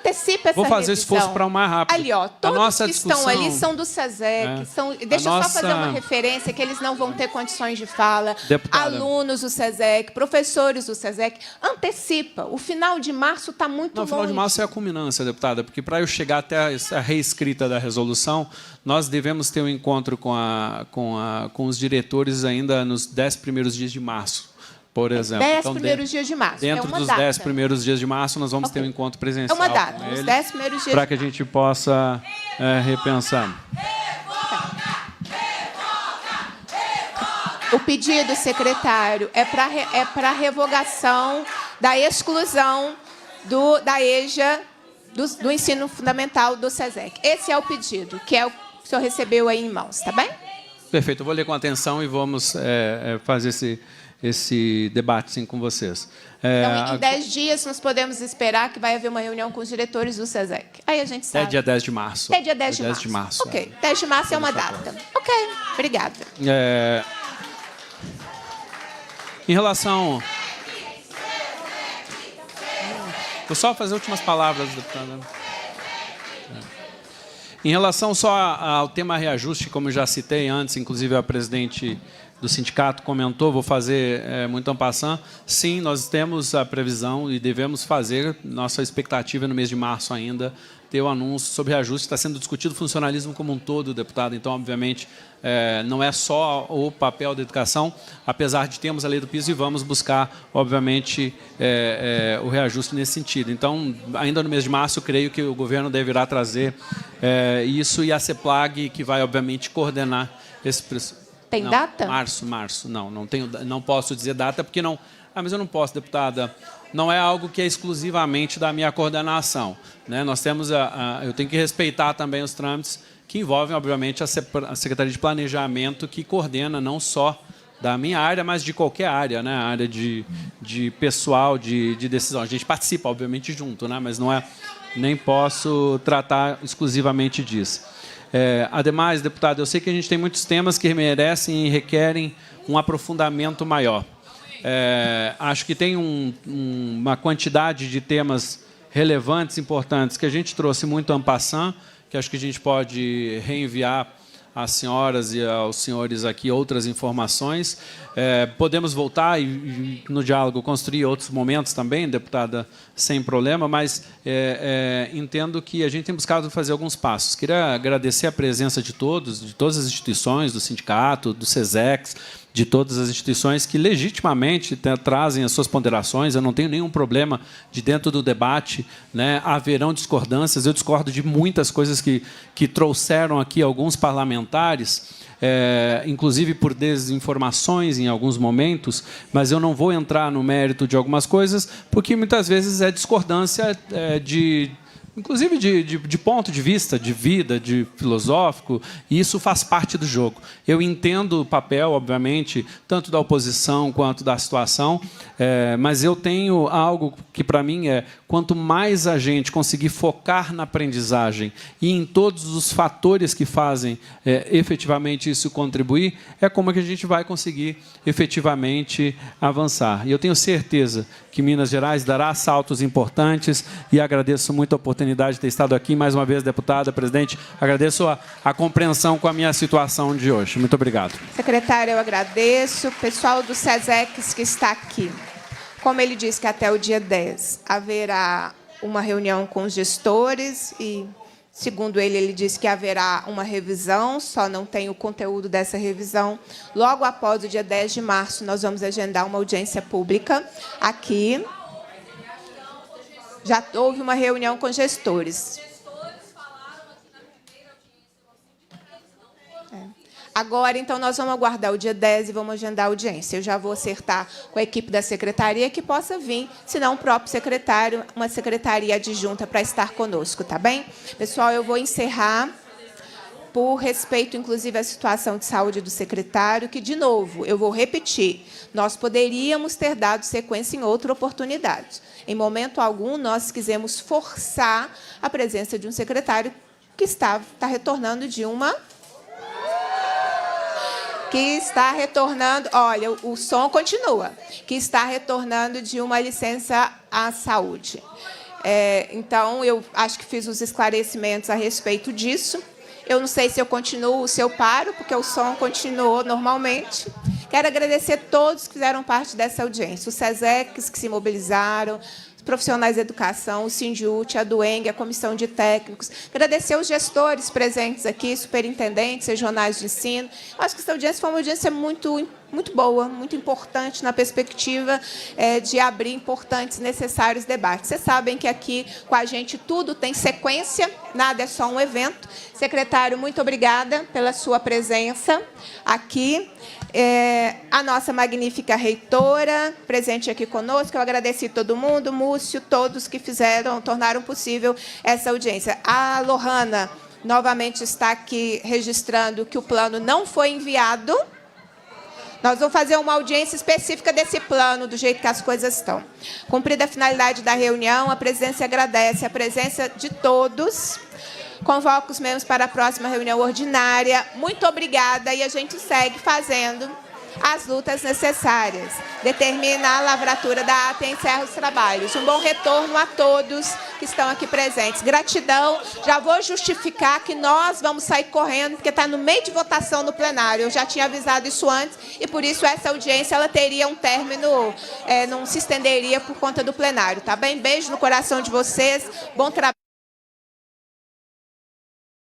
essa revisão.
Vou fazer esforço para o mais rápido.
Ali, ó, todos que estão ali são do SESEC. Deixa eu só fazer uma referência, que eles não vão ter condições de fala.
Deputada.
Alunos do SESEC, professores do SESEC. Antecipa. O final de março está muito longe.
O final de março é a culminância, deputada, porque para eu chegar até a reescrita da resolução, nós devemos ter um encontro com os diretores ainda nos 10 primeiros dias de março. Por exemplo.
10 primeiros dias de março.
Dentro dos 10 primeiros dias de março, nós vamos ter um encontro presencial.
É uma data, os 10 primeiros dias.
Para que a gente possa repensar.
O pedido, secretário, é para revogação da exclusão da EJA, do ensino fundamental do SESEC. Esse é o pedido, que é o que o senhor recebeu aí em mãos, tá bem?
Perfeito, eu vou ler com atenção e vamos fazer esse debate, sim, com vocês.
Então, em 10 dias, nós podemos esperar que vai haver uma reunião com os diretores do SESEC. Aí a gente sabe.
Até dia 10 de março.
Até dia 10 de março. Ok, 10 de março é uma data. Ok, obrigada.
Em relação... Vou só fazer últimas palavras, deputada. Em relação só ao tema reajuste, como eu já citei antes, inclusive a presidente do sindicato comentou, vou fazer muito en passant. Sim, nós temos a previsão e devemos fazer, nossa expectativa no mês de março ainda, ter o anúncio sobre reajuste. Está sendo discutido o funcionalismo como um todo, deputado, então, obviamente, não é só o papel da educação, apesar de termos a lei do piso e vamos buscar, obviamente, o reajuste nesse sentido. Então, ainda no mês de março, creio que o governo deverá trazer isso, e a CEPLAG, que vai, obviamente, coordenar esse preço.
Tem
não,
data?
Março. Não posso dizer data, porque não... mas eu não posso, deputada. Não é algo que é exclusivamente da minha coordenação, né? Nós temos eu tenho que respeitar também os trâmites que envolvem, obviamente, a Secretaria de Planejamento, que coordena não só da minha área, mas de qualquer área, né? A área de pessoal, de decisão. A gente participa, obviamente, junto, né? Mas não é, nem posso tratar exclusivamente disso. Ademais, deputado, eu sei que a gente tem muitos temas que merecem e requerem um aprofundamento maior. Acho que tem uma quantidade de temas relevantes, importantes, que a gente trouxe muito en passant, que acho que a gente pode reenviar às senhoras e aos senhores aqui outras informações. Podemos voltar e, no diálogo, construir outros momentos também, deputada, sem problema, mas entendo que a gente tem buscado fazer alguns passos. Queria agradecer a presença de todas as instituições, do sindicato, do SESEX, de todas as instituições que legitimamente trazem as suas ponderações. Eu não tenho nenhum problema de, dentro do debate, né, haverão discordâncias. Eu discordo de muitas coisas que trouxeram aqui alguns parlamentares, inclusive por desinformações em alguns momentos, mas eu não vou entrar no mérito de algumas coisas, porque muitas vezes é discordância inclusive de ponto de vista, de vida, de filosófico, e isso faz parte do jogo. Eu entendo o papel, obviamente, tanto da oposição quanto da situação, mas eu tenho algo que, para mim, quanto mais a gente conseguir focar na aprendizagem e em todos os fatores que fazem efetivamente isso contribuir, é como que a gente vai conseguir efetivamente avançar. E eu tenho certeza que Minas Gerais dará saltos importantes, e agradeço muito a oportunidade de ter estado aqui. Mais uma vez, deputada, presidente, agradeço a compreensão com a minha situação de hoje. Muito obrigado.
Secretário, eu agradeço. Pessoal do SESEX que está aqui. Como ele disse que até o dia 10 haverá uma reunião com os gestores e, segundo ele disse que haverá uma revisão, só não tem o conteúdo dessa revisão. Logo após o dia 10 de março, nós vamos agendar uma audiência pública aqui. Já houve uma reunião com gestores. Agora, então, nós vamos aguardar o dia 10 e vamos agendar a audiência. Eu já vou acertar com a equipe da secretaria que possa vir, se não o próprio secretário, uma secretaria adjunta para estar conosco, tá bem? Pessoal, eu vou encerrar por respeito, inclusive, à situação de saúde do secretário, que, de novo, eu vou repetir, nós poderíamos ter dado sequência em outra oportunidade. Em momento algum, nós quisemos forçar a presença de um secretário que está retornando de uma... olha, o som continua, que está retornando de uma licença à saúde. Então, eu acho que fiz os esclarecimentos a respeito disso. Eu não sei se eu continuo ou se eu paro, porque o som continuou normalmente. Quero agradecer a todos que fizeram parte dessa audiência, os SESEX que se mobilizaram, profissionais da educação, o Sindiúte, a Dueng, a comissão de técnicos. Agradecer os gestores presentes aqui, superintendentes, regionais de ensino. Acho que essa audiência foi uma audiência muito boa, muito importante na perspectiva de abrir importantes e necessários debates. Vocês sabem que aqui, com a gente, tudo tem sequência, nada é só um evento. Secretário, muito obrigada pela sua presença aqui. A nossa magnífica reitora, presente aqui conosco, eu agradeci todo mundo, Múcio, todos que tornaram possível essa audiência. A Lohana, novamente, está aqui registrando que o plano não foi enviado. Nós vamos fazer uma audiência específica desse plano, do jeito que as coisas estão. Cumprida a finalidade da reunião, a presidência agradece a presença de todos. Convoco os membros para a próxima reunião ordinária. Muito obrigada, e a gente segue fazendo as lutas necessárias. Determina a lavratura da ata e encerra os trabalhos. Um bom retorno a todos que estão aqui presentes. Gratidão. Já vou justificar que nós vamos sair correndo, porque está no meio de votação no plenário. Eu já tinha avisado isso antes, e por isso essa audiência ela teria um término, não se estenderia por conta do plenário. Tá bem? Beijo no coração de vocês. Bom trabalho.